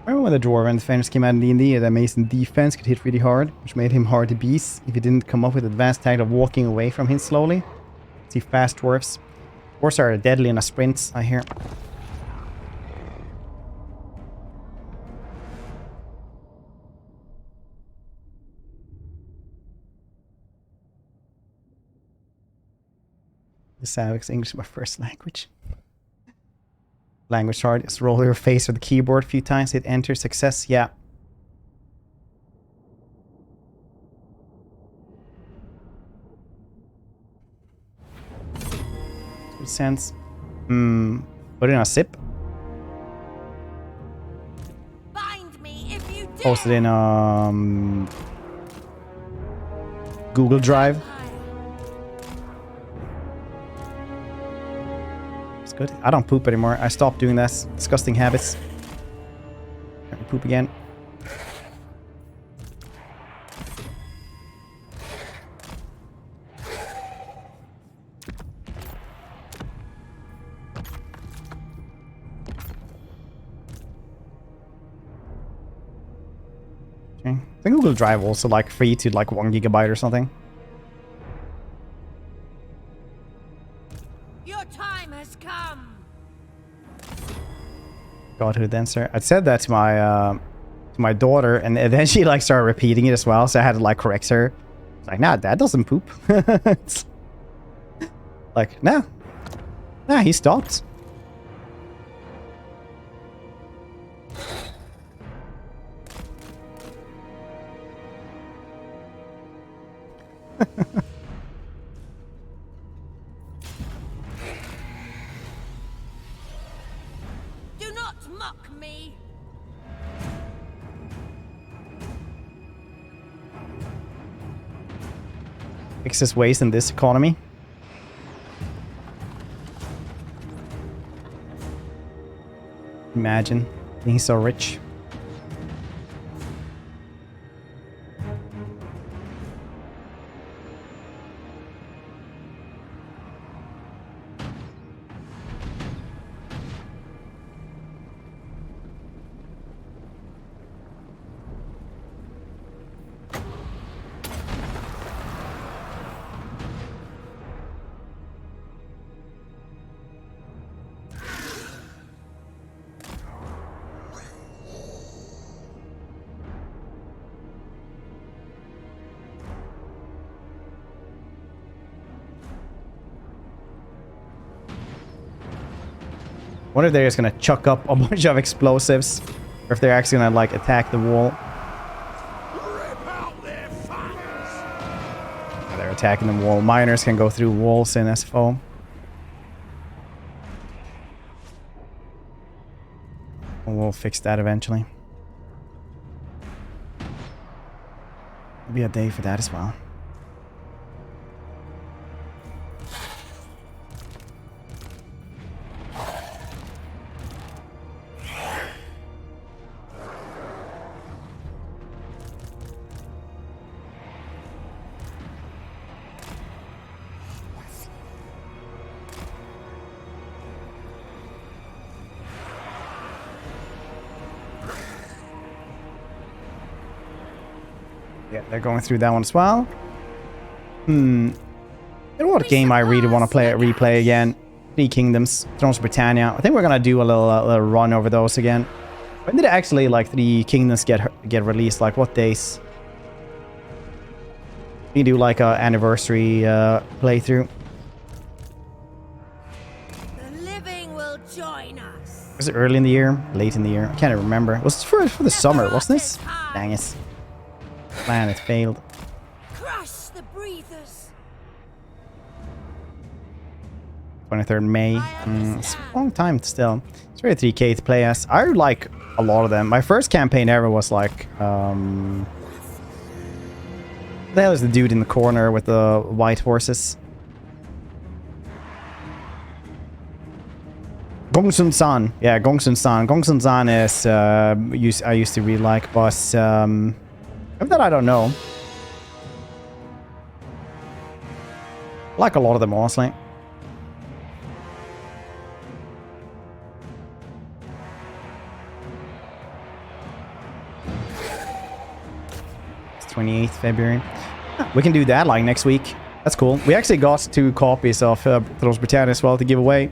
Remember when the Dwarven defense came out in D&D, the amazing defense could hit really hard, which made him hard to beat if he didn't come up with advanced tactic of walking away from him slowly. See fast dwarves. Dwarves are deadly in a sprint, I hear. The Savix English is my first language. Language hard. Just roll your face with the keyboard a few times. Hit enter. Success. Yeah. Good sense. Put it in a zip. Find me if you dare. Post it in Google Drive. It's good. I don't poop anymore. I stopped doing that. Disgusting habits. Poop again. Okay. I think Google Drive also like free to like 1 GB or something. Your time has come. Godhood dancer. I said that to my daughter, and then she like started repeating it as well. So I had to like correct her. It's like, nah, Dad doesn't poop. It's like, nah, he stopped. Do not mock me. Excess waste in this economy. Imagine being so rich. What if they're just gonna chuck up a bunch of explosives? Or if they're actually gonna like attack the wall? They're attacking the wall. Miners can go through walls in SFO. We'll fix that eventually. There'll be a day for that as well. Yeah, they're going through that one as well. You know what game I really want to replay again? Three Kingdoms, Thrones of Britannia. I think we're gonna do a little run over those again. When did actually like Three Kingdoms get released? Like what days? We do like a anniversary playthrough. The living will join us. Was it early in the year? Late in the year? I can't remember. It was for the summer, wasn't this? Dang it. Plan, it failed. Crush the breathers. 23rd May. It's a long time still. It's really 3K to play as. I like a lot of them. My first campaign ever was like... what the hell is the dude in the corner with the white horses? Gongsun San. Yeah, Gongsun San. Gongsun San is... I used to really like, but... that I don't know. Like a lot of them, honestly. It's 28th February. We can do that like next week. That's cool. We actually got 2 copies of Thrones Britannia as well to give away.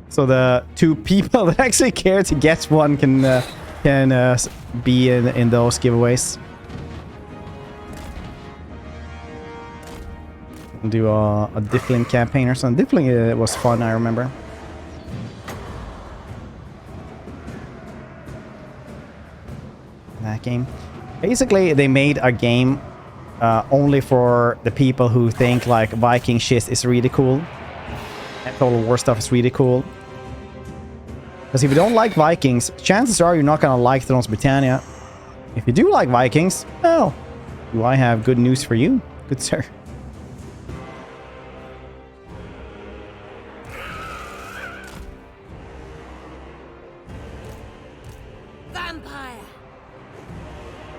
So the 2 people that actually care to get one can be in those giveaways. We'll do a Diffling campaign or something. Diffling was fun, I remember. That game. Basically, they made a game only for the people who think like Viking shit is really cool. And Total War stuff is really cool. Because if you don't like Vikings, chances are you're not gonna like Thrones Britannia. If you do like Vikings, well, do I have good news for you, good sir? Vampire!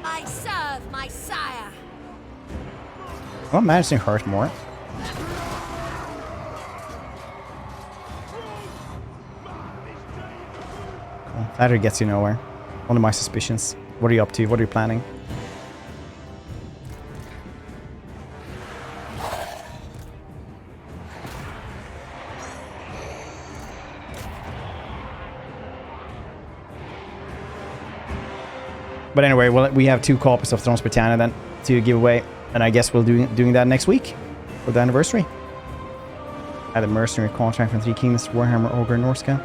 I serve my sire! Well, managing hurt more. Cool. That gets you nowhere. One of my suspicions. What are you up to? What are you planning? But anyway, well, we have 2 copies of Thrones Britannia then to give away. And I guess we'll be doing that next week for the anniversary. I had a mercenary contract from 3 Kingdoms, Warhammer, Ogre, Norska.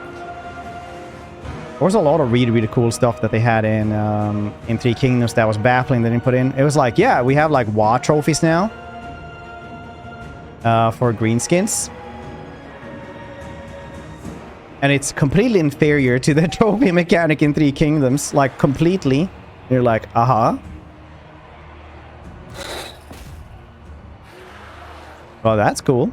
There was a lot of really, really cool stuff that they had in 3 Kingdoms that was baffling they didn't put in. It was like, yeah, we have like WoW trophies now for greenskins. And it's completely inferior to the trophy mechanic in 3 Kingdoms, like completely. You're like, aha. Well, that's cool.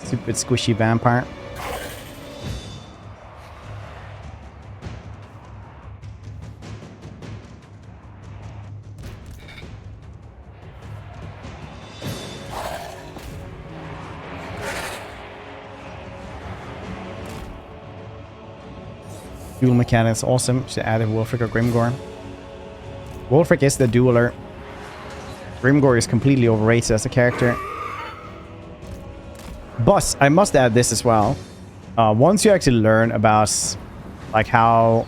Stupid squishy vampire. Dual mechanics, awesome. Should add a Wulfric or Grimgor. Wulfric is the dueler. Grimgor is completely overrated as a character. But I must add this as well. Once you actually learn about like how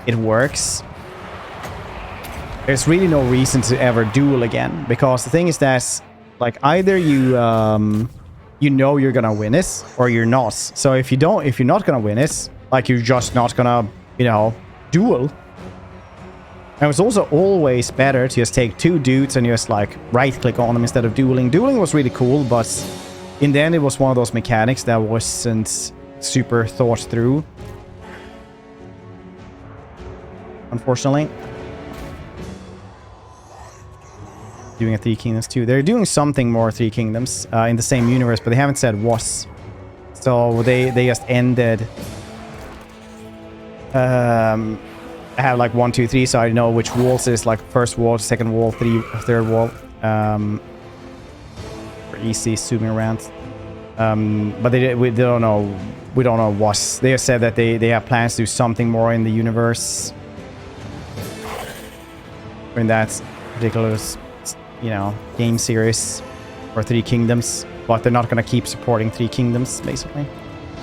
it works, there's really no reason to ever duel again. Because the thing is that like either you you know you're gonna win it or you're not. So if you're not gonna win it, like you're just not gonna, you know, duel. And it's also always better to just take 2 dudes and just like right click on them instead of dueling. Dueling was really cool, but in the end it was one of those mechanics that wasn't super thought through, unfortunately. Doing a 3 Kingdoms too. They're doing something more 3 Kingdoms in the same universe, but they haven't said what. So they just ended. I have like 1, 2, 3, so I know which walls is like first wall, second wall, third wall. For easy zooming around. But we don't know. We don't know what. They have said that they have plans to do something more in the universe. In that particular, you know, game series or 3 Kingdoms, but they're not gonna keep supporting 3 Kingdoms basically.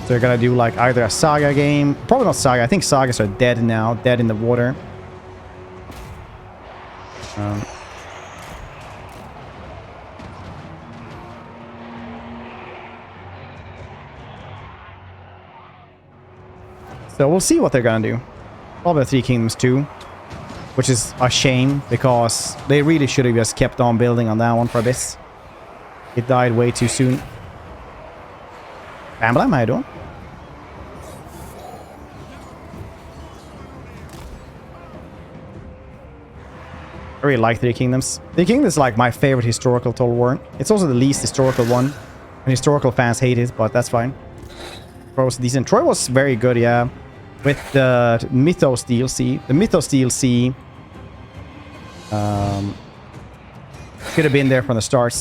So they're gonna do like either a Saga game, probably not Saga. I think Sagas are dead now, dead in the water. So we'll see what they're gonna do. Probably 3 Kingdoms 2. Which is a shame, because they really should have just kept on building on that one for a bit. It died way too soon. Bamblam, how you doing? really like Three Kingdoms. Three Kingdoms is like my favorite historical Total War. It's also the least historical one. And historical fans hate it, but that's fine. Troy was decent. Troy was very good, yeah. With the Mythos DLC. The Mythos DLC should have been there from the start.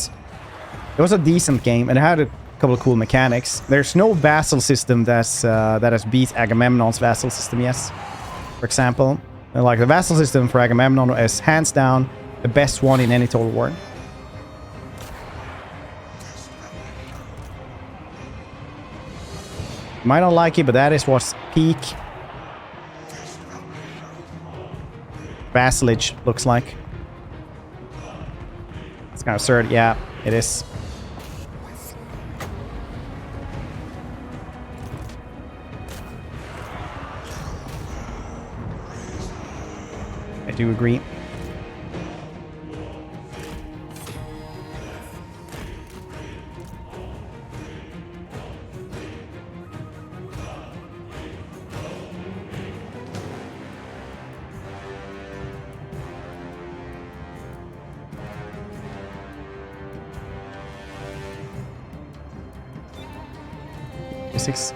It was a decent game, and it had a couple of cool mechanics. There's no vassal system that has beat Agamemnon's vassal system yet, for example. And like the vassal system for Agamemnon is hands down the best one in any Total War. You might not like it, but that is what's peak vassalage looks like. It's kind of absurd. Yeah, it is. I do agree. Six.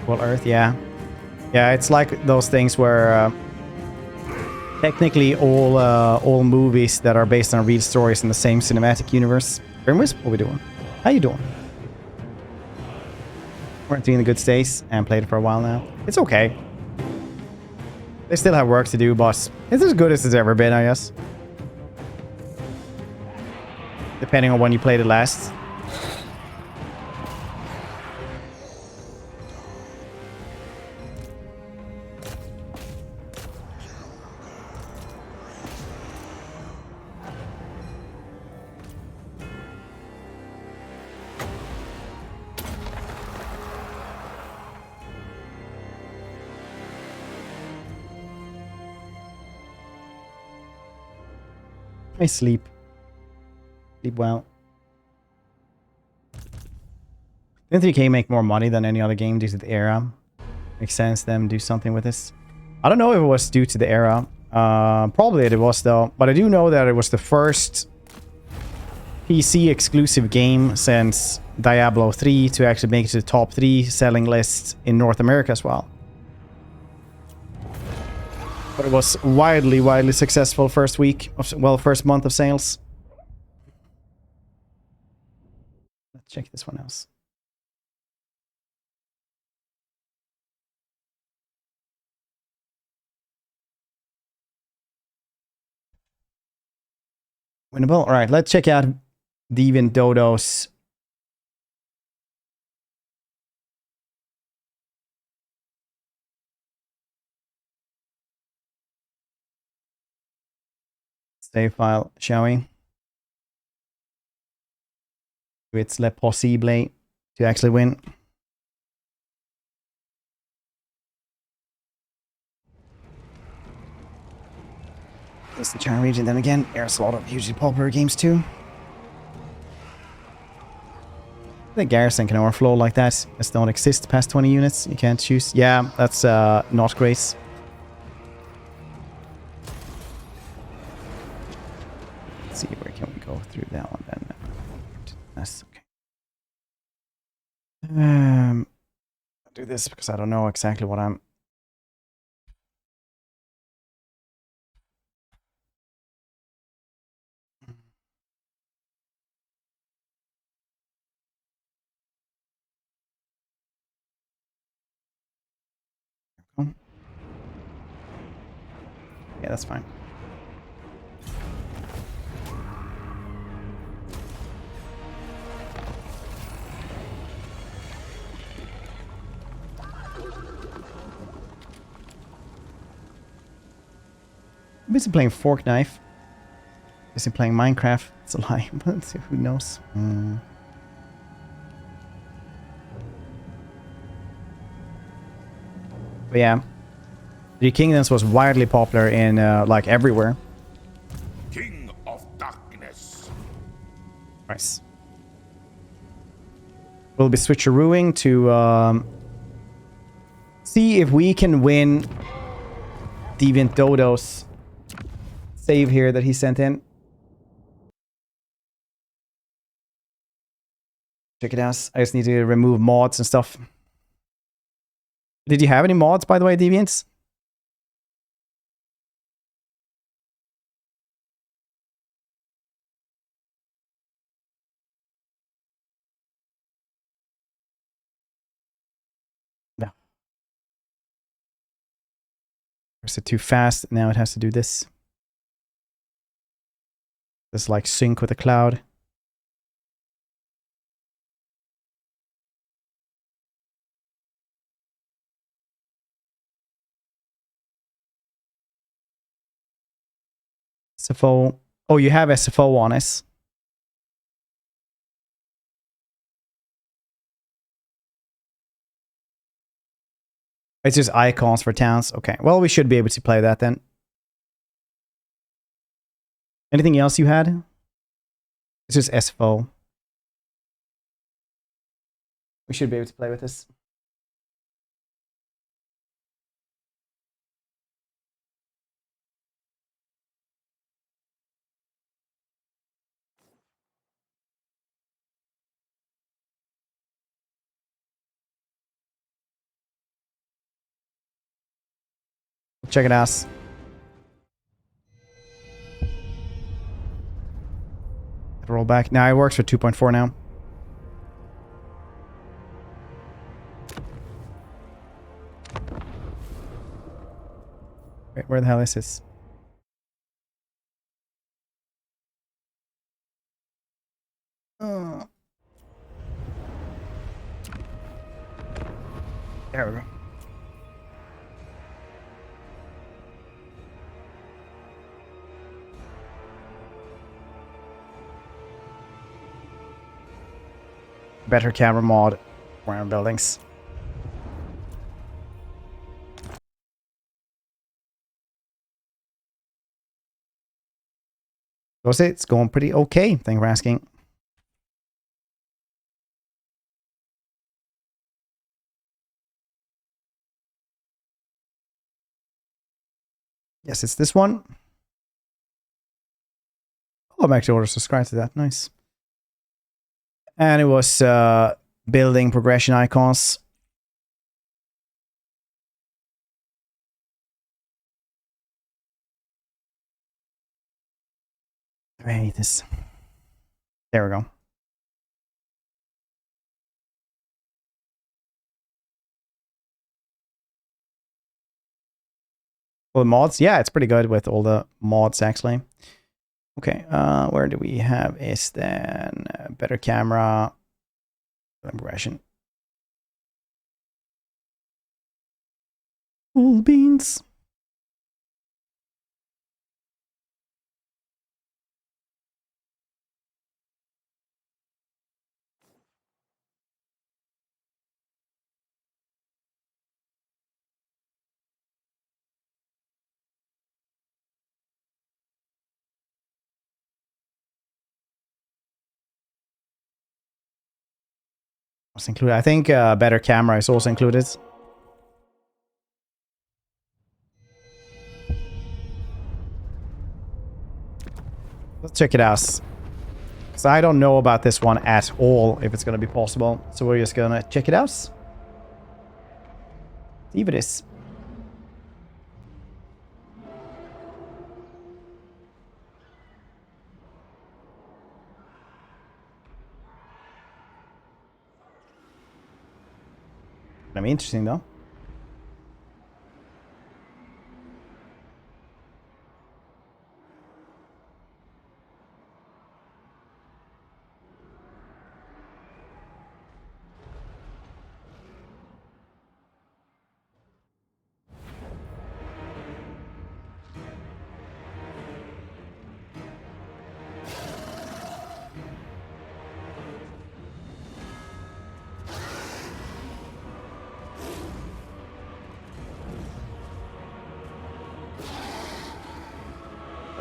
Well, Earth, yeah. Yeah, it's like those things where technically all movies that are based on real stories in the same cinematic universe. Grimwisp, what are we doing? How you doing? Weren't doing the good stays and played it for a while now. It's okay. They still have work to do, but it's as good as it's ever been, I guess. Depending on when you played it last. I sleep. Sleep well. Didn't 3K make more money than any other game due to the era? Makes sense them do something with this. I don't know if it was due to the era. Probably it was though. But I do know that it was the first PC exclusive game since Diablo 3 to actually make it to the top 3 selling lists in North America as well. But it was widely successful first week of, well, first month of sales. Let's check this one else. Winnable. All right, let's check out Deviant Dodo's save file, shall we? It's le possible to actually win. It's the China region. Then again, there's a lot of hugely popular games too. The garrison can overflow like that. This don't exist past 20 units. You can't choose. Yeah, that's not great. Let's see, where can we go through that one then? That's okay. I'll do this because I don't know exactly what I'm. Yeah, that's fine. I'm busy playing Fork Knife. Busy playing Minecraft. It's a lie, but who knows? But yeah, Three Kingdoms was widely popular in like everywhere. King of Darkness. Nice. We'll be switcherooing to see if we can win Deviant Dodo's save here that he sent in. Check it out. I just need to remove mods and stuff. Did you have any mods, by the way, Deviants? No. Is it too fast? Now it has to do this. This like sync with the cloud. SFO. Oh, you have SFO on us. It's just icons for towns. Okay, well, we should be able to play that then. Anything else you had? It's just SFO. We should be able to play with this. Check it out. Roll back. Now it works for 2.4 now. Wait, where the hell is this? There we go. Better camera mod around buildings. So it's going pretty okay. Thank you for asking. Yes, it's this one. Oh, I'm actually already subscribed to that. Nice. And it was building progression icons. I hate this. There we go. Well, the mods, yeah, it's pretty good with all the mods actually. Okay, where do we have is then better camera, progression. Cool beans. Was included. I think better camera is also included. Let's check it out. So I don't know about this one at all, if it's going to be possible. So we're just going to check it out. See if it is. Gonna be interesting though.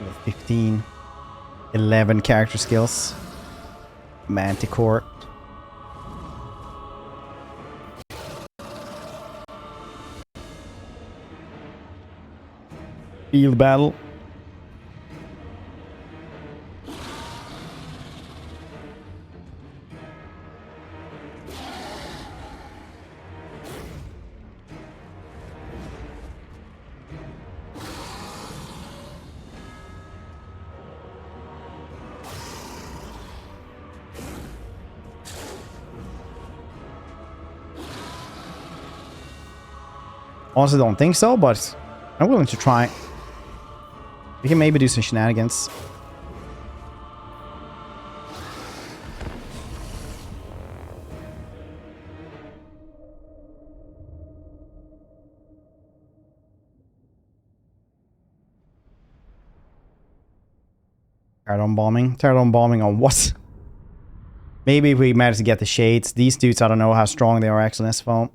Level 15. 11 character skills. Manticore. Field battle. Honestly, don't think so, but I'm willing to try. We can maybe do some shenanigans. Teardown bombing. Teardown bombing on what? Maybe if we manage to get the shades. These dudes, I don't know how strong they are actually in SFO.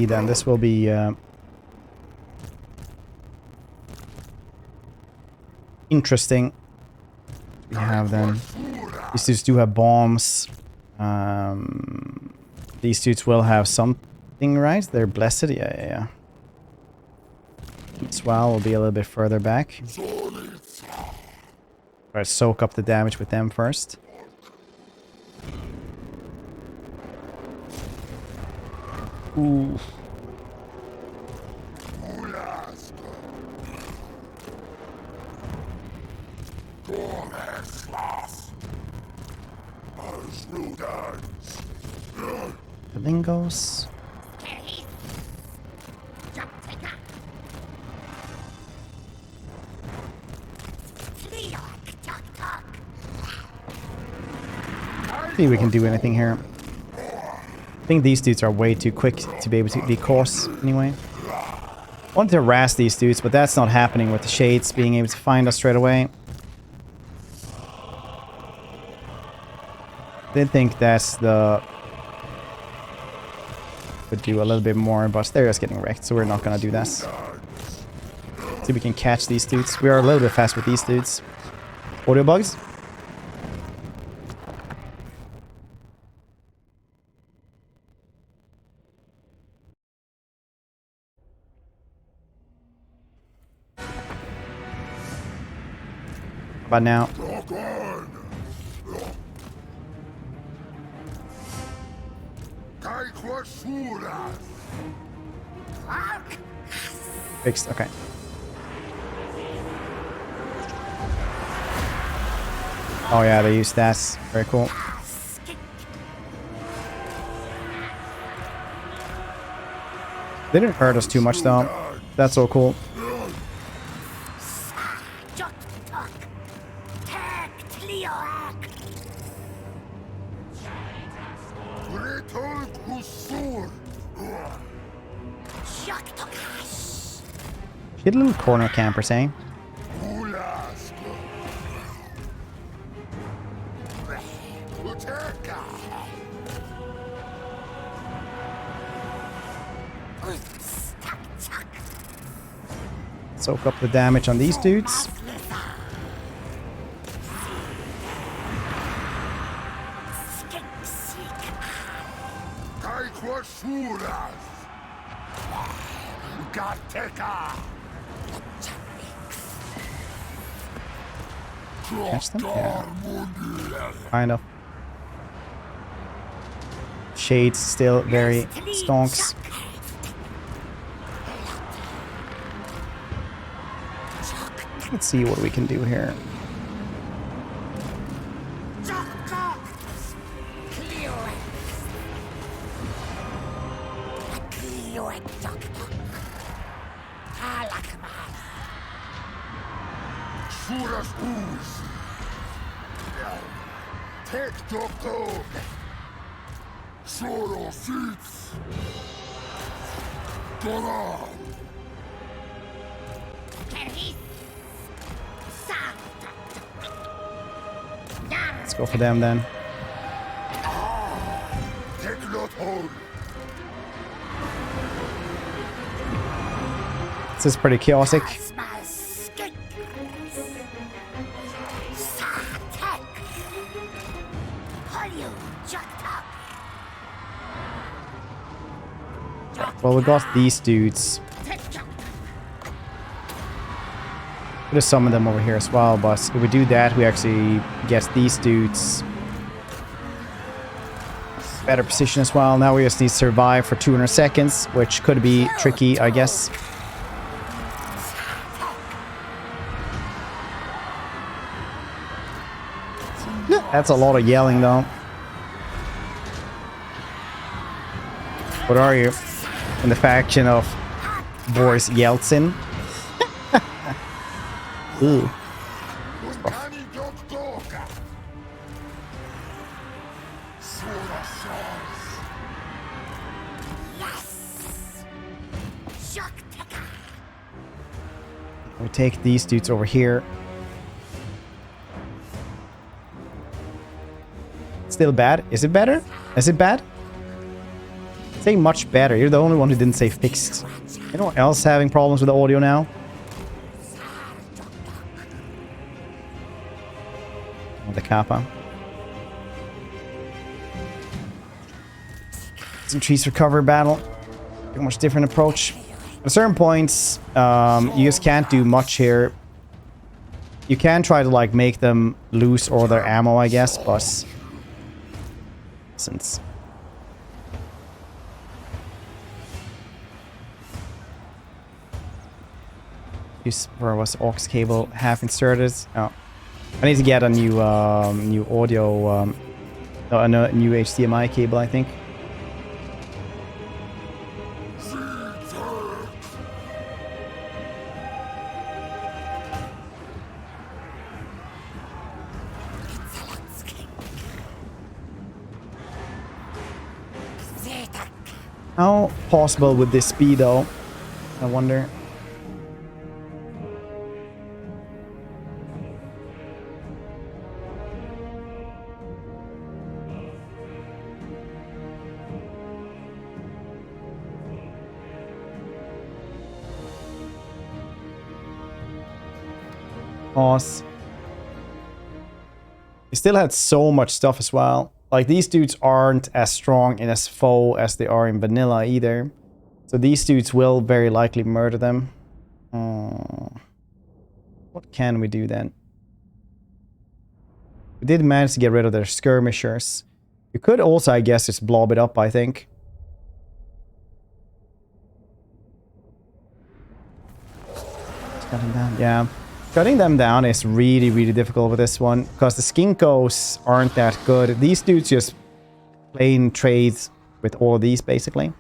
Then this will be interesting. We have them. These dudes do have bombs. These dudes will have something, right? They're blessed. Yeah. Swell will be a little bit further back. Try to soak up the damage with them first. Ooh. The lingos. See if we can do anything here. I think these dudes are way too quick to be able to be caught anyway. I wanted to harass these dudes, but that's not happening with the shades being able to find us straight away. Did think that's the... Could do a little bit more, but they're just getting wrecked, so we're not gonna do that. See if we can catch these dudes. We are a little bit fast with these dudes. Audio bugs? How about now? Fixed, okay. Oh yeah, they use stats. Very cool. They didn't hurt us too much though. That's so cool. Get a little corner campers, eh? Soak up the damage on these dudes. Catch them? Yeah. Kind of. Shades still very stonks. Let's see what we can do here. Let's go for them then. Take not hold. This is pretty chaotic. Well, we got these dudes. Could have summoned them over here as well, but if we do that, we actually get these dudes better position as well. Now we just need to survive for 200 seconds, which could be tricky, I guess. That's a lot of yelling, though. What are you? In the faction of Boris Yeltsin? Ooh. We take these dudes over here. Still bad? Is it better? Is it bad? Say much better. You're the only one who didn't say fixed. Anyone else having problems with the audio now? Oh, the Kappa. Some trees recovery battle. A much different approach. At certain points, you just can't do much here. You can try to like make them lose all their ammo, I guess, but since where was aux cable half inserted? Oh, I need to get a new new audio, a new HDMI cable, I think. How possible would this be, though? I wonder. Pause. We still had so much stuff as well. Like, these dudes aren't as strong in SFO as they are in vanilla either. So these dudes will very likely murder them. What can we do then? We did manage to get rid of their skirmishers. You could also, I guess, just blob it up, I think. Cutting down, yeah. Cutting them down is really, really difficult with this one, because the Skinkos aren't that good. These dudes just plain trades with all of these, basically.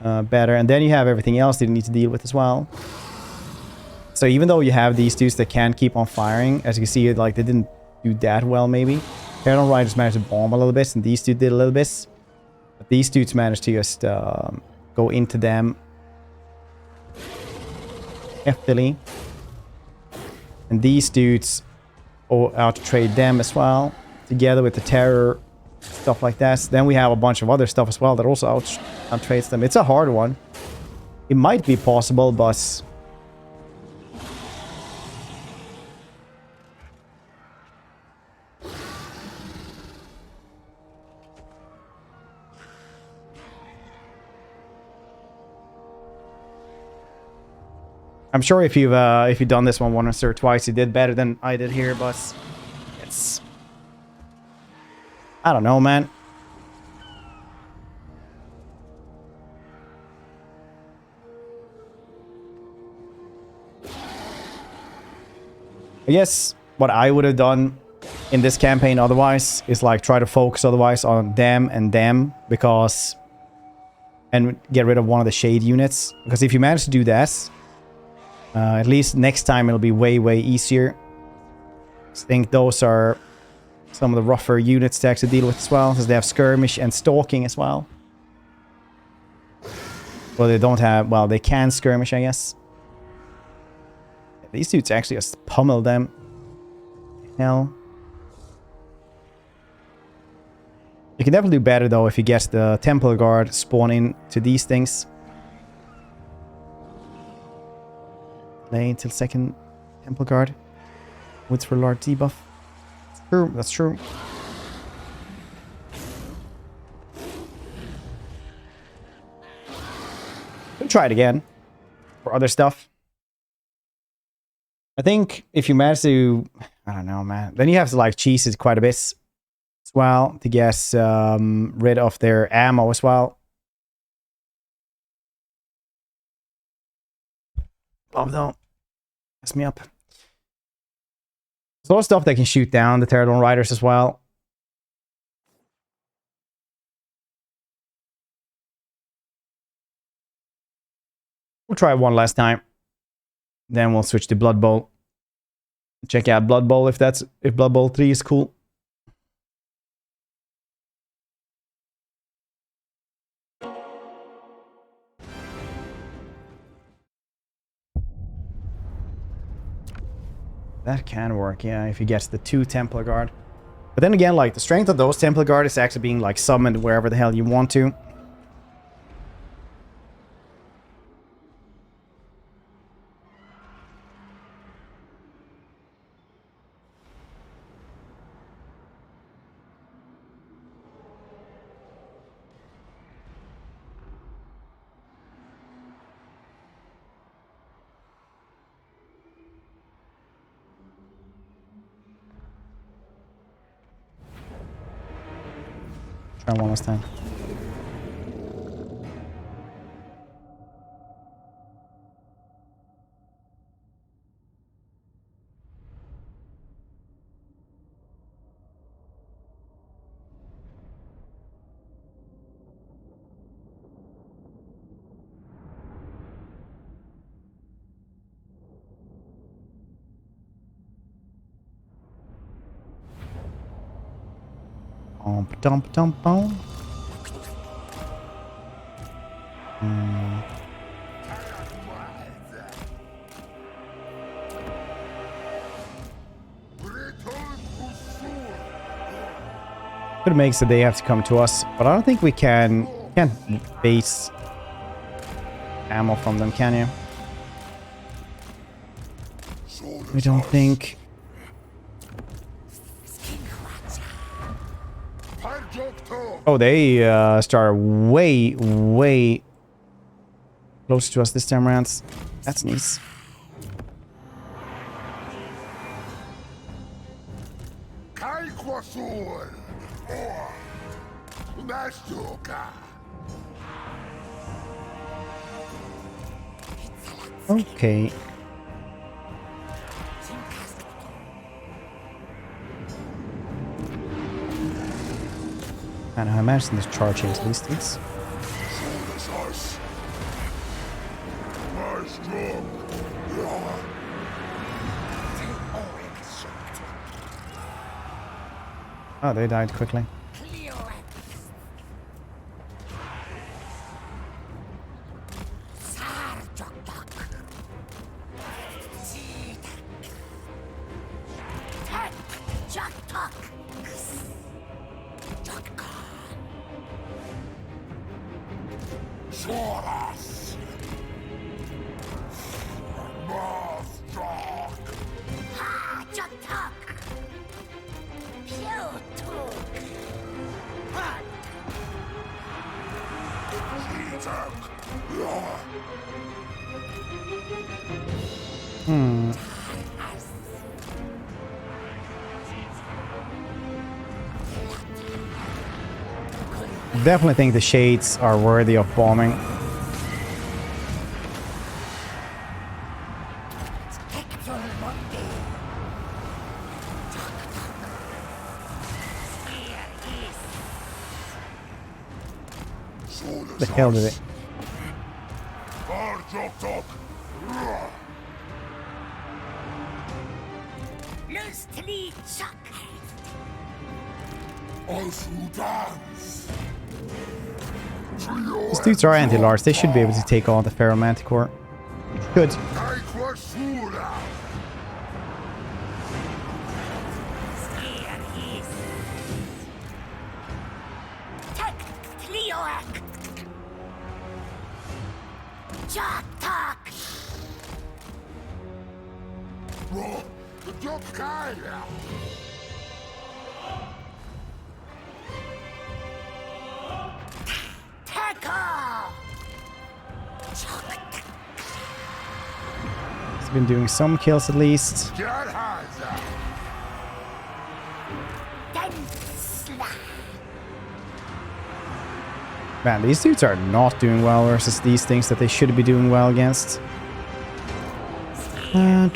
Better. And then you have everything else that you need to deal with as well. So even though you have these dudes that can keep on firing, as you can see, like, they didn't do that well, maybe. Eternal Riders managed to bomb a little bit, and these dudes did a little bit. But these dudes managed to just go into them heftily. And these dudes out to trade them as well, together with the terror, stuff like that. Then we have a bunch of other stuff as well that also out trades them. It's a hard one. It might be possible, but I'm sure if you've done this one once or twice, you did better than I did here, but it's, I don't know, man. I guess what I would have done in this campaign otherwise is like try to focus otherwise on them and them, because, and get rid of one of the shade units, because if you manage to do that, at least next time it'll be way, way easier. I think those are some of the rougher units to actually deal with as well, because they have skirmish and stalking as well. Well, they don't have... Well, they can skirmish, I guess. These dudes actually just pummel them. Hell. You can definitely do better, though, if you get the Temple Guard spawning to these things. Play until second Temple Guard. Woods for Lord debuff. True, that's true. We'll try it again for other stuff. I think if you manage to, I don't know, man, then you have to like cheese it quite a bit as well to get rid of their ammo as well. Oh no, mess me up. There's a lot of stuff that can shoot down the Pterodon Riders as well. We'll try one last time. Then we'll switch to Blood Bowl. Check out Blood Bowl if Blood Bowl 3 is cool. That can work, yeah, if you get the 2 Templar Guard. But then again, like, the strength of those Templar Guard is actually being, like, summoned wherever the hell you want to. Try one last time. Dump, dump, boom. Could make so they have to come to us, but I don't think we can't base ammo from them, can you? I don't think. Oh, they start way closer to us this time around. That's nice. Okay. And I imagine this charge into these things. Oh, they died quickly. Definitely think the shades are worthy of bombing. The hell did it? These dudes are anti-large. They should be able to take on the Feral Manticore. Good. He's been doing some kills at least. Man, these dudes are not doing well versus these things that they should be doing well against. Let's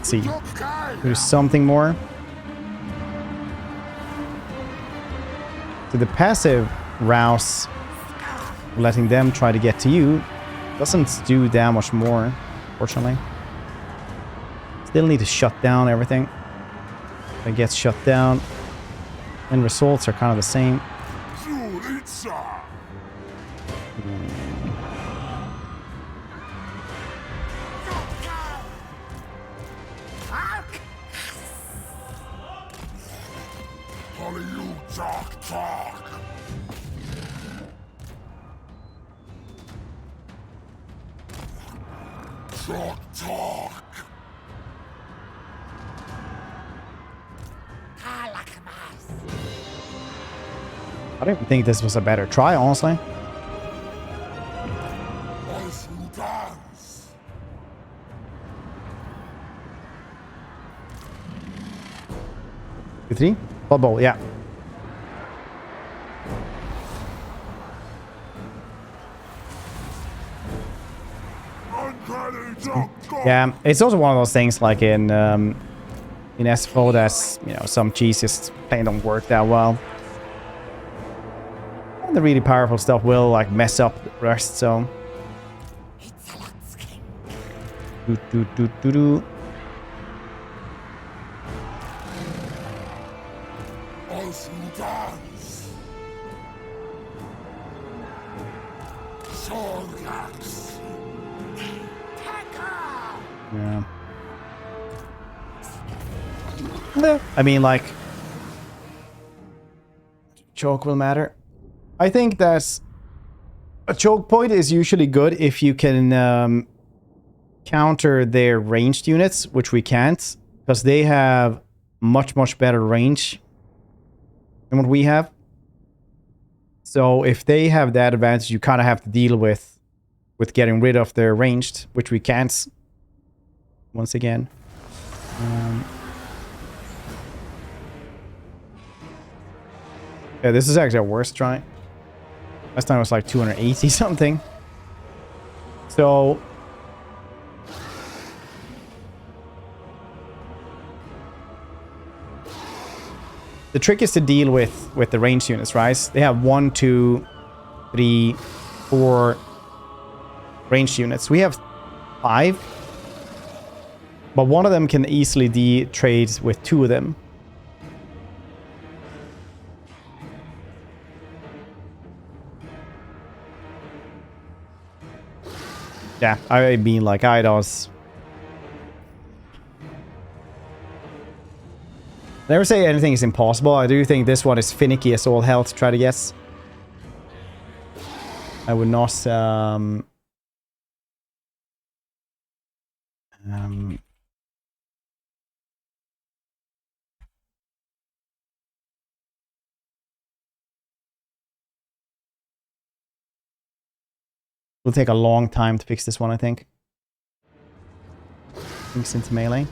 see. There's something more. So the passive rouse, letting them try to get to you, doesn't do that much more, fortunately. Still need to shut down everything. It gets shut down. And results are kind of the same. I don't even think this was a better try, honestly. BB3? Blood Bowl, yeah. Yeah, it's also one of those things like in SFO that's, you know, some cheese just plain don't work that well. And the really powerful stuff will like mess up the rest, so. Do. Yeah. I mean, like, choke will matter. I think that a choke point is usually good if you can counter their ranged units, which we can't, because they have much better range than what we have. So if they have that advantage, you kind of have to deal with getting rid of their ranged, which we can't. Once again. Yeah, this is actually a worse try. Last time it was like 280 something. So the trick is to deal with the ranged units, right? They have 1, 2, 3, 4 ranged units. We have 5. But one of them can easily trade with 2 of them. Yeah, I mean, like, IDOS. Never say anything is impossible. I do think this one is finicky as all hell to try to guess. I would not, It'll take a long time to fix this one, I think. Skinks into melee.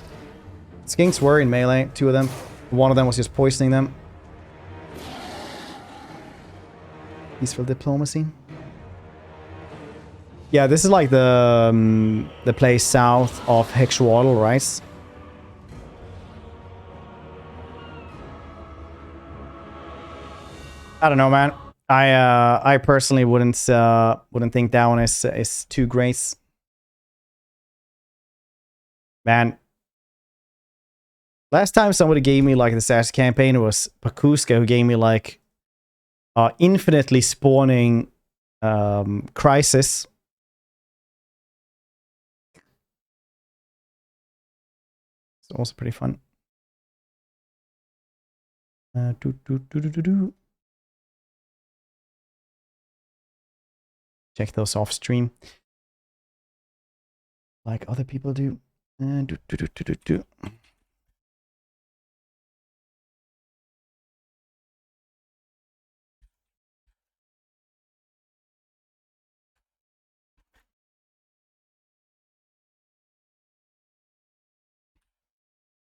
Skinks were in melee, 2 of them. One of them was just poisoning them. Peaceful diplomacy. Yeah, this is like the place south of Hexwaddle, right? I don't know, man. I personally wouldn't think that one is too great. Man, last time somebody gave me like the assassin campaign, it was Pakuska who gave me like infinitely spawning crisis. It's also pretty fun. Check those off stream, like other people do. There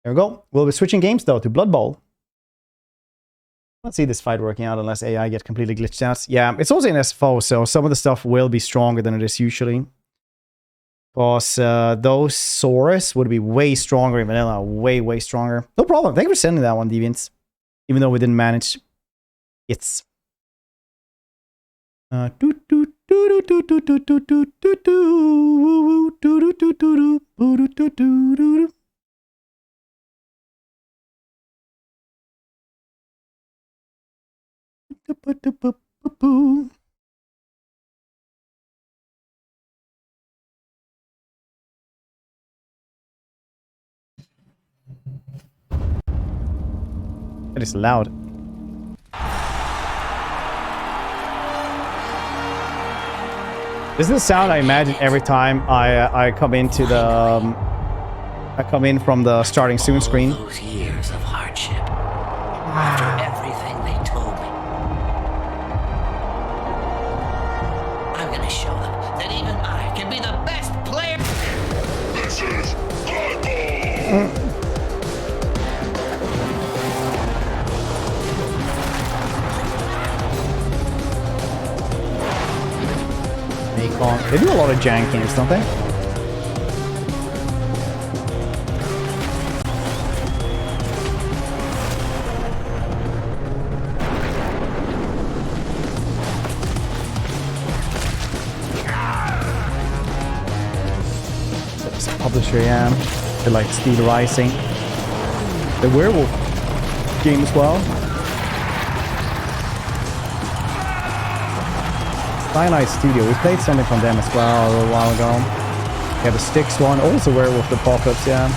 we go. We'll be switching games though to Blood Bowl. Let's see this fight working out unless AI gets completely glitched out. Yeah, it's also in SFO, so some of the stuff will be stronger than it is usually. Because those Saurus would be way stronger in vanilla. Way stronger. No problem. Thank you for sending that one, Deviants. Even though we didn't manage its. It is loud. This is the sound I imagine every time I come into the I come in from the starting soon screen. Those years of hardship. After everything they told me, I'm gonna show them that even I can be the best player. This is Blood Bowl! They do a lot of jankiness, don't they? There's a publisher, yeah. They like Steel Rising. The Werewolf game as well. Cyanide Studio, we played something from them as well a little while ago. We have a Styx one, also Werewolf the Apocalypse, yeah.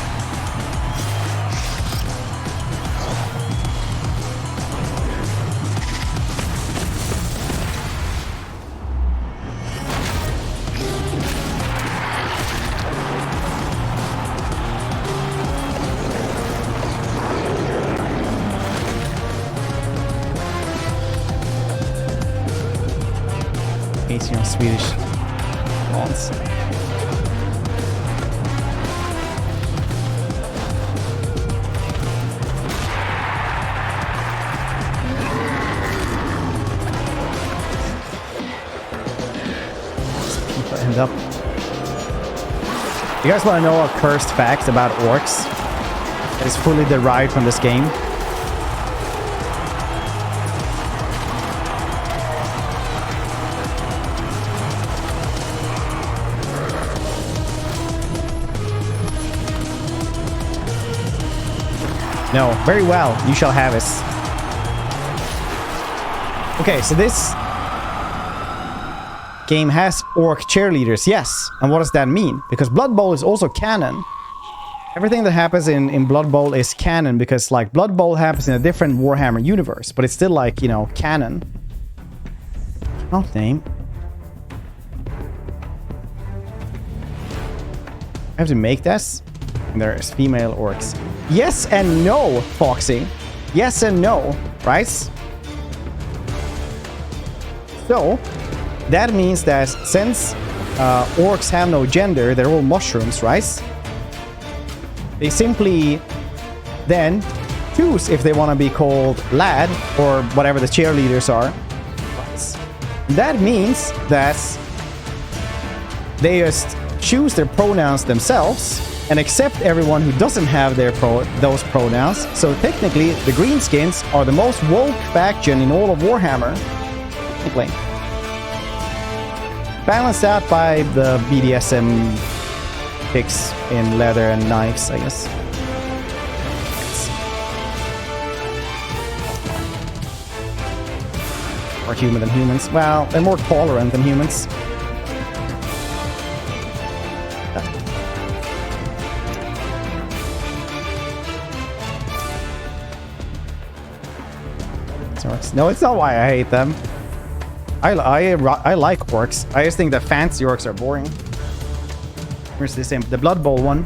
Swedish fonts. End up. You guys want to know a cursed fact about orcs that is fully derived from this game? No, very well. You shall have it. Okay, so this game has orc cheerleaders, yes. And what does that mean? Because Blood Bowl is also canon. Everything that happens in Blood Bowl is canon because, like, Blood Bowl happens in a different Warhammer universe, but it's still, like, you know, canon. Oh, name. I have to make this. And there's female orcs. Yes and no, Foxy. Yes and no, right? So, that means that since orcs have no gender, they're all mushrooms, right? They simply then choose if they want to be called lad or whatever the cheerleaders are. That means that they just choose their pronouns themselves and accept everyone who doesn't have those pronouns. So technically, the Greenskins are the most woke faction in all of Warhammer. Technically. Balanced out by the BDSM picks in leather and knives, I guess. More human than humans. Well, they're more tolerant than humans. No, it's not why I hate them. I like orcs. I just think that fancy orcs are boring. Where's this game? The Blood Bowl one.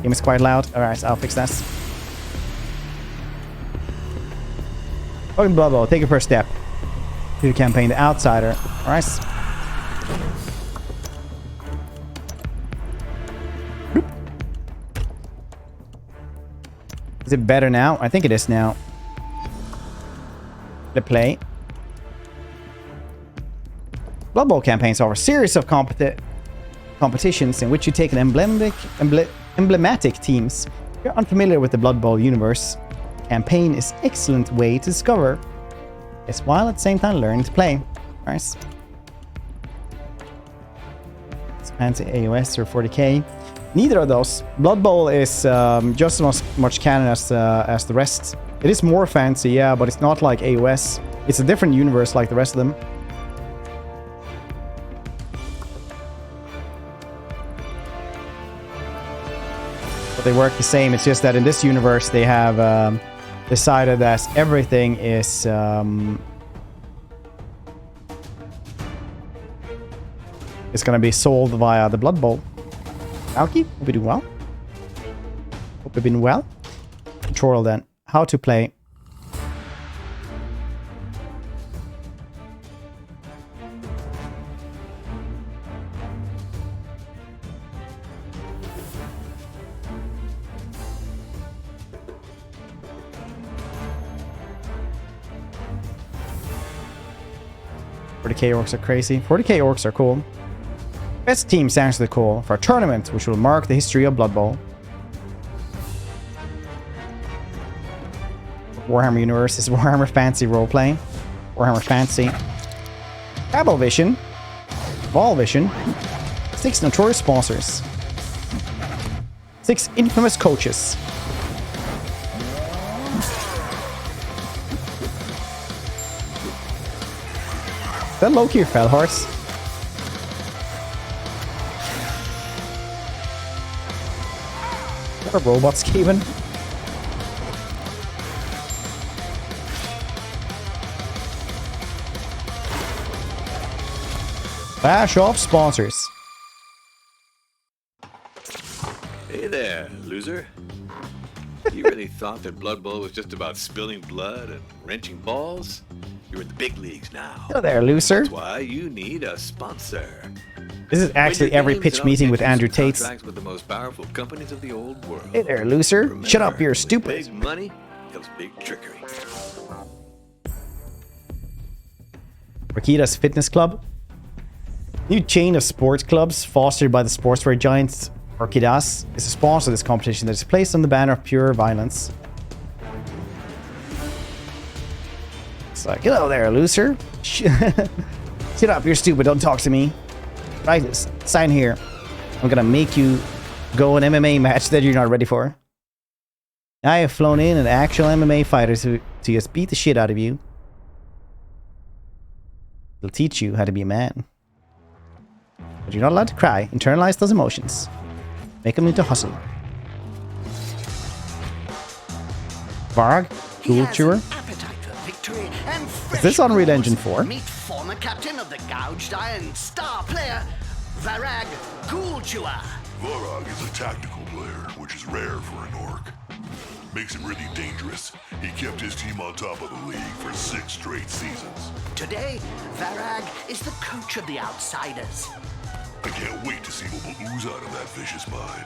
Game is quite loud. Alright, I'll fix this. Fucking Blood Bowl, take your first step to the campaign, The Outsider. Alright. Is it better now? I think it is now. The play. Blood Bowl campaigns are a series of competitions in which you take an emblematic teams. If you're unfamiliar with the Blood Bowl universe, campaign is an excellent way to discover this while at the same time learning to play. Nice. It's fancy AOS or 40k. Neither of those. Blood Bowl is just as much canon as the rest. It is more fancy, yeah, but it's not like AOS. It's a different universe like the rest of them. But they work the same. It's just that in this universe they have decided that everything is going to be sold via the Blood Bowl. Alki, hope you're doing well. Hope you've been well. Tutorial then. How to play. $40k orcs are crazy. 40k orcs are cool. Best team sounds the call for a tournament which will mark the history of Blood Bowl. Warhammer Universe is Warhammer Fancy Roleplay. Warhammer Fancy. Cablevision. Volvision. 6 notorious sponsors. 6 infamous coaches. Is that Loki or Fellhorse? What are robots, Kevin? Bash off sponsors. Hey there, loser. You really thought that Blood Bowl was just about spilling blood and wrenching balls? You're in the big leagues now. Hello there, loser. That's why you need a sponsor. This is actually every pitch meeting with Andrew Tate. With the most powerful companies of the old world. Hey there, loser. Remember, shut up, you're stupid. Big money comes big trickery. Rakida's Fitness Club. New chain of sports clubs fostered by the sportswear giant Orkidas is a sponsor of this competition that is placed on the banner of pure violence. It's like, hello there, loser. Shut up, you're stupid, don't talk to me. Right, sign here. I'm gonna make you go an MMA match that you're not ready for. I have flown in an actual MMA fighter to just beat the shit out of you. It'll teach you how to be a man. But you're not allowed to cry. Internalize those emotions. Make them into hustle. Varg, Ghoul Chewer. Is this Unreal Engine 4? Meet former captain of the Gouged Iron star player, Varag Ghoul Chewer. Varag is a tactical player, which is rare for an orc. Makes him really dangerous. He kept his team on top of the league for 6 straight seasons. Today, Varag is the coach of the Outsiders. I can't wait to see what will ooze out of that vicious mind.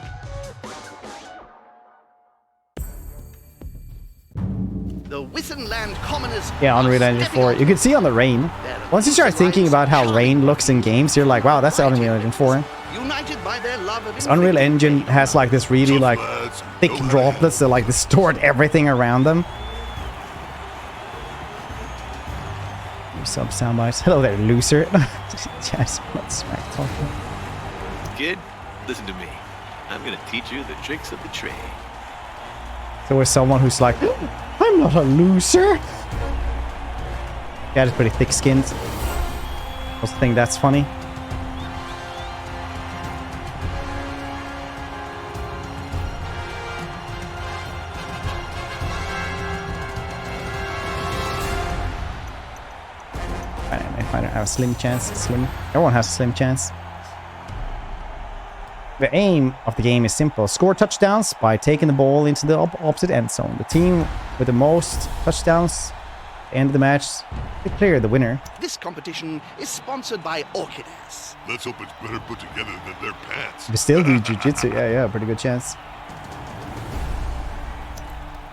The Wissenland commoners. Yeah, Unreal Engine 4. You can see on the rain. Once you start thinking about how rain looks in games, you're like, wow, that's Unreal Engine 4. United by their love of Unreal Engine has like this really like thick droplets that like distort everything around them. sub soundbites. Hello there, loser. Yes, what smack talking. Kid, listen to me. I'm gonna teach you the tricks of the trade. So there's someone who's like, I'm not a loser. Yeah, it's pretty thick-skinned. Also think that's funny. If I don't have a slim chance, everyone has a slim chance. The aim of the game is simple. Score touchdowns by taking the ball into the opposite end zone. The team with the most touchdowns at the end of the match declare the winner. This competition is sponsored by Orchidas. Let's hope it's better put together than their pants. They still do jiu-jitsu. Yeah, pretty good chance.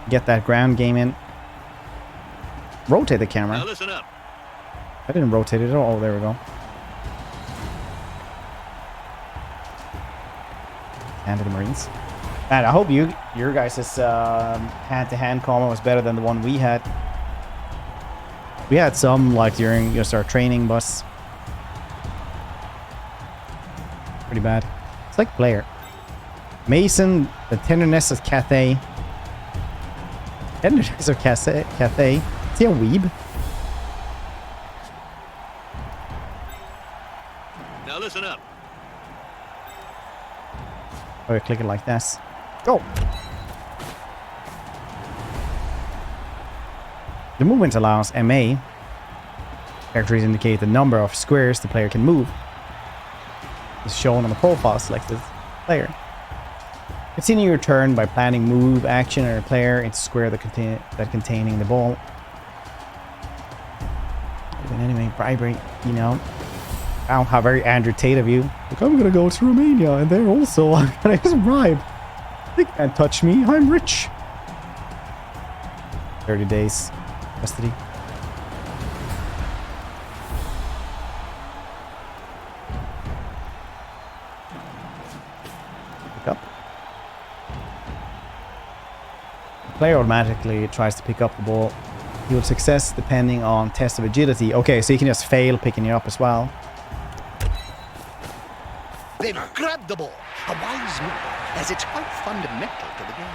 Get that ground game in. Rotate the camera. Now listen up. I didn't rotate it at all. Oh, there we go. And to the Marines. And I hope your guys' hand-to-hand combo was better than the one we had. We had some like during just our training bus. Pretty bad. It's like player. Mason, the tenderness of Cathay. Tenderness of Cathay. Is he a weeb? Now listen up. Oh, click it like this. Go! The movement allows MA. Characters indicate the number of squares the player can move. Is shown on the profile selected player. Continue your turn by planning move action or player into square that containing the ball. Even anyway, bribery, you know. Wow, how very Andrew Tate of you. Look, I'm gonna go to Romania and they're also gonna get some bribe. They can't touch me, I'm rich. 30 days custody. Pick up. The player automatically tries to pick up the ball. He will success depending on test of agility. Okay, so you can just fail picking it up as well. They've grabbed the ball. A wise move, as it's quite fundamental to the game.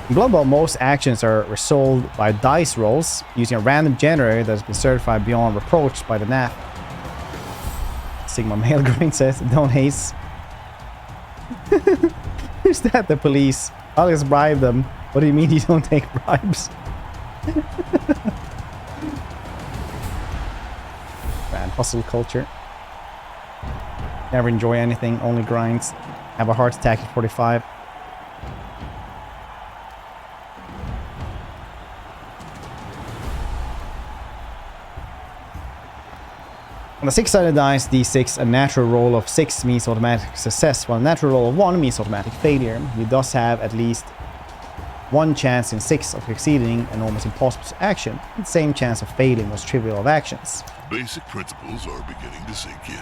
In Blood Bowl, most actions are resolved by dice rolls using a random generator that has been certified beyond reproach by the NAF. Sigma Male Green says, don't haste. Who's that? The police. I'll just bribe them. What do you mean you don't take bribes? Man, hustle culture. Never enjoy anything, only grinds. Have a heart attack at 45. On the 6-sided dice, D6, a natural roll of 6 means automatic success, while a natural roll of 1 means automatic failure. You thus have at least one chance in 6 of succeeding an almost impossible action, and the same chance of failing most trivial of actions. Basic principles are beginning to sink in.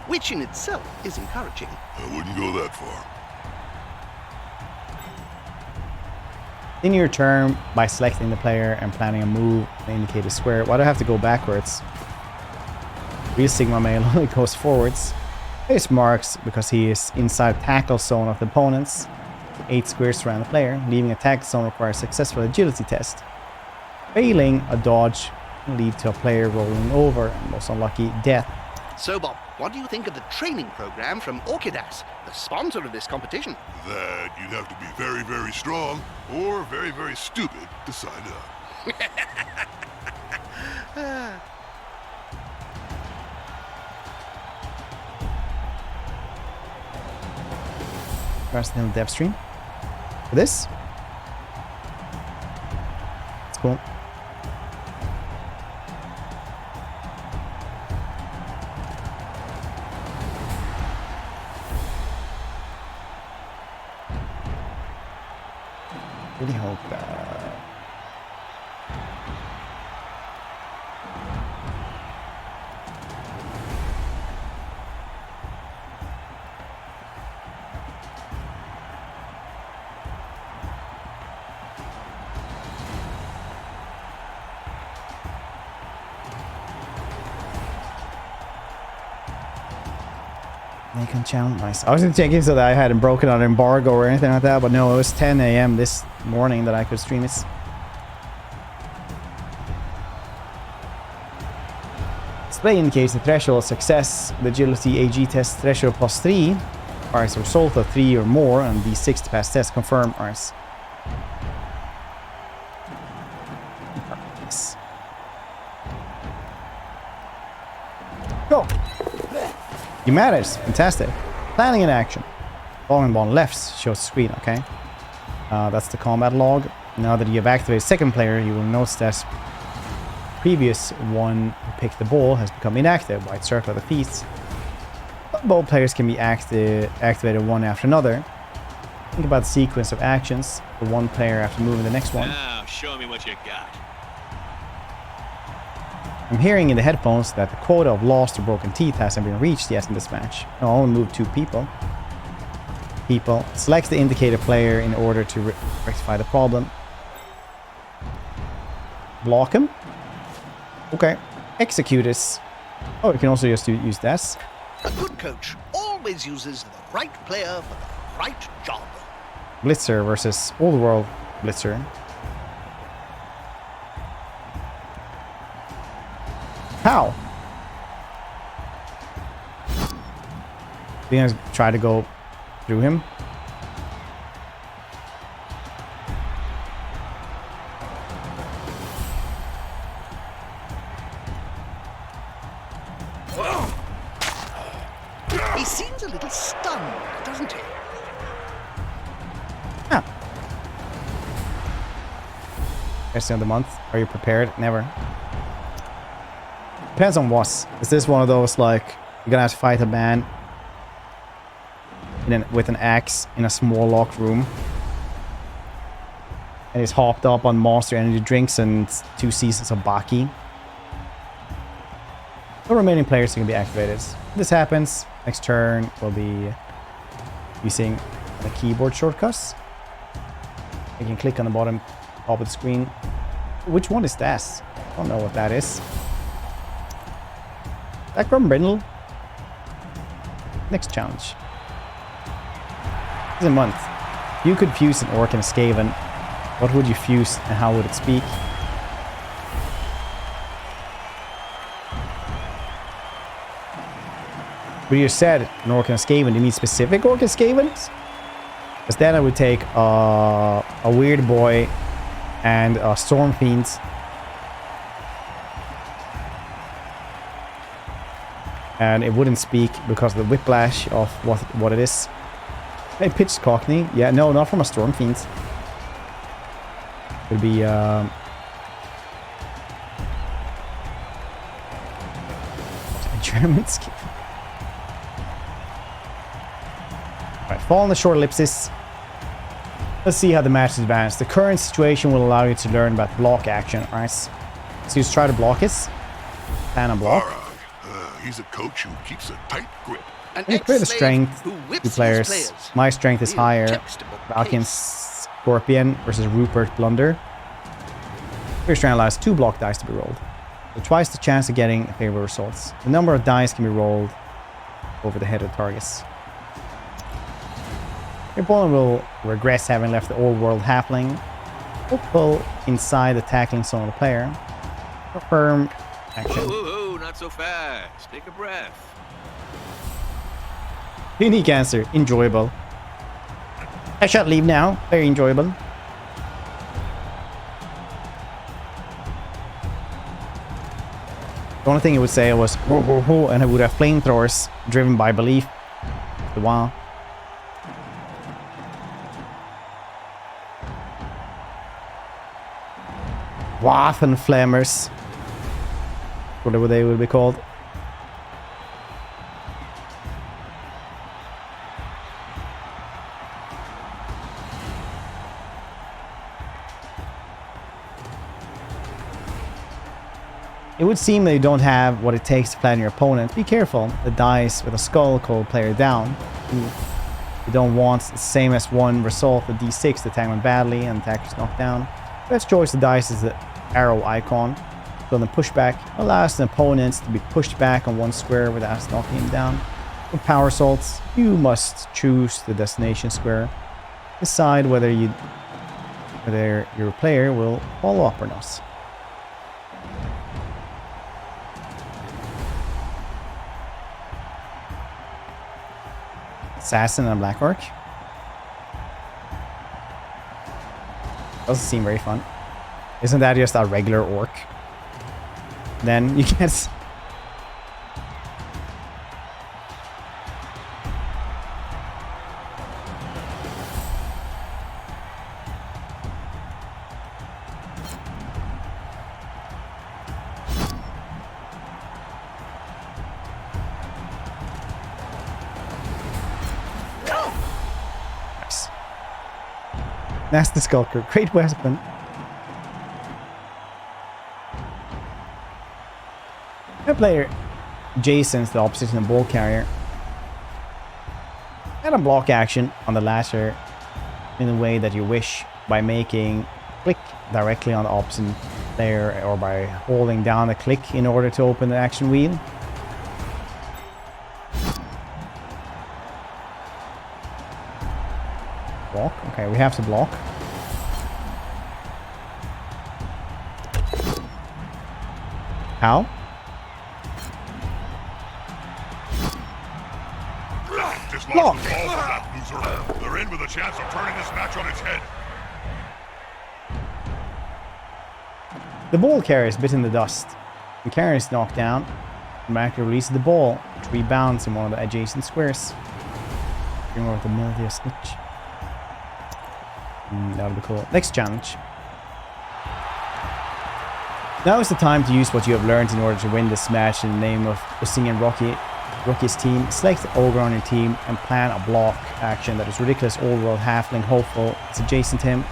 Which in itself is encouraging. I wouldn't go that far. In your turn, by selecting the player and planning a move, indicate a square. Why do I have to go backwards? Real Sigma Male only goes forwards. Place marks because he is inside tackle zone of the opponents. 8 squares around the player. Leaving a tackle zone requires successful agility test. Failing a dodge can lead to a player rolling over and most unlucky death. So Bob, what do you think of the training program from Orchidas, the sponsor of this competition? That you'd have to be very, very strong or very, very stupid to sign up. Personal dev stream. For this? It's cool. Really hope Nikon channel, nice. I was thinking so that I hadn't broken on embargo or anything like that, but no, it was 10 a.m. this morning that I could stream it. Display indicates the threshold of success. The agility AG test threshold +3 requires a result of 3 or more, and the 6 to pass test confirm. Nice. Go! You managed. Fantastic. Planning in action. Following ball left shows the screen, okay? That's the combat log. Now that you have activated second player, you will notice that previous one who picked the ball has become inactive. White circle at the feet. Both players can be activated one after another. Think about the sequence of actions for one player after moving the next one. Now, show me what you got. I'm hearing in the headphones that the quota of lost or broken teeth hasn't been reached yet in this match. I'll only move 2 people. Select the indicated player in order to rectify the problem. Block him. Okay. Execute this. Oh, you can also just use this. A good coach always uses the right player for the right job. Blitzer versus Old World Blitzer. How? Think I try to go through him. He seems a little stunned, doesn't he? Yeah. Question of the month. Are you prepared? Never. Depends on what. Is this one of those like you're gonna have to fight a man with an axe in a small locked room, and he's hopped up on Monster Energy drinks and 2 seasons of Baki? The remaining players can be activated. If this happens, next turn will be using the keyboard shortcuts. You can click on the bottom top of the screen. Which one is that? I don't know what that is. That from Brindle. Next challenge. This is a month. If you could fuse an orc and a Skaven, what would you fuse and how would it speak? But you said an orc and a Skaven. Do you mean specific orc and Skavens? Because then I would take a weird boy and a storm fiend. And it wouldn't speak because of the whiplash of what it is. Hey, pitched Cockney. Yeah, no, not from a storm fiend. It would be German skill. Alright, fall on the short ellipsis. Let's see how the match is advanced. The current situation will allow you to learn about block action. Alright. So you just try to block it. Plan a block. He's a coach who keeps a tight grip. And create a strength. 2 players. My strength is higher. Valkyrie Scorpion versus Rupert Blunder. Your strength allows 2 block dice to be rolled. So twice the chance of getting favorable results. The number of dice can be rolled over the head of the targets. Your opponent will regress having left the old world halfling. Or pull inside the tackling zone of the player. Confirm action. Whoa, not so fast. Take a breath. Unique answer. Enjoyable. I shall leave now. Very enjoyable. The only thing it would say was ho ho ho, and it would have flamethrowers driven by belief. Wow. Waffenflammers. Whatever they would be called. It would seem that you don't have what it takes to plan your opponent. Be careful. The dice with a skull called player down. You don't want the same as one result, the d6 to attack one badly and attacker's knocked down. Best choice of dice is the arrow icon. So the pushback allows the opponent to be pushed back on one square without knocking him down. With power assaults, you must choose the destination square. Decide whether your player will follow up or not. Assassin and Black Orc. Doesn't seem very fun. Isn't that just a regular orc? Then you get... That's the Skulker. Great weapon. The player Jason's the opposition of Ball Carrier. Add a block action on the latter in the way that you wish by making click directly on the opposite player or by holding down the click in order to open the action wheel. Block. Okay, we have to block. How? Just lost the ball from that loser. They're in with a chance of turning this match on its head. The ball carrier is bit in the dust. The carrier is knocked down. The marker releases the ball, which rebounds in one of the adjacent squares. Bring over the Mildia Snitch. That would be cool. Next challenge. Now is the time to use what you have learned in order to win this match in the name of Using and Rocky's team. Select the Ogre on your team and plan a block action that is ridiculous old-world halfling hopeful. It's adjacent to him.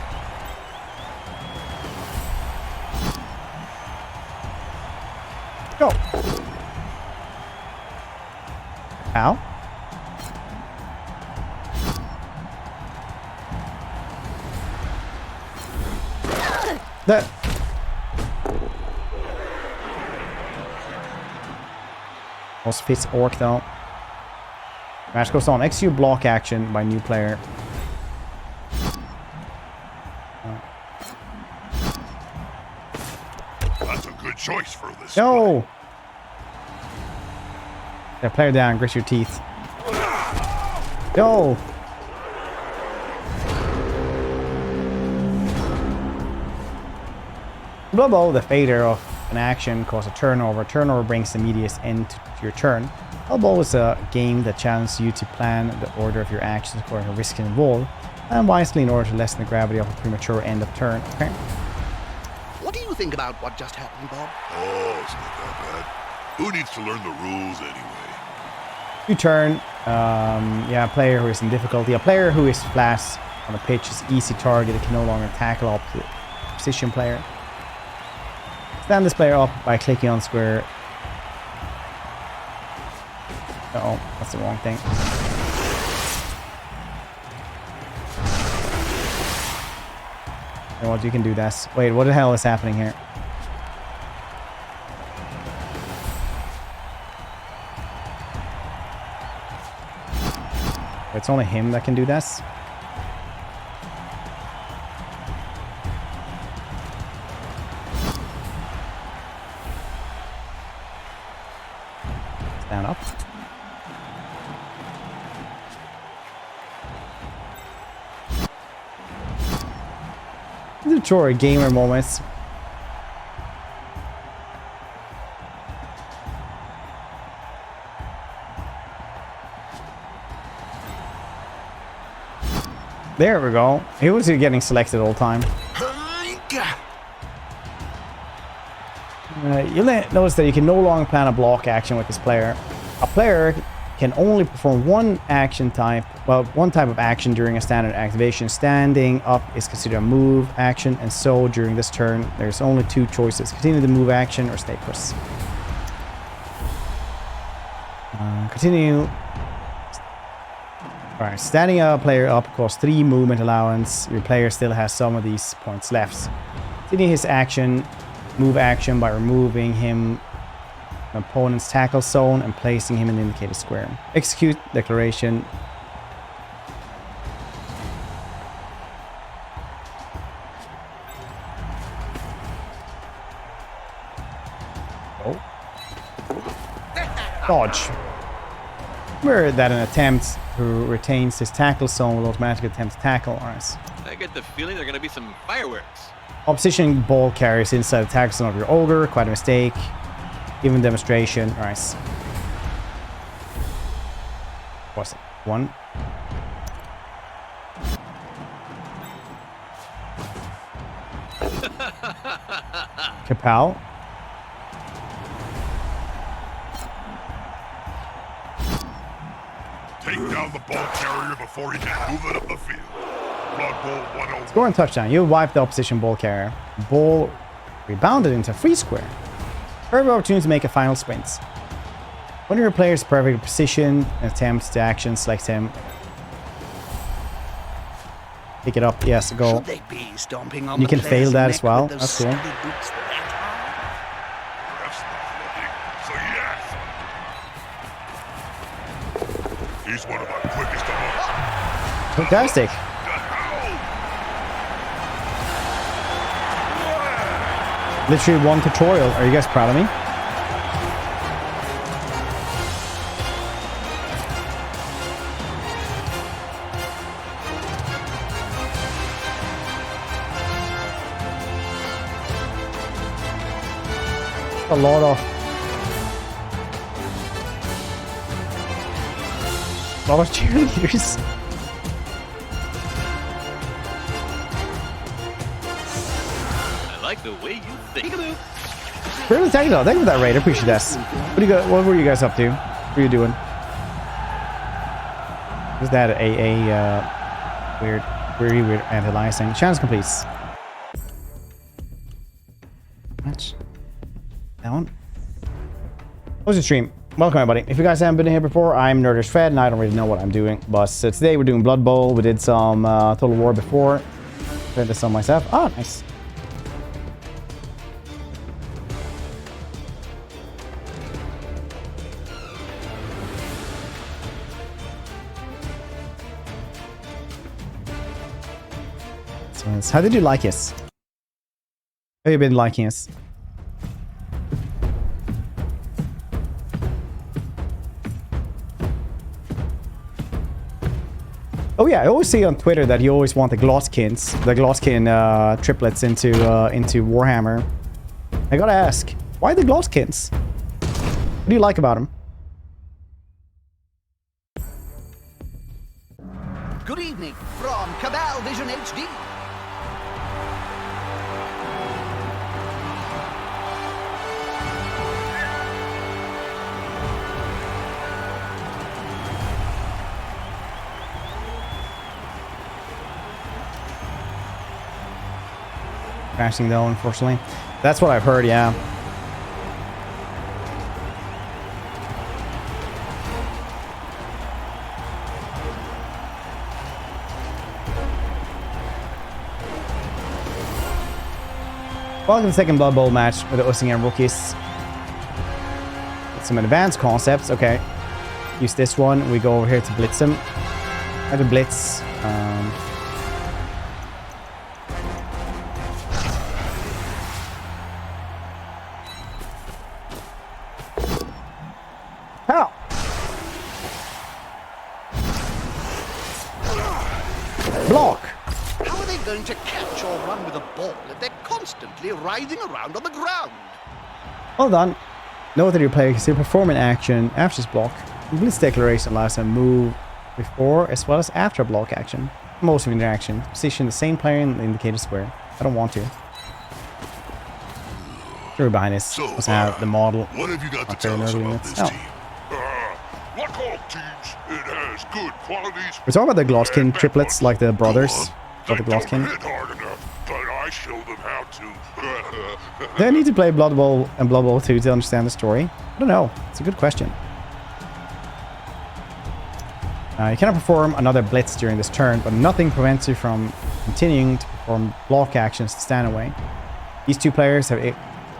Go! Ow. That... Also fits Orc though. Match goes on. Execute block action by new player. That's a good choice for this. No! Yeah, player down, grit your teeth. No! Blood Bowl, the fader of an action, cause a turnover. Turnover brings immediate end to your turn. Blood Bowl is a game that challenges you to plan the order of your actions according to risk involved, and wisely in order to lessen the gravity of a premature end of turn. Okay. What do you think about what just happened, Bob? Oh, it's not that bad. Who needs to learn the rules anyway? You turn. Yeah, a player who is in difficulty. A player who is flat on a pitch is easy target. It can no longer tackle opposite position player. Stand this player up by clicking on square. Uh-oh, that's the wrong thing. You know what, you can do this. Wait, what the hell is happening here? It's only him that can do this. Stand up. The Troy gamer moments. There we go. He was getting selected all the time. You'll notice that you can no longer plan a block action with this player. A player can only perform one action type, well, one type of action during a standard activation. Standing up is considered a move action, and so during this turn, there's only two choices: continue the move action or stay put. Continue. Alright, standing a player up costs 3 movement allowance. Your player still has some of these points left. Continue his action, move action by removing him opponent's tackle zone and placing him in the indicated square. Execute declaration. Oh. Dodge. Where that an attempt who retains his tackle zone will automatically attempt to tackle us. I get the feeling there are going to be some fireworks. Opposition ball carriers inside the tackle zone of your ogre. Quite a mistake. Given demonstration. Nice. What's it? 1. Kapal. Take down the ball carrier before he can move it up the field. Blood Bowl 101. Score and touchdown. You wiped the opposition ball carrier. Ball rebounded into a free square. Perfect opportunity to make a final sprint. One of your players is perfectly positioned. Attempt the action. Select him. Pick it up. Yes, go. Should they be stomping on You the can fail player's that neck as well. with those That's cool. steady boots that That's not looking, so yes. He's one of our quickest among us. Fantastic. Literally one tutorial. Are you guys proud of me? A lot of cheerleaders. I like the way you think. Really technical. Thank you for that raid. I appreciate that. What were you guys up to? What were you doing? Was that a weird, very weird anti-aliasing? Chance completes. Match. That one. What's the stream? Welcome everybody. If you guys haven't been here before, I'm Nerdish Fred and I don't really know what I'm doing. But today we're doing Blood Bowl. We did some Total War before. Played this on myself. Oh, nice. How did you like us? How have you been liking us? Oh yeah, I always see on Twitter that you always want the Gloskin triplets into Warhammer. I gotta ask, why the Gloskins? What do you like about them? Good evening from Cabal Vision HD. Crashing though, unfortunately. That's what I've heard, yeah. Welcome to the second Blood Bowl match with the Ussing and rookies. With some advanced concepts, okay. Use this one. We go over here to blitz him. How to blitz. How? Block. How are they going to catch or run with a ball if they're constantly writhing around on the ground? Well done. Note that your player can still perform an action after this block. Blitz declaration allows them to move before as well as after a block action. Most of interaction. Position the same player in the indicated square. I don't want to. Sure, behind this. So, Let's have the model. What have you got to Up there tell in us early about minutes. this Oh. team? Like all teams, it has good qualities. We're talking about the Gloskin triplets, like the brothers of the Gloskin. Hit hard enough, but I show them how to. Do I need to play Blood Bowl and Blood Bowl 2 to understand the story? I don't know. It's a good question. You cannot perform another blitz during this turn, but nothing prevents you from continuing to perform block actions to stand away. These two players have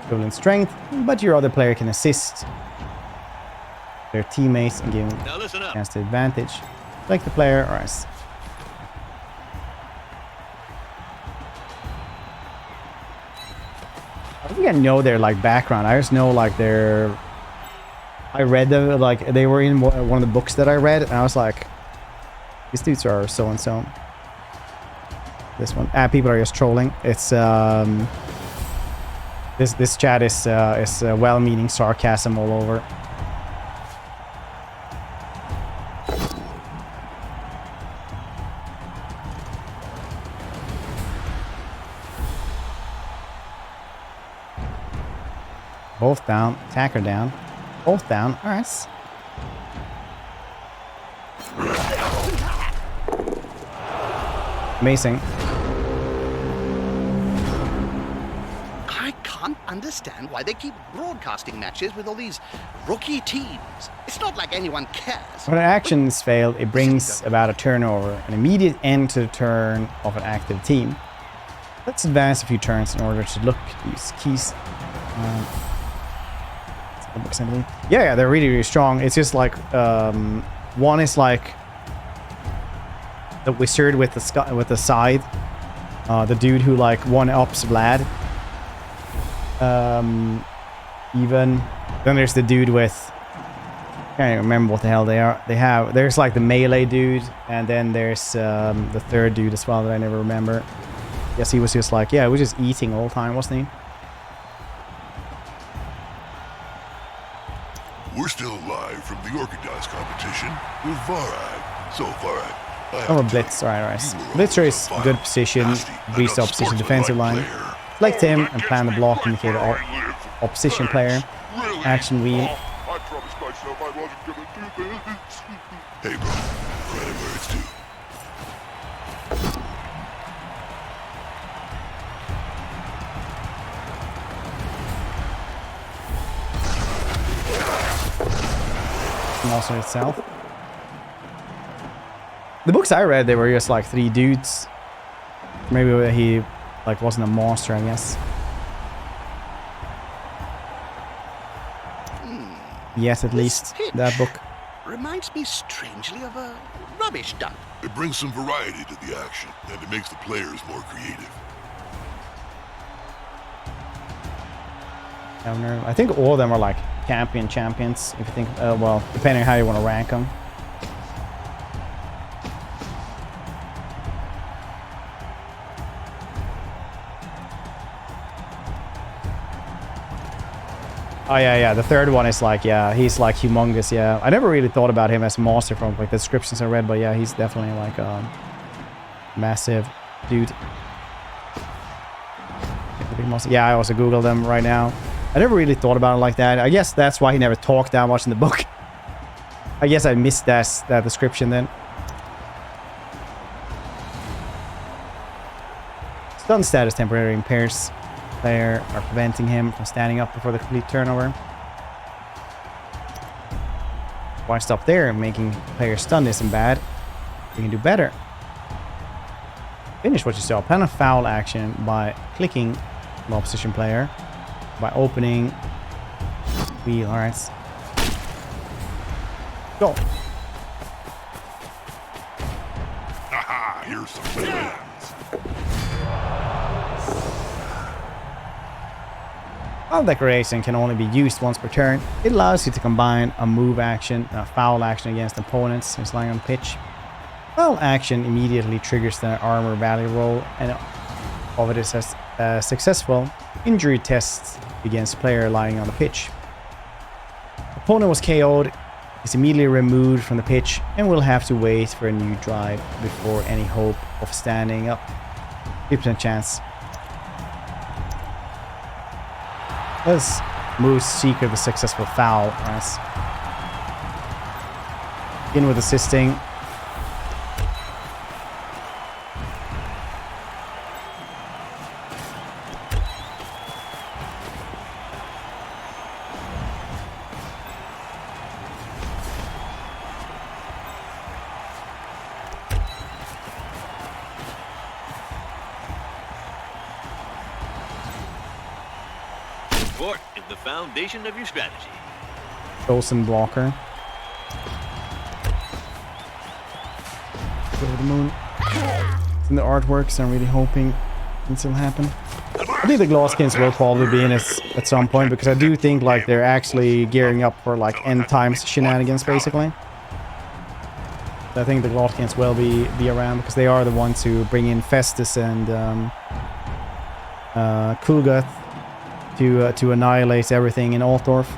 equivalent strength, but your other player can assist their teammates and give Now listen up. chance to advantage. Select the player, or else. I don't think I know their like background. I just know like their. I read them like they were in one of the books that I read, and I was like, these dudes are so and so. This one, people are just trolling. It's this chat is well-meaning sarcasm all over. Both down, attacker down, both down. All right. Amazing. I can't understand why they keep broadcasting matches with all these rookie teams. It's not like anyone cares. When an action is failed, it brings about a turnover, an immediate end to the turn of an active team. Let's advance a few turns in order to look at these keys. Yeah, they're really, really strong. It's just like one is like the wizard with the scythe, the dude who like one-ups Vlad. Even then, there's the dude with I can't even remember what the hell they are. There's like the melee dude, and then there's the third dude as well that I never remember. Yes, he was just like he was just eating all the time, wasn't he? We're still live from the Orchidized competition with Varag. So Varag, Oh, Blitz, alright. Blitzer is a good position, breach the opposition defensive line. Select him and plan the block, indicate the opposition player. Action wheel. I promised myself I wasn't gonna do this. Hey bro, credit where it's due. And also itself. The books I read, they were just like 3 dudes. Maybe he like wasn't a monster, I guess. Yes, at least that book. Reminds me strangely of a rubbish dump. It brings some variety to the action, and it makes the players more creative. I think all of them are like champions. If you think, well, depending on how you want to rank them. Oh yeah, the third one is like, he's like humongous, I never really thought about him as a monster from like the descriptions I read, but yeah, he's definitely like a massive dude. Yeah, I also googled them right now. I never really thought about it like that. I guess that's why he never talked that much in the book. I guess I missed that description then. Stun status temporarily impairs player are preventing him from standing up before the complete turnover. Why stop there? Making player stunned isn't bad. We can do better. Finish what you saw. Plan a foul action by clicking the opposition player. By opening wheel. Alright. Go. Haha, here's some plans. Foul decoration can only be used once per turn. It allows you to combine a move action and a foul action against opponents who's lying on the pitch. Foul action immediately triggers the armor value roll, and if it is successful, injury tests against player lying on the pitch. Opponent was KO'd, is immediately removed from the pitch, and will have to wait for a new drive before any hope of standing up. 50% chance. Let's move secret the successful foul. Nice. In with assisting. Support is the foundation of your strategy. Chosen blocker. Go to the moon. It's in the artwork, so I'm really hoping it will happen. I think the Glosskins will probably be in it at some point, because I do think like they're actually gearing up for like end times shenanigans, basically. So I think the Glosskins will be around, because they are the ones who bring in Festus and Kulgath to annihilate everything in Altdorf.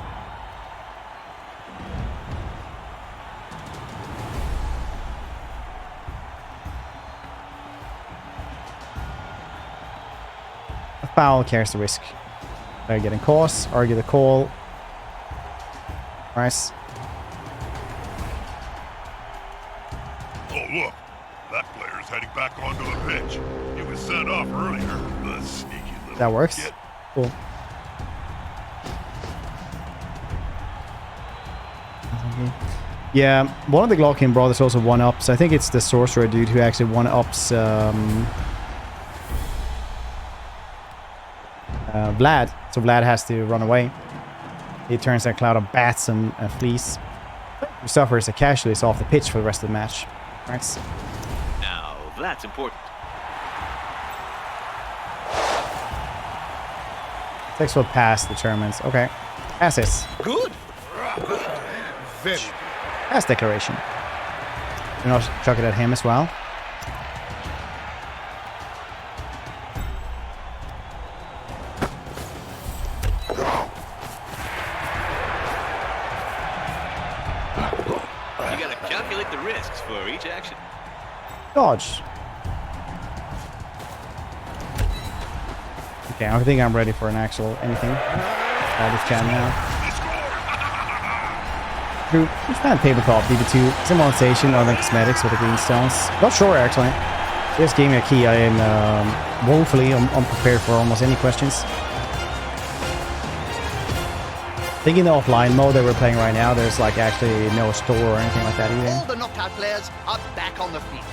Foul carries the risk. They're getting calls, argue the call. Nice. Oh, look. That player's heading back onto the pitch. He was sent off earlier. The sneaky little That works. kid. Cool. Yeah, one of the Glockin brothers also one-ups. I think it's the sorcerer dude who actually one-ups Vlad. So Vlad has to run away. He turns that cloud of bats and fleas. He suffers a casualty off the pitch for the rest of the match. Nice. Now, that's important. Takes what pass determines. Okay. Passes. Good. Very. Pass declaration. You know, chuck it at him as well. You gotta calculate the risks for each action. Dodge. Okay, I think I'm ready for an actual anything. This can now. True. It's not tabletop BB2 symbolization other than cosmetics with the green stones. Not sure actually. This gave me a key. I am woefully unprepared for almost any questions. Thinking the offline mode that we're playing right now, there's like actually no store or anything like that either. All the knocked out players are back on the field.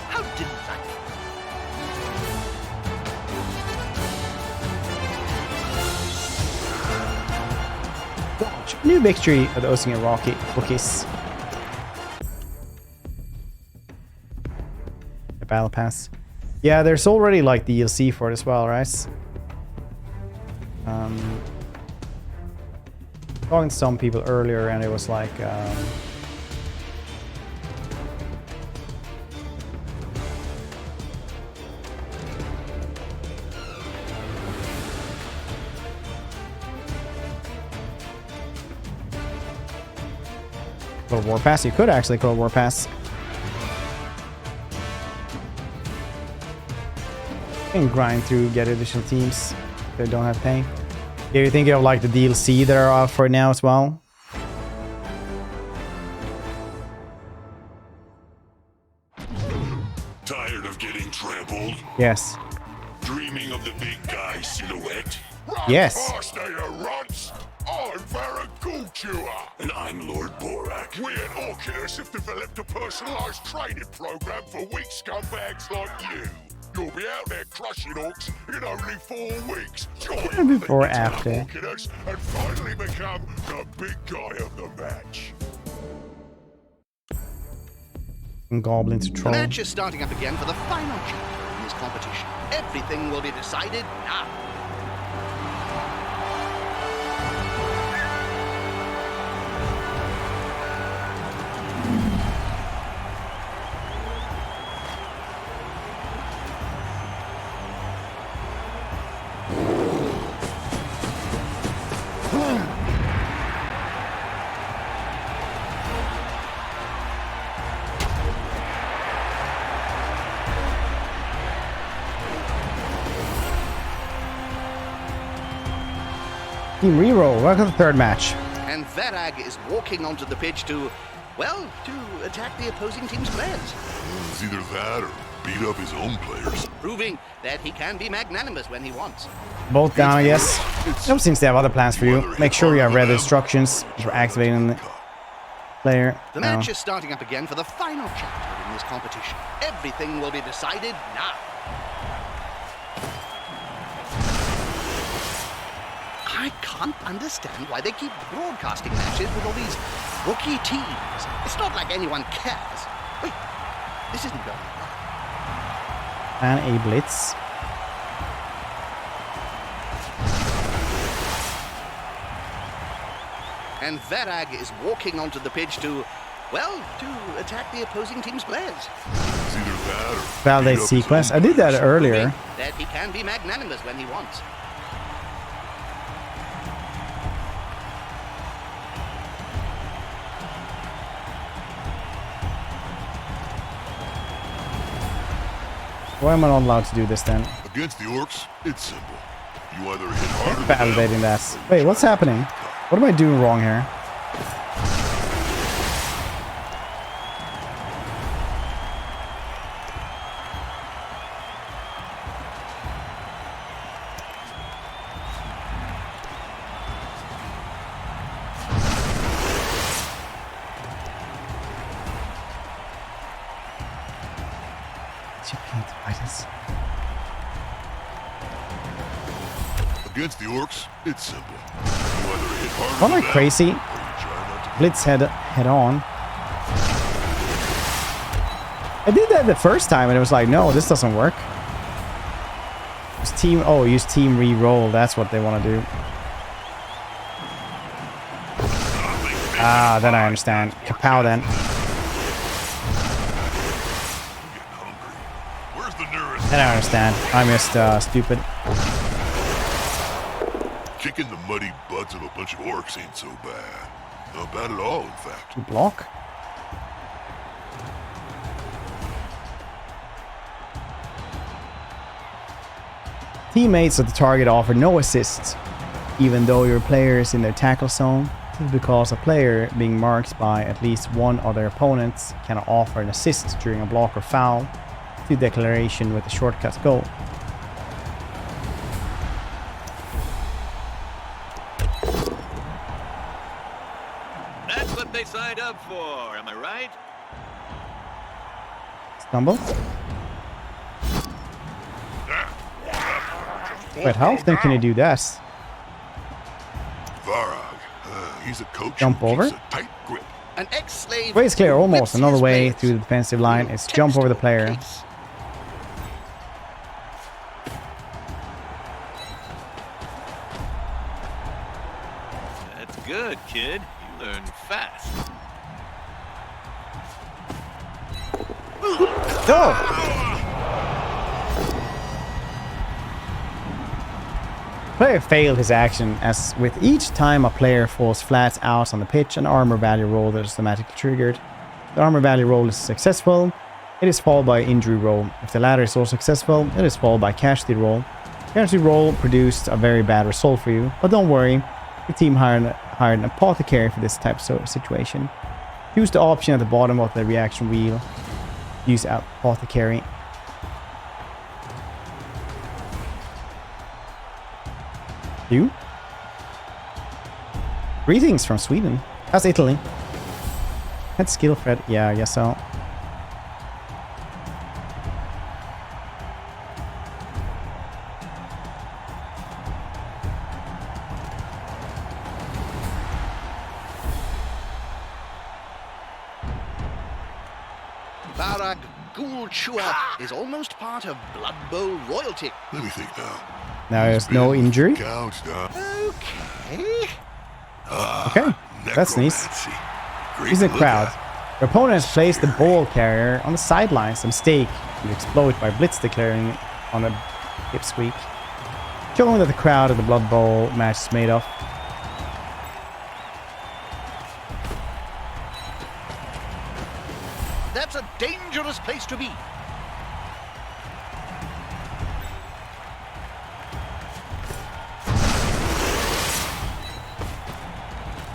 How delightful. New victory of the Ossinger Rookies. The battle pass. Yeah, there's already like DLC for it as well, right? Talking to some people earlier, and it was like Cold War Pass. You could actually Cold War Pass. You can grind through, get additional teams that don't have pay. Yeah, you think of like the DLC that are out for now as well? Tired of getting trampled? Yes. Dreaming of the big guy silhouette? Yes. Fast, runts. I'm Varagul Chewer. And I'm Lord Borak. We at Oculus have developed a personalized training program for weak scumbags like you. You'll be out there crushing orcs in only 4 weeks. Join Before or after. Oculus and finally become the big guy of the match. And Goblin to The troll. match is starting up again for the final chapter in this competition. Everything will be decided now. Team Reroll. Welcome to the third match. And Varag is walking onto the pitch to, well, to attack the opposing team's players. It's either that or beat up his own players. Proving that he can be magnanimous when he wants. Both down, I guess. Nope, seems to have other plans for you. Make sure you have read the instructions for activating the player. The match is starting up again for the final chapter in this competition. Everything will be decided now. I can't understand why they keep broadcasting matches with all these rookie teams. It's not like anyone cares. Wait, this isn't going well. And a blitz. And Varag is walking onto the pitch to, well, to attack the opposing team's players. It's either that or Validate sequence. I did that earlier. That he can be magnanimous when he wants. Why am I not allowed to do this then? Against the orcs, it's simple. You either hit harder than Validating that. Wait, what's happening? What am I doing wrong here? Against the orcs, it's simple. You either hit harder Am I than crazy? that, or try not to Blitz head on. I did that the first time and it was like, no, this doesn't work. Use team. Oh, use team re-roll. That's what they want to do. Ah, then I understand. Kapow then. Where's the nearest? Then I understand. I'm just stupid. Kicking the muddy butts of a bunch of orcs ain't so bad. Not bad at all, in fact. Block. Teammates of the target offer no assists, even though your player is in their tackle zone. This is because a player being marked by at least one of their opponents can offer an assist during a block or foul to declaration with a shortcut goal. That's what they signed up for, am I right? Stumble. Wait, how often can you do that? Varag, he's a coach. Jump who over. keeps a tight grip. An ex-slave. Way is clear, almost. whips Another his way blades. through the defensive line is jump over the player. Case. That's good, kid. You learn fast. Player failed his action, as with each time a player falls flat out on the pitch, an armor value roll is automatically triggered. The armor value roll is successful, it is followed by injury roll. If the latter is also successful, it is followed by casualty roll. Casualty roll produced a very bad result for you, but don't worry, the team hired an apothecary for this type of situation. Choose the option at the bottom of the reaction wheel. Use apothecary. You? Greetings from Sweden. How's Italy? Had skill Fred. Yeah, I guess so. Varag Ghoul Chewer is almost part of Blood Bowl royalty. Let me think now. Now there's no injury. Gouged, Okay. Okay, that's nice. necromancy. Great He's in to the look crowd. at. Your opponent has placed the ball carrier on the sidelines. A mistake. You exploit by blitz declaring on a pipsqueak. Showing that the crowd of the Blood Bowl match is made of. That's a dangerous place to be.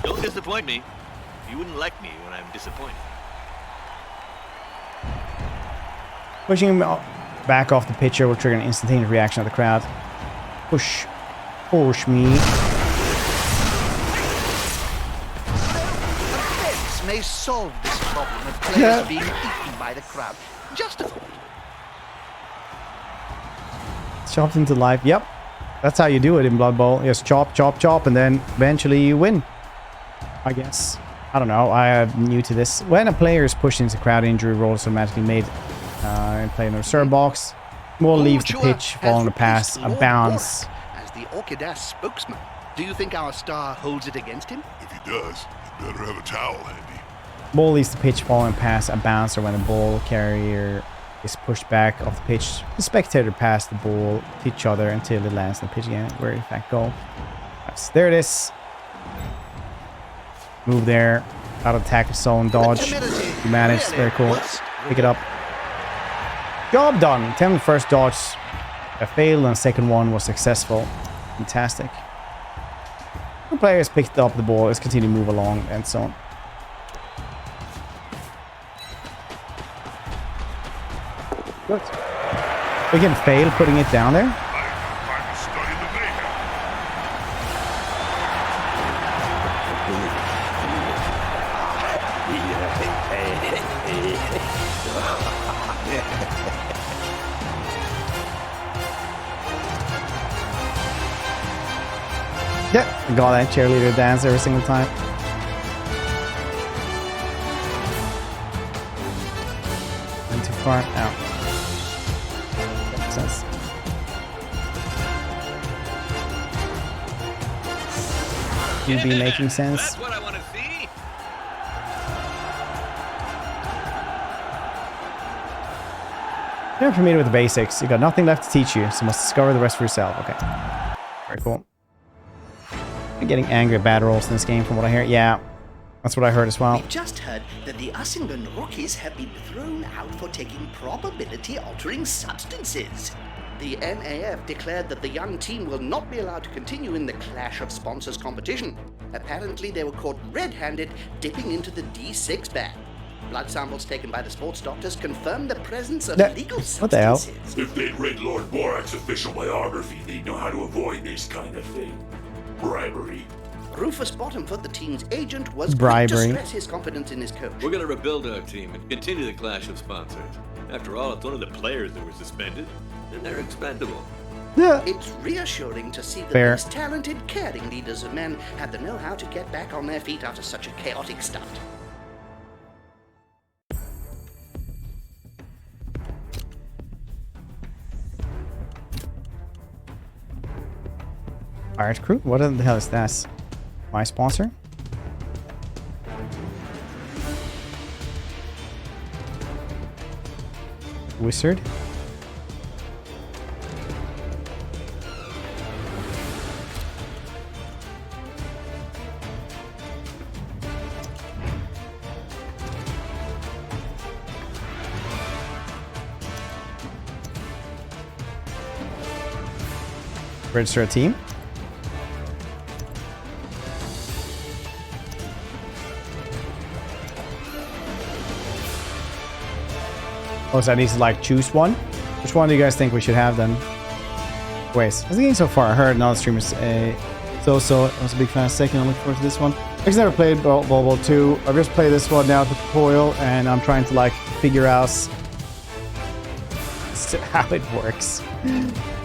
Don't disappoint me. You wouldn't like me when I'm disappointed. Pushing him back off the pitcher will trigger an instantaneous reaction of the crowd. Push. Push me. Events may solve this problem of players being eaten by the crowd. Just a thought. Chopped into life. Yep. That's how you do it in Blood Bowl. Just chop, chop, chop, and then eventually you win. I guess. I don't know. I am new to this. When a player is pushed into crowd, injury roll is automatically made and play in the reserve box. Ball leaves the pitch, following the pass, a bounce. As the Orchidas spokesman, do you think our star holds it against him? If he does, he better have a towel handy. Ball leaves the pitch, following pass, a bounce, or when the ball carrier is pushed back off the pitch. The spectator pass the ball to each other until it lands on the pitch again, where in fact goal. Yes, there it is. Move there, out of tackle zone, dodge. You manage, very cool. Pick it up. Job done. Attempt the first dodge. I failed, and the second one was successful. Fantastic. The players picked up the ball. Let's continue to move along and so on. Good. We can fail putting it down there. Yep, I got that cheerleader dance every single time. Went too far. Out. Makes sense. You'd be making sense. That's what I want to see. You're familiar with the basics. You got nothing left to teach you, so must discover the rest for yourself. Okay. Very cool. I'm getting angry at bad rolls in this game from what I hear. Yeah, that's what I heard as well. We've just heard that the Usingen rookies have been thrown out for taking probability-altering substances. The NAF declared that the young team will not be allowed to continue in the Clash of Sponsors competition. Apparently, they were caught red-handed dipping into the D6 bag. Blood samples taken by the sports doctors confirmed the presence of illegal substances. What the hell? If they'd read Lord Borak's official biography, they'd know how to avoid this kind of thing. Bribery. Rufus Bottomfoot, the team's agent, was bribery. quick to stress his confidence in his coach. We're going to rebuild our team and continue the clash of sponsors. After all, it's one of the players that were suspended, and they're expendable. Yeah. It's reassuring to see that Fair. these talented, caring leaders of men have the know-how to get back on their feet after such a chaotic start. Pirate Crew? What the hell is that? My sponsor? Wizard? Register a team? Oh, so I need to like choose one? Which one do you guys think we should have then? Wait, how's the game so far? I heard another streamers I was a big fan of second. I'm looking forward to this one. I've never played Blood Bowl 2. I've just played this one now with the tutorial, and I'm trying to like figure out how it works,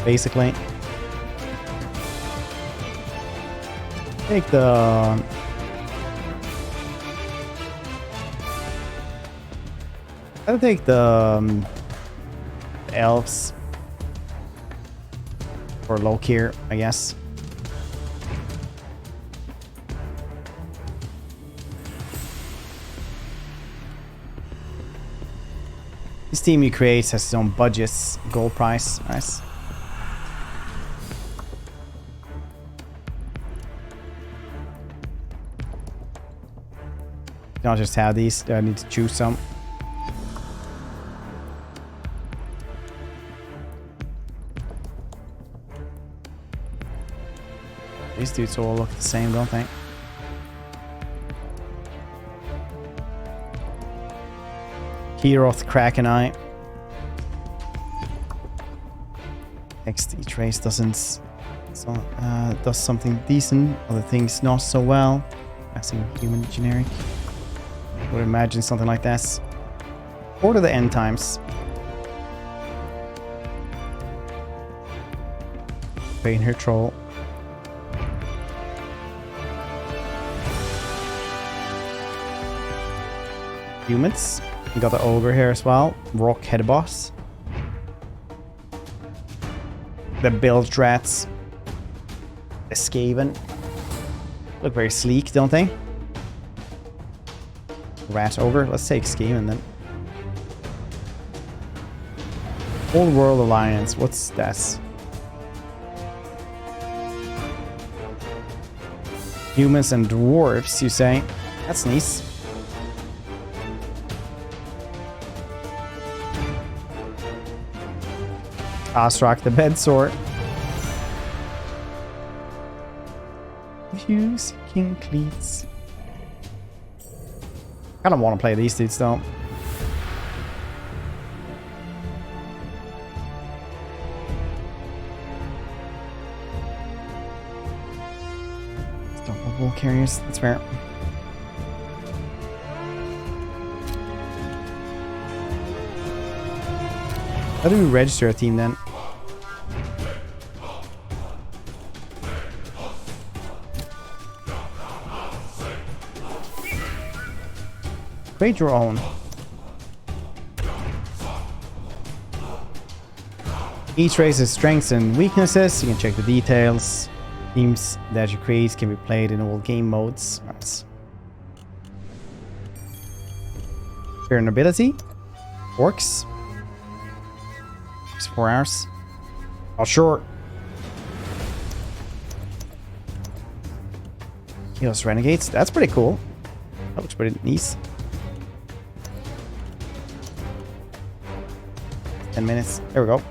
basically. Take the I'll take the elves or Lokir, I guess. This team you create has its own budgets, gold price, nice. Don't just have these, I need to choose some. These dudes all look the same, don't they? Kiroth, Kraken Eye. Next, each race does something decent, other things not so well. Passing human generic. Would imagine something like this. Order the end times. Painter Troll. Humans. We got the ogre here as well. Rock head boss. The bilge rats. The Skaven. Look very sleek, don't they? Rat ogre. Let's take Skaven then. Old World Alliance. What's this? Humans and dwarves, you say? That's nice. Astrak the bed sword. Hughes, King Cleats. I don't want to play these dudes though. Double carriers, that's fair. How do we register a team then? Create your own. Each race has strengths and weaknesses. You can check the details. Teams that you create can be played in all game modes. Nice. Turn ability. Orcs. It's 4 hours. Oh, sure. Chaos Renegades. That's pretty cool. That looks pretty nice. 10 minutes. There we go.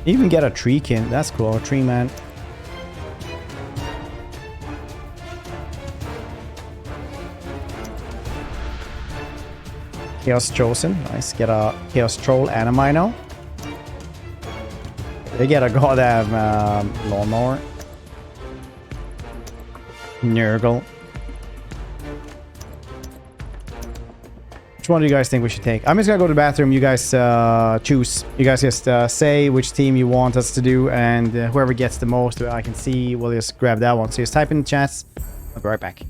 You even get a tree kin. That's cool. A tree man. Chaos Chosen. Nice. Get a Chaos Troll and a Mino. They get a goddamn lawnmower. Nurgle. Which one do you guys think we should take? I'm just gonna go to the bathroom. You guys choose. You guys just say which team you want us to do, and whoever gets the most I can see, we'll just grab that one. So just type in the chats. I'll be right back.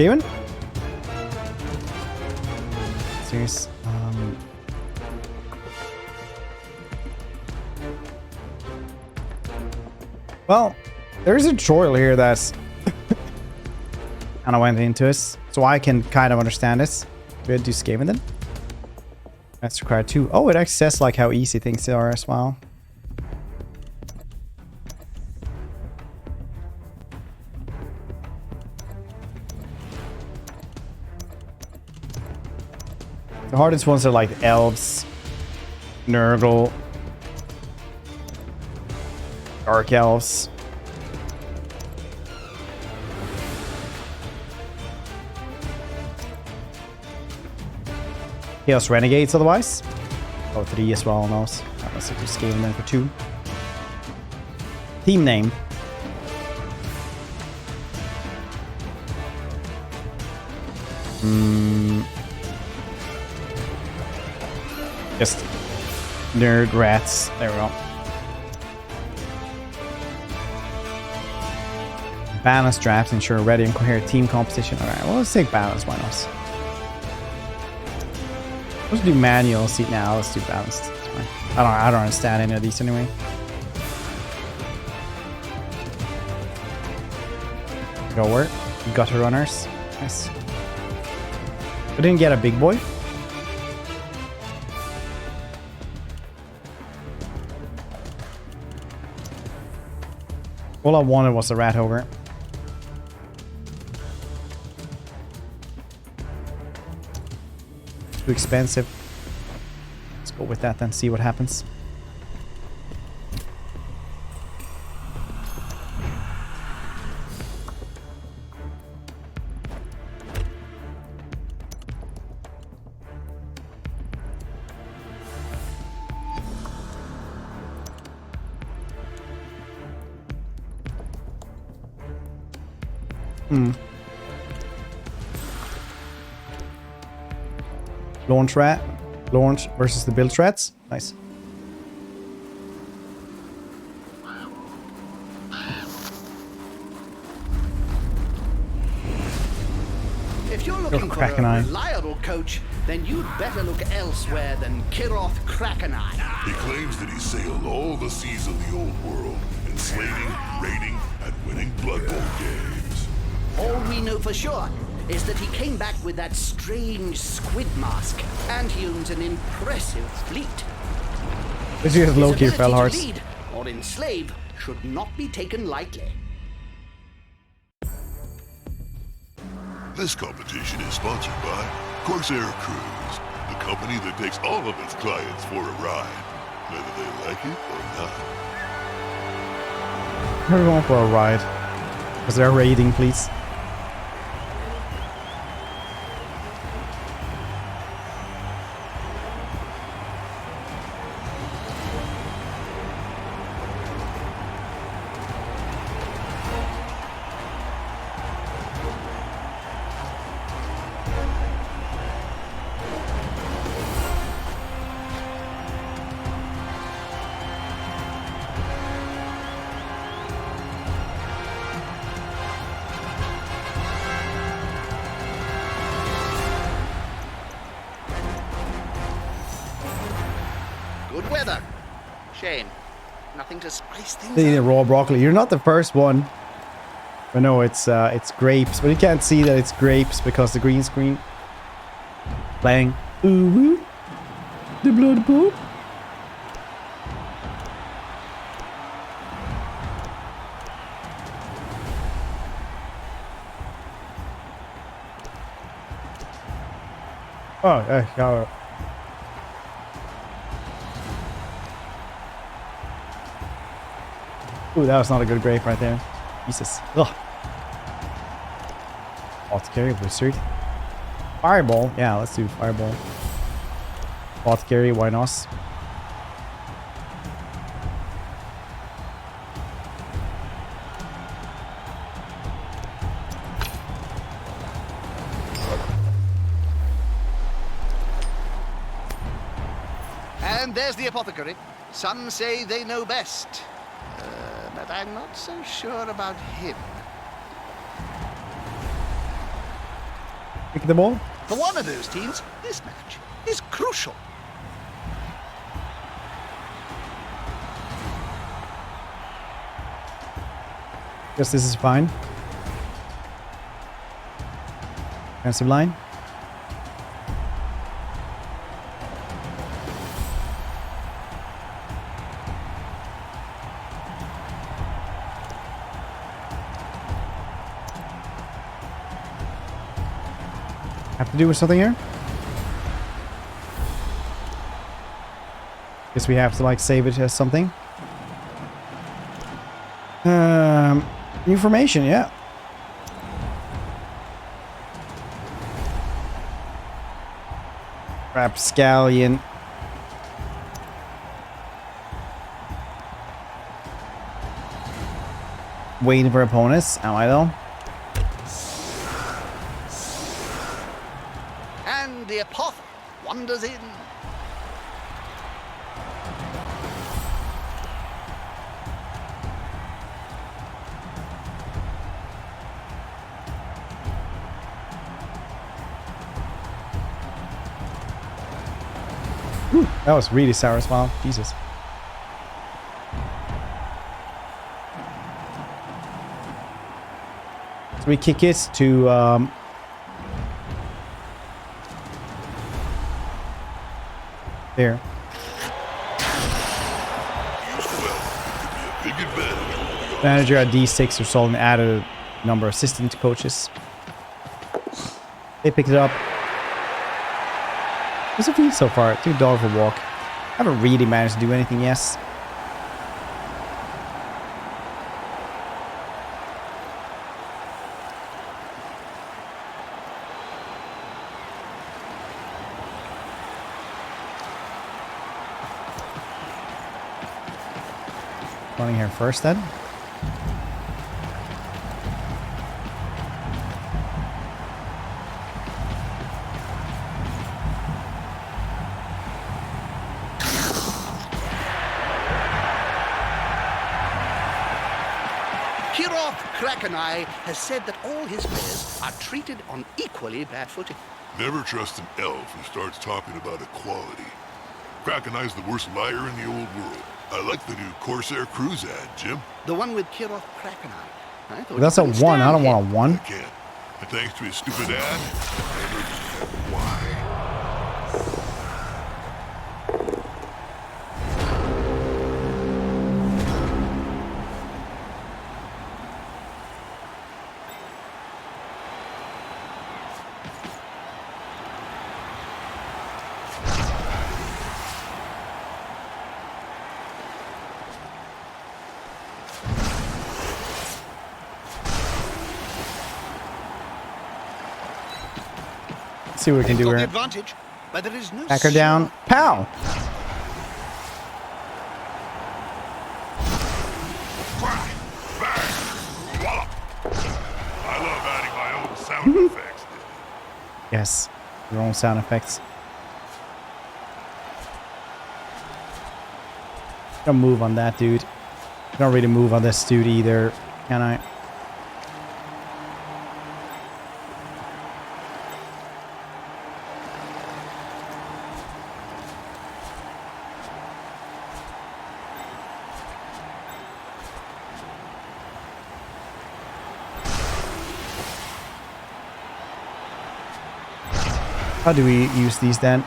Skaven? Serious. Well, there's a tutorial here that's kind of went into this, so I can kind of understand this. Do I do Skaven then? That's required too. Oh, it actually says like how easy things are as well. The hardest ones are like elves, Nurgle, dark elves. Chaos Renegades otherwise. Oh, 3 as well on those. Let's see if we're scaling them for 2. Team name. Just nerd rats. There we go. Balanced drafts ensure a ready and coherent team composition. Alright, well, let's take balance. Why not? Let's do manual. See now. Let's do balanced. It's fine. I don't understand any of these anyway. Go work. Gutter runners. Nice. I didn't get a big boy. All I wanted was a rat ogre. Too expensive. Let's go with that then, see what happens. Launch rat. Launch versus the build rats. Nice. If you're looking for a reliable coach, then you'd better look elsewhere than Kiroth Krakeneye. He claims that he sailed all the seas of the old world, enslaving, raiding, and winning Blood Bowl games. All we know for sure is that he came back with that strange squid mask, and he owns an impressive fleet. This is low-key fell horse. Lead or enslave should not be taken lightly. This competition is sponsored by Corsair Cruise, the company that takes all of its clients for a ride, whether they like it or not. We're going for a ride. Because they're raiding, please. Good weather. Shame. Nothing to spice things They need up. raw broccoli. You're not the first one. But no, it's grapes. But you can't see that it's grapes because the green screen playing. Ooh, the blood poop. Oh, yeah. Ooh, that was not a good grape right there. Jesus. Ugh. Apothecary, Wizard. Fireball. Yeah, let's do Fireball. Apothecary, why not? And there's the apothecary. Some say they know best. But I'm not so sure about him. Pick the ball. For one of those teams, this match is crucial. Guess this is fine. Defensive line. Have to do with something here? Guess we have to like save it as something. Information, yeah. Rapscallion. Waiting for opponents. Am I though? And the apoth wanders in. Ooh, that was really sour as well. Jesus. So we kick it to there. Manager at D6 resulting in added number of assistant coaches. They picked it up. How's it feel so far? Took a dog for a walk. Haven't really managed to do anything yet. Running here first then. Krakenai has said that all his players are treated on equally bad footing. Never trust an elf who starts talking about equality. Krakenai's the worst liar in the old world. I like the new Corsair Cruise ad, Jim. The one with Kiroth Krakenai. That's a 1. I don't want a 1. I can't. And thanks to his stupid ad, I never get why. See what we can do here. Advantage, but there is no Back her down. Pow! I love adding my own sound effects. Yes, your own sound effects. Don't move on that dude. Don't really move on this dude either, can I? How do we use these then?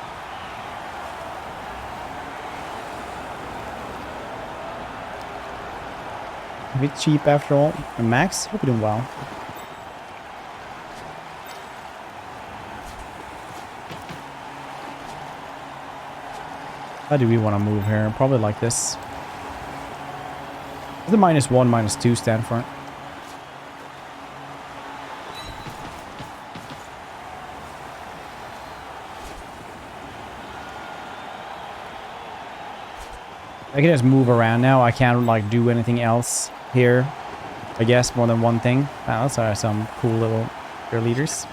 A bit cheap after all. And Max, hope you're doing well. How do we want to move here? Probably like this. What's the -1, -2 stand for? I can just move around now. I can't like do anything else here. I guess more than one thing. Wow, those are some cool little cheerleaders.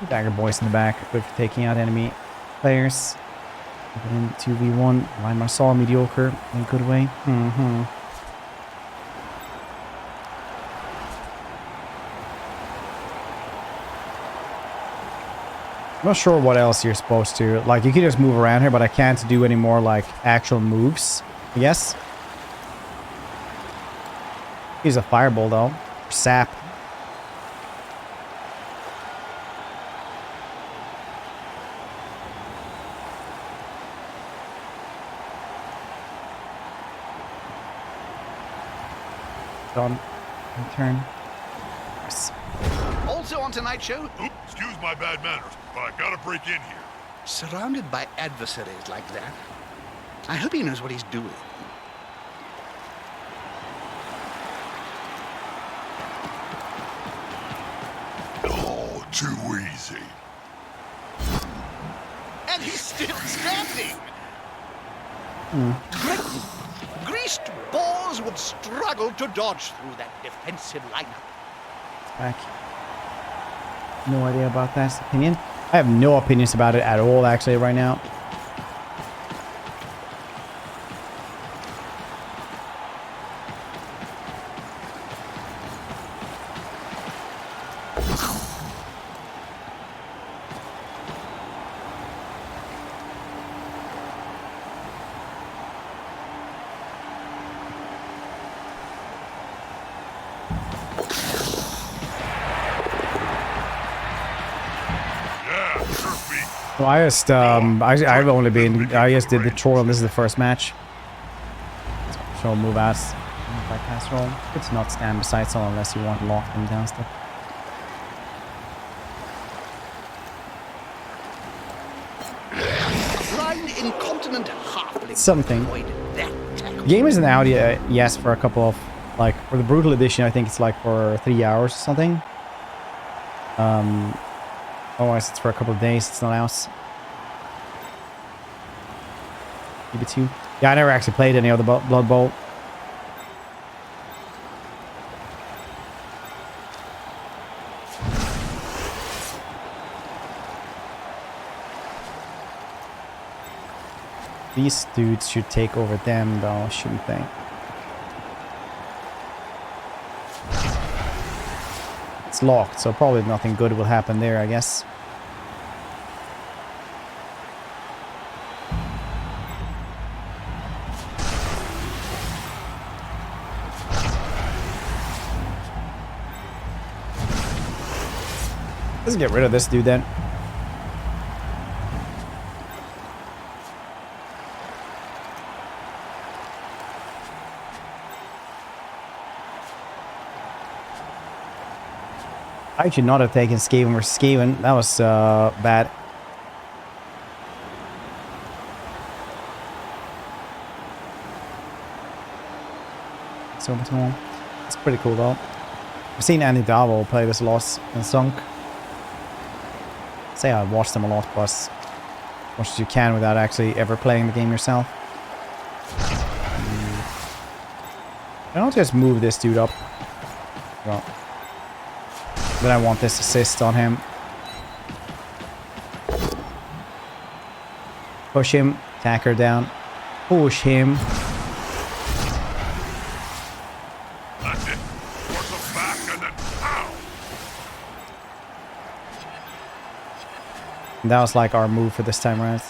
Dagger boys in the back, good for taking out enemy players. In 2v1, line Marsaul mediocre in a good way. I'm not sure what else you're supposed to. Like, you can just move around here, but I can't do any more, like, actual moves, I guess. Use a fireball, though. Sap. Done. Turn. Yes. Also on tonight's show, Oop, excuse my bad manners, but I gotta break in here. surrounded by adversaries like that, I hope he knows what he's doing. Oh, too easy. And he's still standing! Greased balls would struggle to dodge through that defensive lineup. Back. No idea about that opinion. I have no opinions about it at all, actually, right now. Well, I just, I've only been, I just did the troll, and this is the first match. So I'll move as by casserole. Good to not stand beside someone unless you want to lock them down stuff. Blind, incontinent halfling. Something. Game isn't out yet, yes, for a couple of, like, for the Brutal Edition, I think it's like for 3 hours or something. Otherwise, it's for a couple of days. It's not out. BB2. Yeah, I never actually played any of the Blood Bowl. These dudes should take over them, though, shouldn't they? It's locked, so probably nothing good will happen there, I guess. Let's get rid of this dude then. I should not have taken Skaven versus Skaven. That was bad. So it's pretty cool though. I've seen Andy Davo play this a lot in Sunk. Say I watched them a lot, but as much as you can without actually ever playing the game yourself. Why don't just move this dude up? Well, then I want this assist on him. Push him, attacker down. Push him. That's it. Force him back and then pow! And that was like our move for this time around.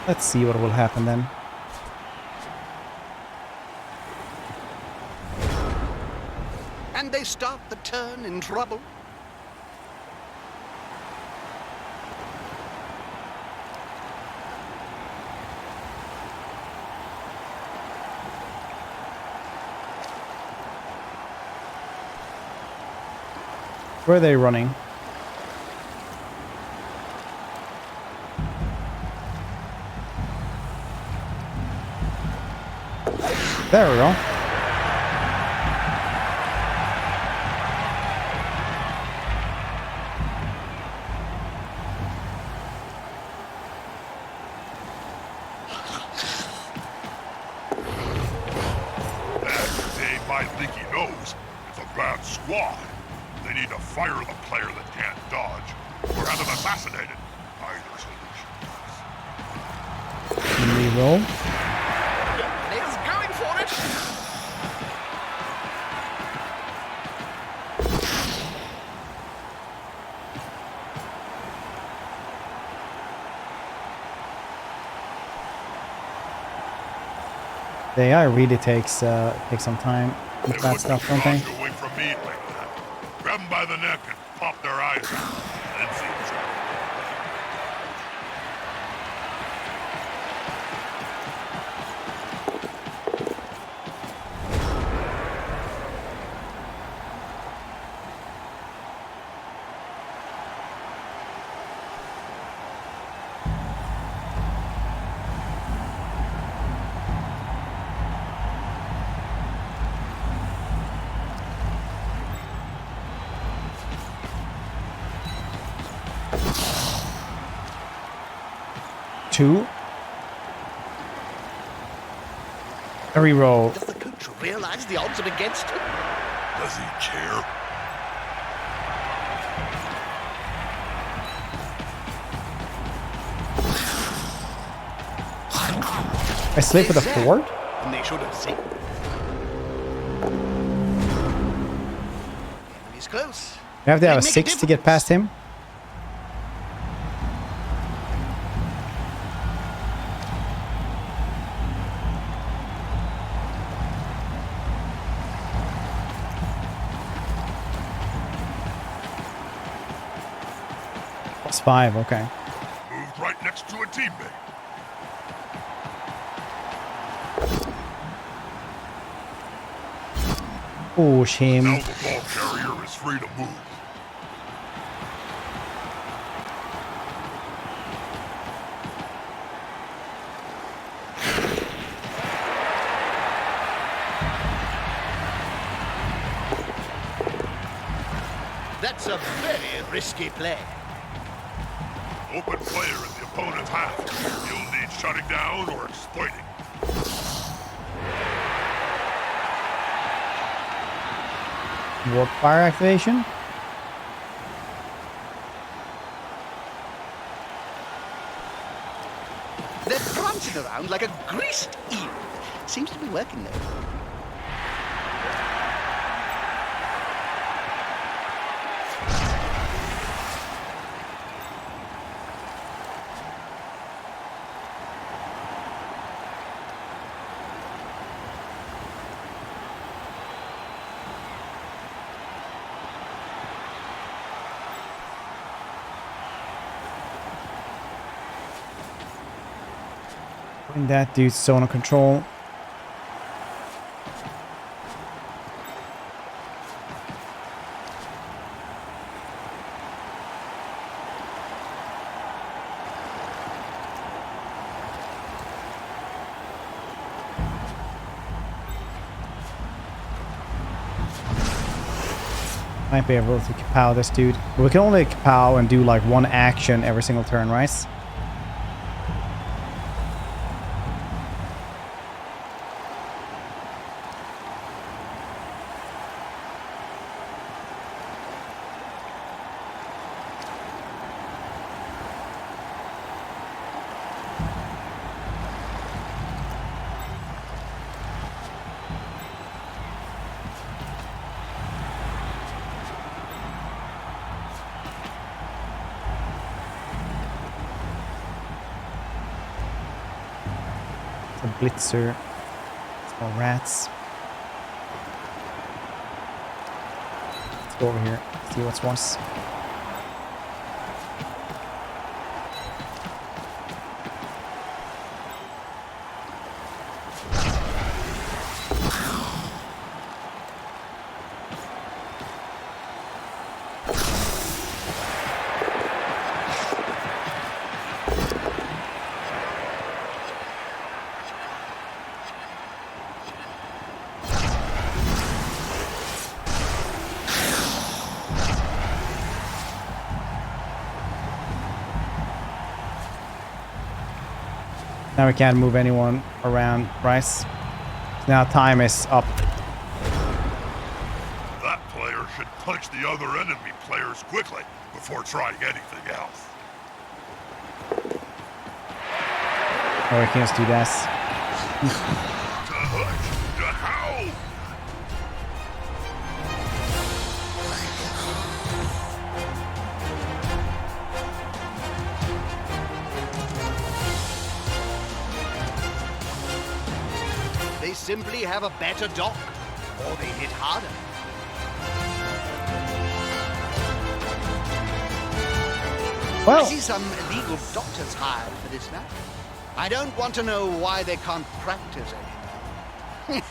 Let's see what will happen then. And they start the turn in trouble. Where are they running? There we go. My leaky nose is a bad squad. They need to fire the player that can't dodge, or have him assassinated. Either solution. Reroll. He's going for it. The AI really takes some time with that stuff, don't they? Away from me like that. Grab them by the neck and pop their eyes out. Then see what's happening. Two. A reroll. Does the coach realize the odds are against him? Does he care? I slip with a 4? And they should have seen. He's close. You have to have a Make 6 to get past him. +5, okay. Moved right next to a teammate. Push him. Now the ball carrier is free to move. That's a very risky play. Open player in the opponent's half. You'll need shutting down or exploiting. Warp fire activation. They're prancing around like a greased eel. Seems to be working though. And that dude's zone of control. Might be able to kapow this dude. But we can only kapow and do like one action every single turn, right? Blitzer. Small rats. Let's go over here. See what's worse. Now we can't move anyone around, Bryce. Now time is up. That player should punch the other enemy players quickly before trying anything else. Oh, we can't do that. They simply have a better dock, or they hit harder. Well, I see some illegal doctors hired for this match. I don't want to know why they can't practice anymore.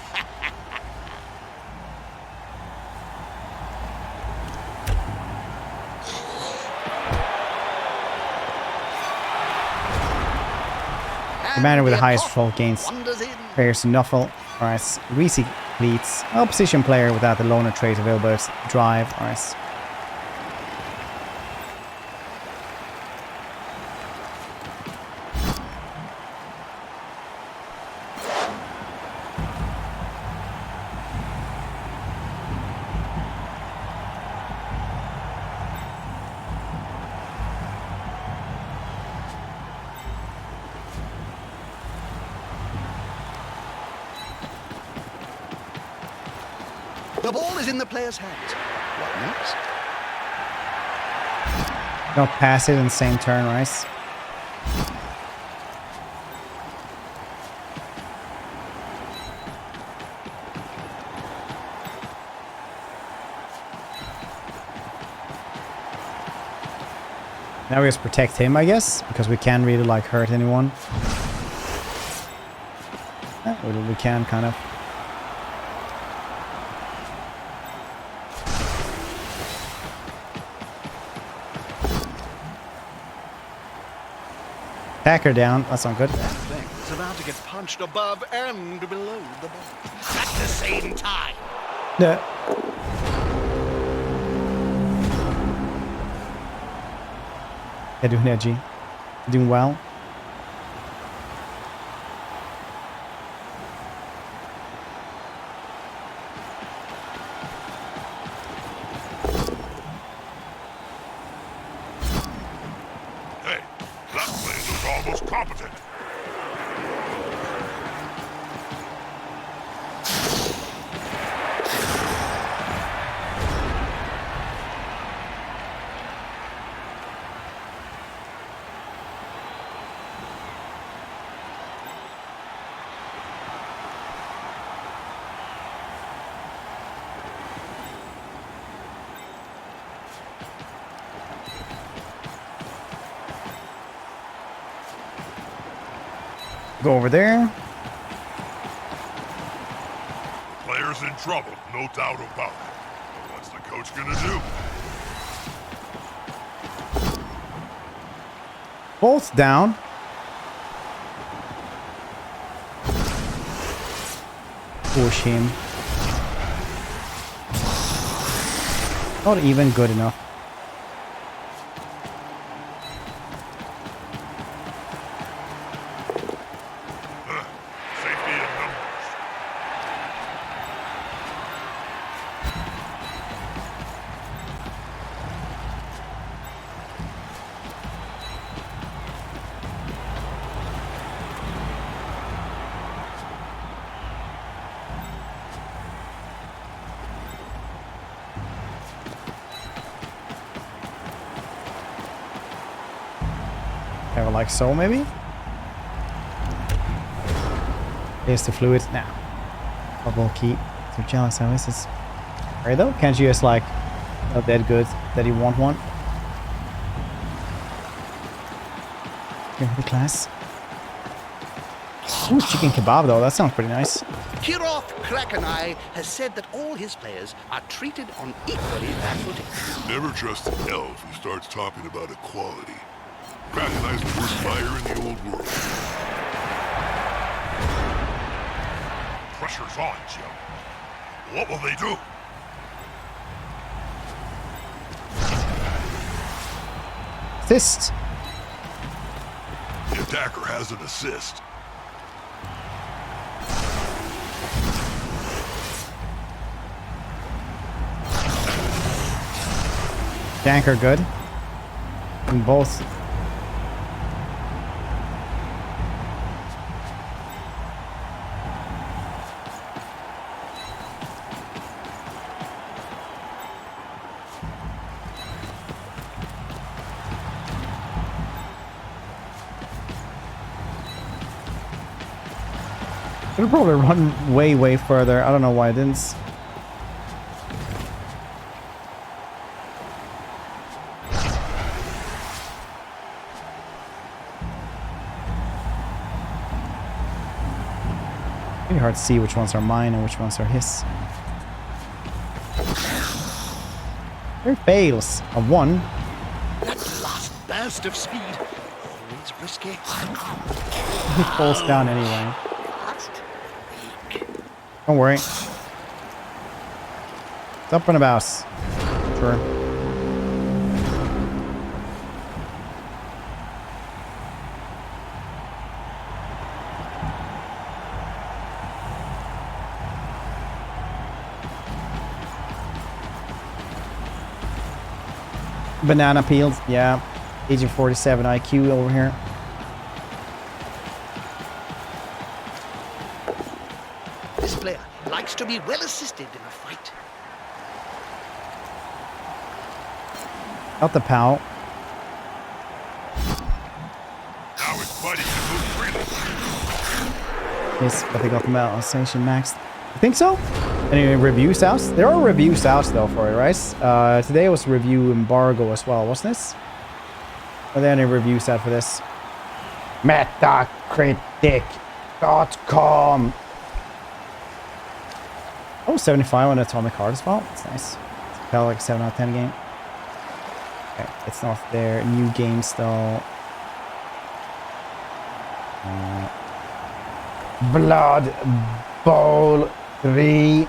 the man with the highest fault gains. Players Nuffle. Alright, Reese Leeds. Opposition player without the loner trait available. Drive. Alright. The ball is in the player's hands. What next? Don't pass it in the same turn, Rice. Now we just protect him, I guess, because we can't really like hurt anyone. We can kind of. Attacker down. That's not good. That thing is about to get punched above and below the ball at the same time. Yeah. Yeah, doing edgy. Doing well. Hey, that play looks almost competent. Go over there. Player's in trouble, no doubt about it. What's the coach gonna do? Both down. Push him. Not even good enough. Safety in numbers. Have like so, maybe? Here's the fluid now. Bubble key. So jealous, how is this? Alright though? Can't you just like not that good that you want one? Here, the class. Ooh, chicken kebab though, that sounds pretty nice. Kirov Krakenai has said that all his players are treated on equally fair footing. Never trust an elf who starts talking about equality. Krakenai's the worst buyer in the old world. Pressure's on, Jim. What will they do? Assist. The attacker has an assist. Gank are good. In both. Could probably run way further. I don't know why I didn't. Pretty hard to see which ones are mine and which ones are his. There fails. A 1. That last burst of speed. Always risky. He falls down anyway. Don't worry. It's up and about. Sure. Banana peels. Yeah. Agent 47 IQ over here. This player likes to be well assisted in a fight. Out the Pal. Now it's Buddy to move freely. Yes, but they got the metal station maxed. I think so? Any reviews out? There are reviews out though for it, right? Today was review embargo as well, wasn't this? Are there any reviews out for this? Metacritic.com. Oh, 75 on Atomic Heart as well. That's nice. It's kind of like a 7 out of 10 game. Okay, it's not there. New games though. Blood Bowl 3.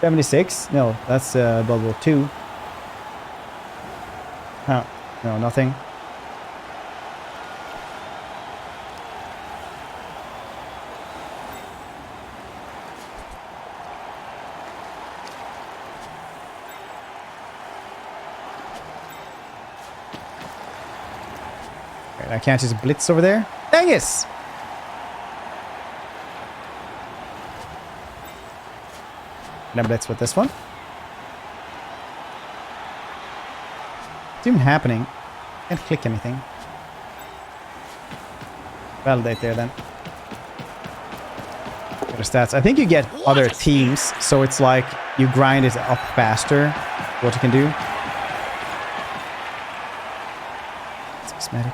76? No, that's Blood Bowl 2. Huh. No, nothing. Right, I can't just blitz over there. Dang it! Can I blitz with this one? What's even happening? Can't click anything. Validate there then. Get the stats. I think you get other teams, so it's like you grind it up faster. What you can do. It's cosmetic.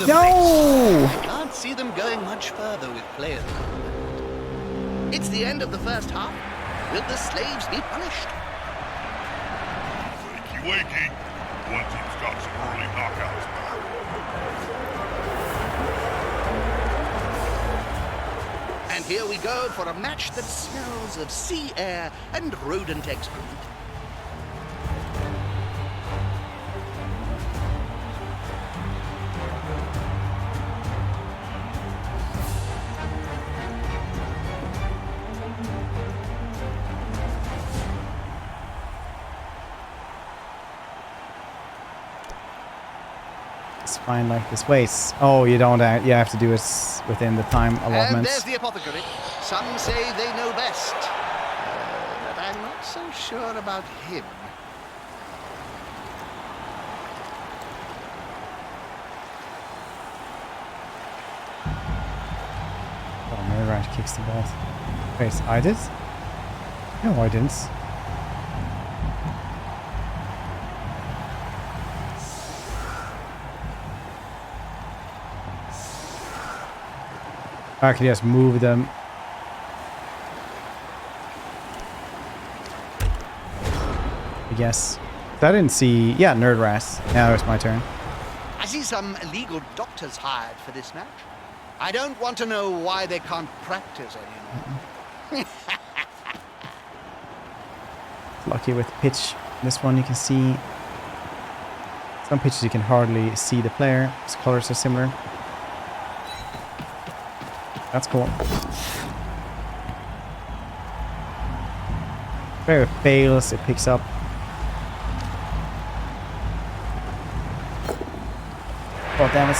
No! I can't see them going much further with players. It's the end of the first half. Will the slaves be punished? Wakey, wakey. One team's got some early knockouts. And here we go for a match that smells of sea air and rodent excrement. Fine like this. Wait. Oh, you don't. You have to do it within the time allotments. And there's the apothecary. Some say they know best. But I'm not so sure about him. Oh, Mirage kicks the ball. Wait, I did? No, I didn't. I can just move them. I guess. I didn't see... Yeah, Nerd Ras. Now it's my turn. I see some illegal doctors hired for this match. I don't want to know why they can't practice anymore. Lucky with pitch. This one you can see. Some pitches you can hardly see the player. His colors are similar. That's cool. Player fails, it picks up. Oh, damn it.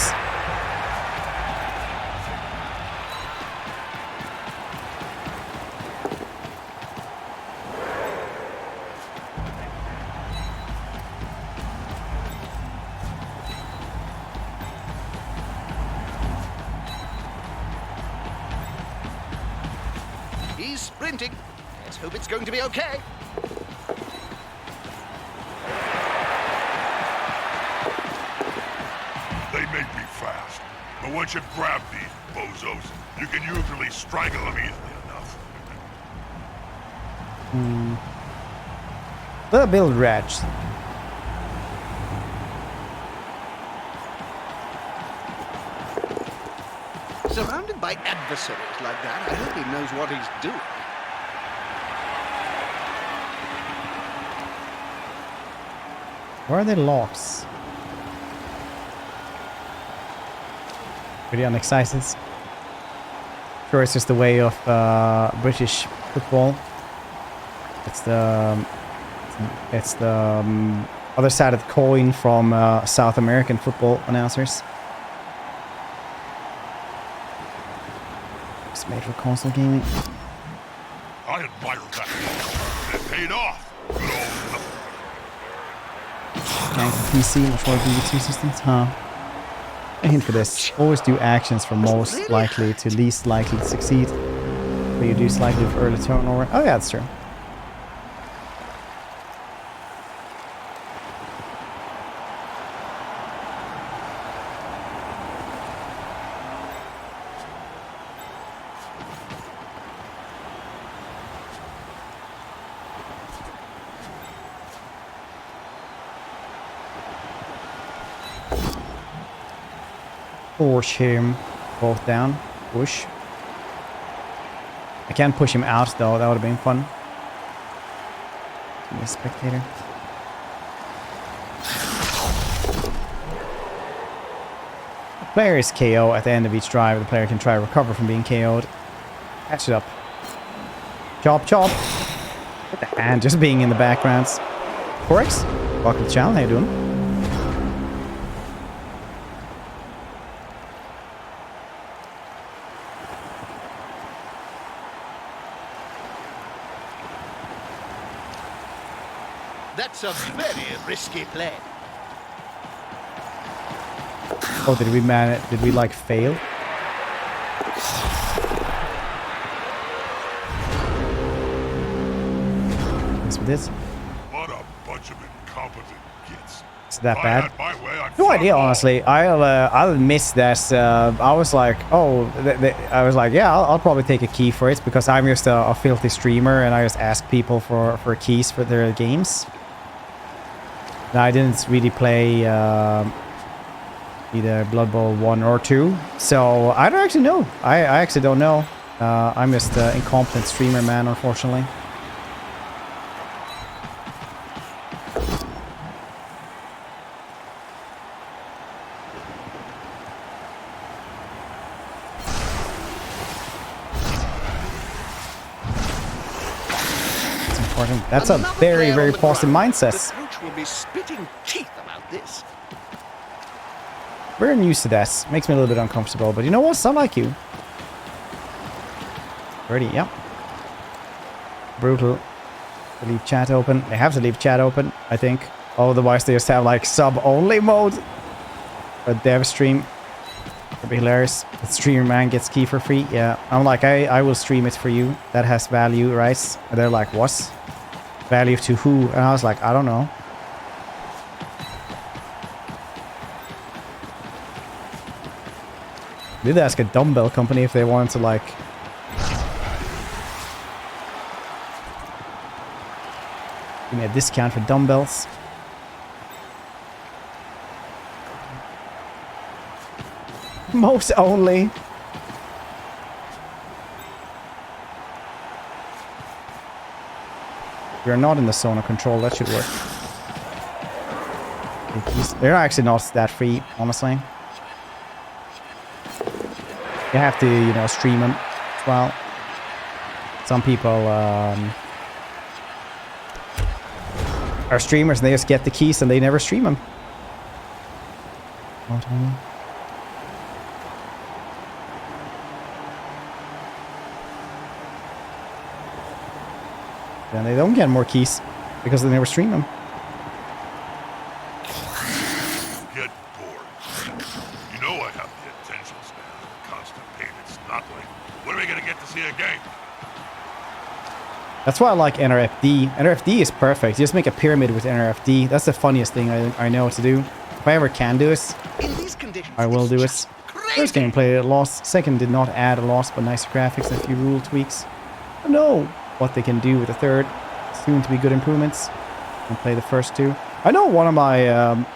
He's sprinting. Let's hope it's going to be okay. They make me fast. But once you grab these bozos, you can usually strangle them easily enough. The build ratch. Surrounded by adversaries like that, I hope he knows what he's doing. Where are the locks? Pretty unexcited. Sure, it's just the way of British football. It's the other side of the coin from South American football announcers. It's made for console gaming. I admire that. It paid off. And PC, much more BB3 systems, huh? A hint for this. Always do actions from most likely to least likely to succeed. But you do slightly with early turnover. Oh yeah, that's true. Force him both down. Push. I can't push him out though, that would have been fun. Be a spectator. The player is KO at the end of each drive. The player can try to recover from being KO'd. Catch it up. Chop, chop. With the hand just being in the background. Forex, welcome to the channel. How you doing? That's a very risky play. Oh, did we manage? Did we like fail? Yes, we did. What a bunch of incompetent gits. Is that bad? My way, No idea, honestly. I'll miss that. I was like, oh, I was like, yeah, I'll probably take a key for it because I'm just a filthy streamer and I just ask people for keys for their games. I didn't really play either Blood Bowl 1 or 2, so I don't actually know. I actually don't know. I'm just an incompetent streamer, man, unfortunately. It's important. That's a very, very positive mindset. The coach will be spitting teeth about this. We're used to that. Makes me a little bit uncomfortable, but you know what? Some like you. Ready? Yep. Brutal. To leave chat open. They have to leave chat open, I think. Otherwise, they just have like sub-only mode. A dev stream. That'd be hilarious. The streamer man gets key for free. Yeah. I'm like, I will stream it for you. That has value, right? And they're like, what? Value to who? And I was like, I don't know. Did ask a dumbbell company if they wanted to like give me a discount for dumbbells. Most only. We are not in the zone of control. That should work. They're actually not that free, honestly. You have to, you know, stream them as well. Some people are streamers and they just get the keys and they never stream them. Then they don't get more keys because they never stream them. Get bored. You know I have the attention span of a constant pain. It's not like, when are we gonna get to see a game? That's why I like NRFD. NRFD is perfect. You just make a pyramid with NRFD. That's the funniest thing I know to do. If I ever can do it, I will do it. First gameplay lost. Second did not add a loss, but nice graphics and a few rule tweaks. I know what they can do with the third. Soon to be good improvements. And play the first two. I know one of my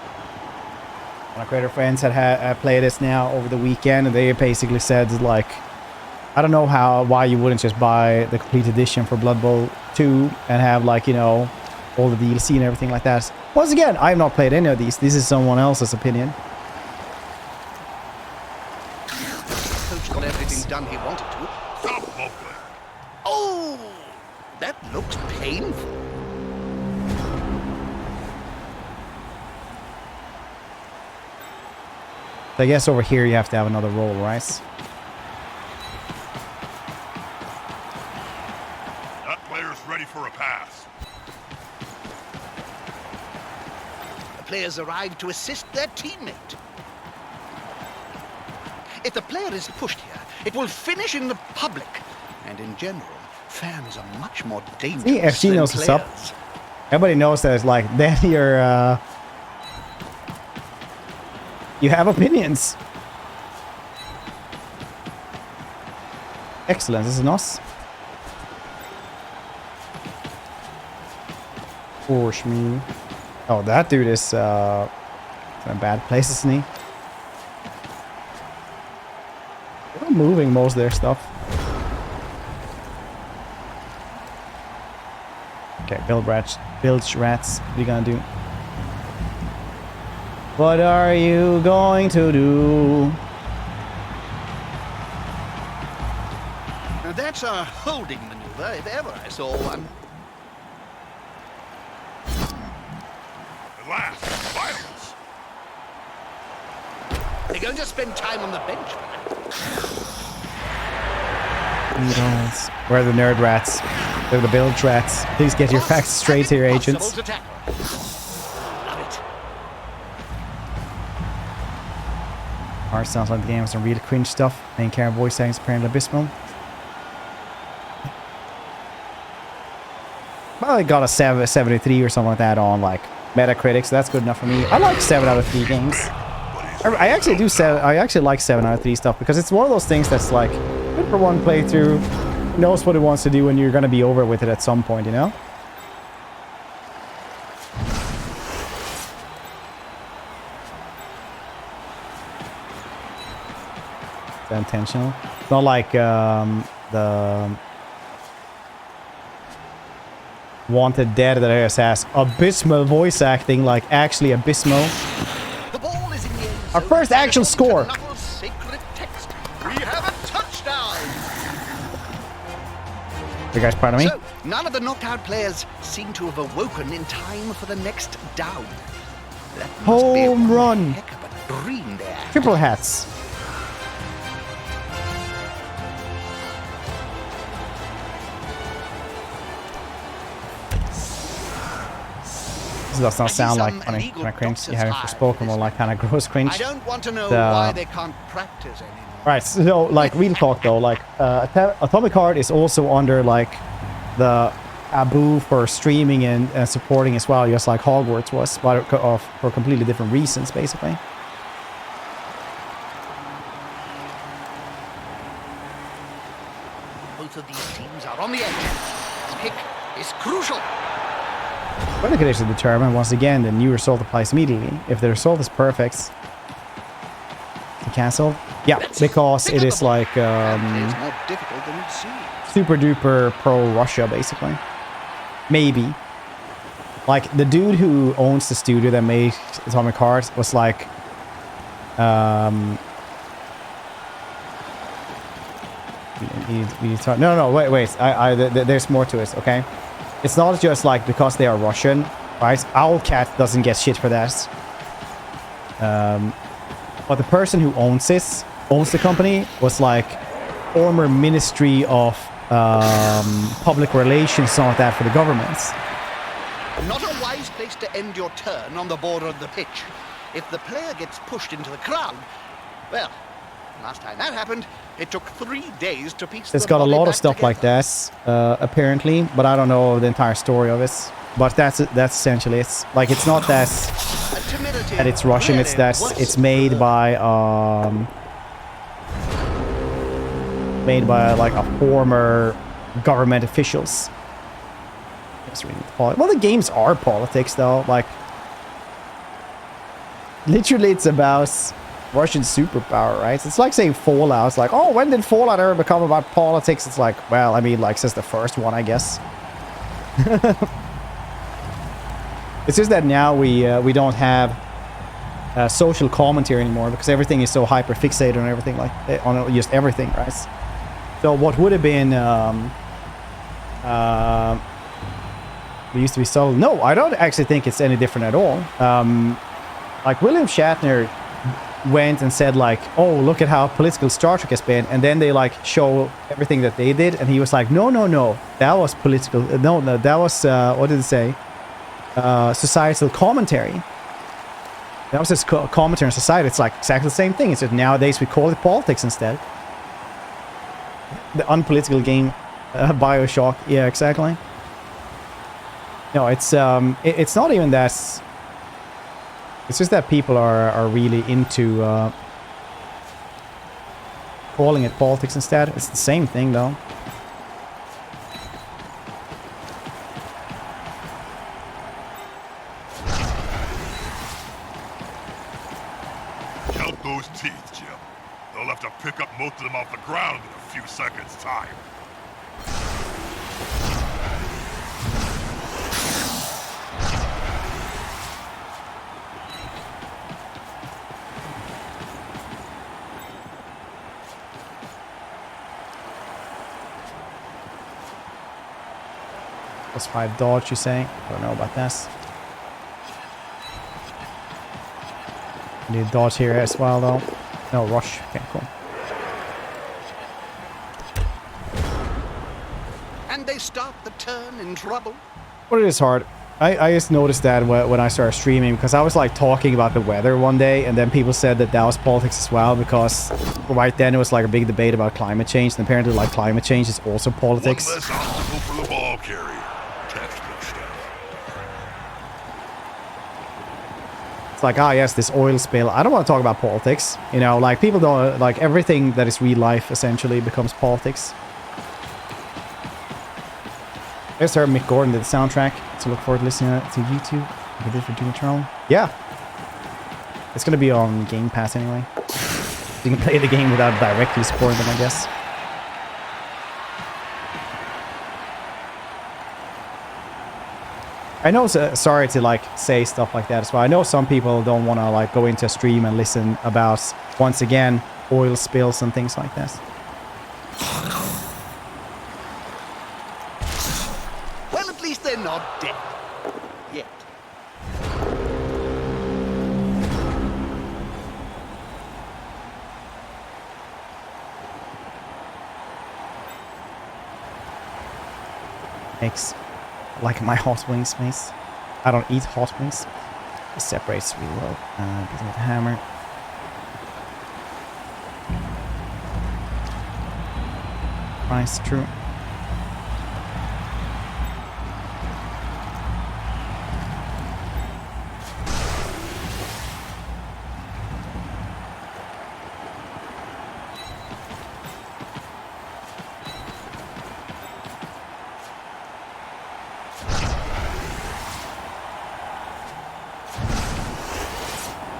creator friends had played this now over the weekend, and they basically said like, I don't know why you wouldn't just buy the complete edition for Blood Bowl 2 and have, like, you know, all the DLC and everything like that. Once again, I have not played any of these. This is someone else's opinion. Coach got everything done he wanted to. Stop mumbling. Oh, that looks painful. So I guess over here you have to have another roll, right? That player's ready for a pass. The players arrive to assist their teammate. If the player is pushed here, it will finish in the public. And in general, fans are much more dangerous See, FG knows what's up. Everybody knows that it's like, then you're, you have opinions. Excellent, this is nice. Push me. Oh, that dude is in a bad place, isn't he? They're moving most of their stuff. Okay, bilge rats. What are you gonna do? What are you going to do? Now that's a holding maneuver, if ever I saw one. At last, violence. They're going to spend time on the bench. Where are the nerd rats? They're the bilge rats. Please get your facts straight here, agents. Art sounds like the game has some really cringe stuff. Main character voice acting is apparently abysmal. Well, I got a 73 or something like that on like Metacritic, so that's good enough for me. I like 7 out of 3 games. I actually do I actually like 7 out of 3 stuff because it's one of those things that's like good for one playthrough. Knows what it wants to do, and you're gonna be over with it at some point, you know. Is that intentional? It's not like the Wanted Dead that I just has abysmal voice acting, like actually abysmal. The ball is in the end. Our first actual score. Sacred text. We have a touchdown. You guys proud of me? So, none of the knockout players seem to have awoken in time for the next down. That must be Home run. heck of a dream there. Triple hats. This does not sound like funny kind of cringe. You have it spoken more like kind of gross cringe. I don't want to know why they can't practice anymore. Right, so like real talk though, like Atomic Heart is also under like the taboo for streaming and supporting as well, just like Hogwarts was, but for completely different reasons basically. Both of these teams are on the edge. This pick is crucial. When the conditions determined, once again, the new result applies immediately. If the result is perfect, to cancel. Yeah, because it is like more difficult than it seems. super duper pro Russia, basically. Maybe. Like, the dude who owns the studio that made Atomic Heart was like... No, wait. There's more to it, okay? It's not just like because they are Russian, right? Owlcat doesn't get shit for that. But the person who owns the company, was like former Ministry of Public Relations, something like that, for the governments. Not a wise place to end your turn on the border of the pitch. If the player gets pushed into the crowd, well, last time that happened, it took 3 days to piece It's the got a body lot of back stuff together. like this, apparently, but I don't know the entire story of it. But that's essentially it. Like, it's not that it's Russian. It's that it's made by like a former government officials. Well, the games are politics, though. Like, literally, it's about Russian superpower, right? It's like saying Fallout. It's like, oh, when did Fallout ever become about politics? It's like, well, I mean, like, since the first one, I guess. It's just that now we don't have social commentary anymore because everything is so hyper fixated on everything, like on just everything, right? So what would have been it used to be subtle. No, I don't actually think it's any different at all. Like, William Shatner went and said, like, oh, look at how political Star Trek has been, and then they like show everything that they did, and he was like, no, that was political. No, that was what did it say? Societal commentary. That was his commentary on society. It's like exactly the same thing. It's just nowadays we call it politics instead. The unpolitical game, Bioshock. Yeah, exactly. No, it's not even that. It's just that people are really into calling it politics instead. It's the same thing, though. Count those teeth, Jim. They'll have to pick up most of them off the ground in a few seconds' time. Plus 5 dodge, you say? I don't know about this. Need dodge here as well, though. No, rush. Okay, cool. And they start the turn in trouble. But it is hard. I just noticed that when I started streaming, because I was like talking about the weather one day, and then people said that was politics as well, because right then it was like a big debate about climate change, and apparently like climate change is also politics. One less obstacle for the ball carrier. Textbook stuff. It's like, ah, yes, this oil spill. I don't want to talk about politics. You know, like, people don't, like, everything that is real life essentially becomes politics. There's her, Mick Gordon did the soundtrack, so look forward to listening to YouTube. We did for Doom Eternal. Yeah. It's gonna be on Game Pass anyway. You can play the game without directly supporting them, I guess. I know, sorry to like say stuff like that as well. I know some people don't want to like go into a stream and listen about, once again, oil spills and things like this. Well, at least they're not dead. Yet. Makes like my hot wings, mace. I don't eat hot wings. It separates really well. With the hammer. Nice, true.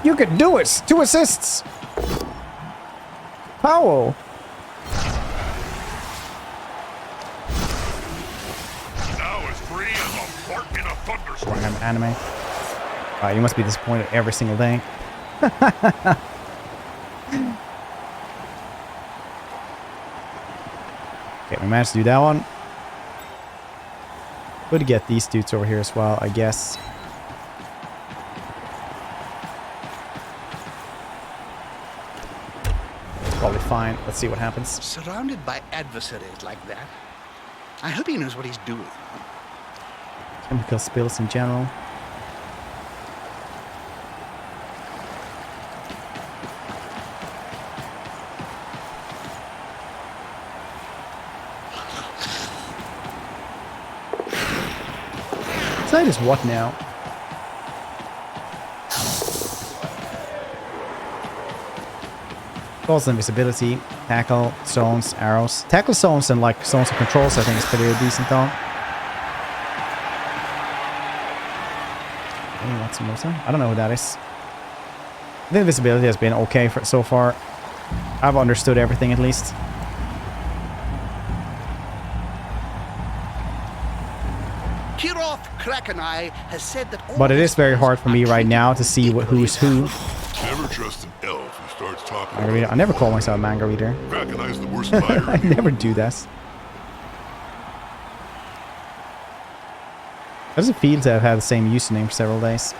You could do it! 2 assists! Powell! Now as free as a fart in a thunderstorm. Warhammer anime. Wow, you must be disappointed every single day. Okay, we managed to do that one. Good to get these dudes over here as well, I guess. It's probably fine. Let's see what happens. Surrounded by adversaries like that, I hope he knows what he's doing. Chemical spills in general. Side is what now? Balls invisibility, tackle, zones, arrows. Tackle zones and like zones of controls I think is pretty decent though. Hey, what's Mosa? I don't know who that is. The invisibility has been okay for so far. I've understood everything at least. Krakeneye has said that But it is very hard for me right now to see who's who. Never trust an elf who starts talking. I never call myself a manga reader. Krakeneye's the worst liar. I never do that. How does it feel to have had the same username for several days?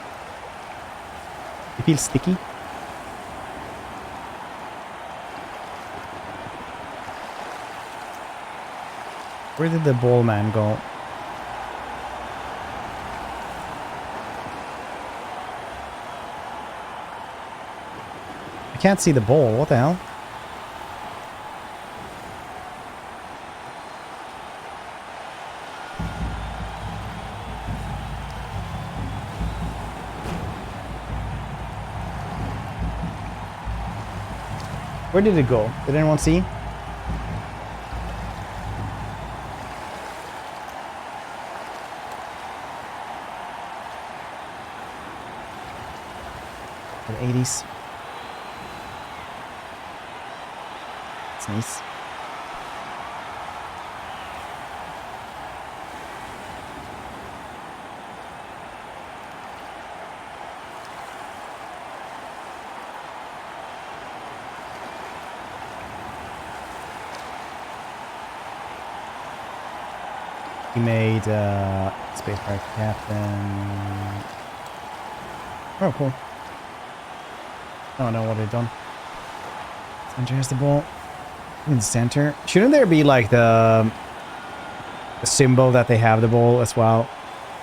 It feels sticky. Where did the ball man go? I can't see the ball. What the hell? Where did it go? Did anyone see? The 80s. It's nice. He made Space Pirate Captain. Oh, cool. I don't know what they've done. Center has the ball. In the center. Shouldn't there be like the symbol that they have the ball as well?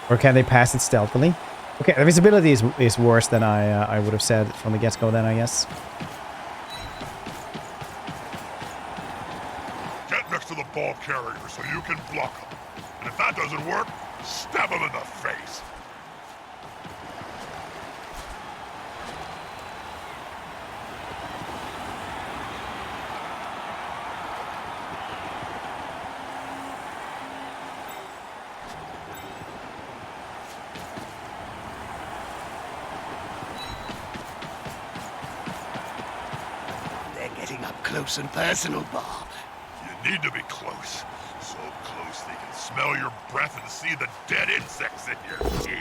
Or can they pass it stealthily? Okay, the visibility is worse than I would have said from the get-go then, I guess. Get next to the ball carrier so you can block him. And if that doesn't work, stab him in the face. Close and personal, Bob. You need to be close. So close they can smell your breath and see the dead insects in your teeth.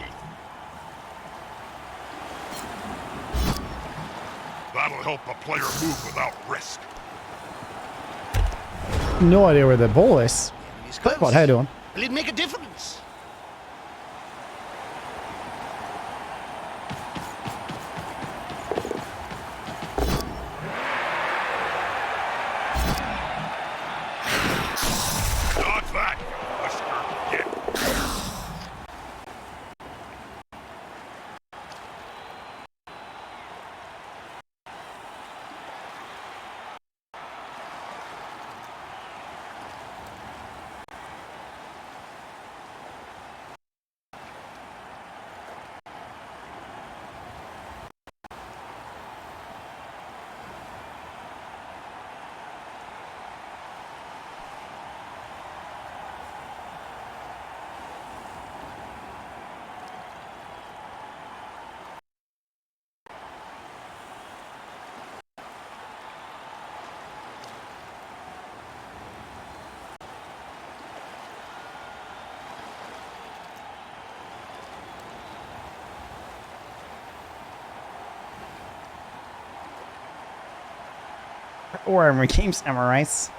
That'll help a player move without risk. No idea where the ball is. What? How you doing? Will it make a difference? Or Armory Games, am I right?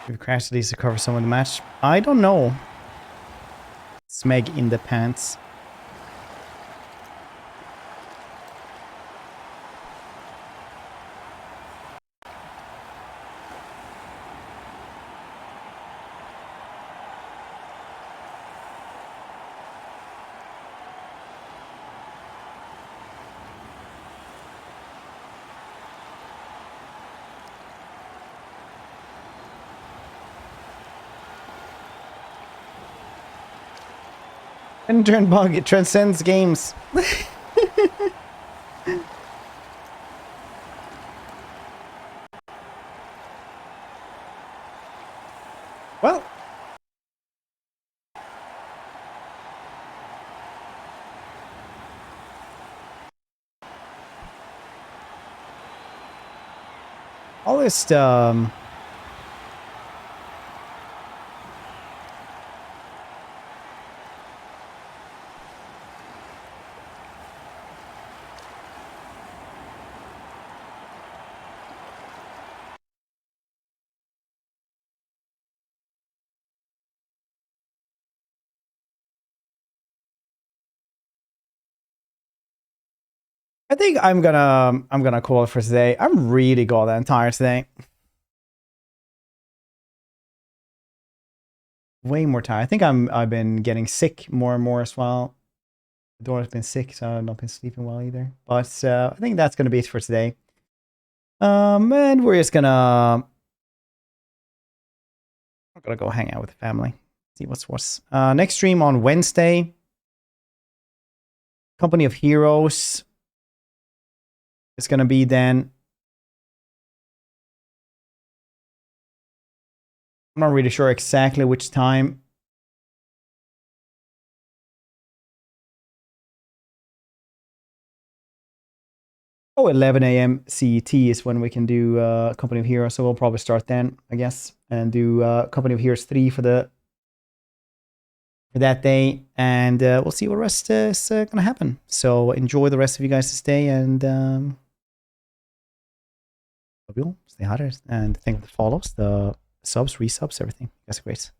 If Crash needs to cover some of the match, I don't know. Smeg in the pants. And turn bug, it transcends games. Well. All this I think I'm gonna call it for today. I'm really goddamn tired today. Way more tired. I think I've been getting sick more and more as well. The daughter's been sick, so I've not been sleeping well either. But I think that's gonna be it for today. And we're just gonna go hang out with the family. See what's next stream on Wednesday. Company of Heroes. It's gonna be then. I'm not really sure exactly which time. Oh, 11 a.m. CET is when we can do Company of Heroes, so we'll probably start then, I guess, and do Company of Heroes 3 for that day, and we'll see what the rest is gonna happen. So enjoy the rest of you guys this day, and love you all. Stay hydrated, and thank you for the follows, the subs, resubs, everything. You guys are great.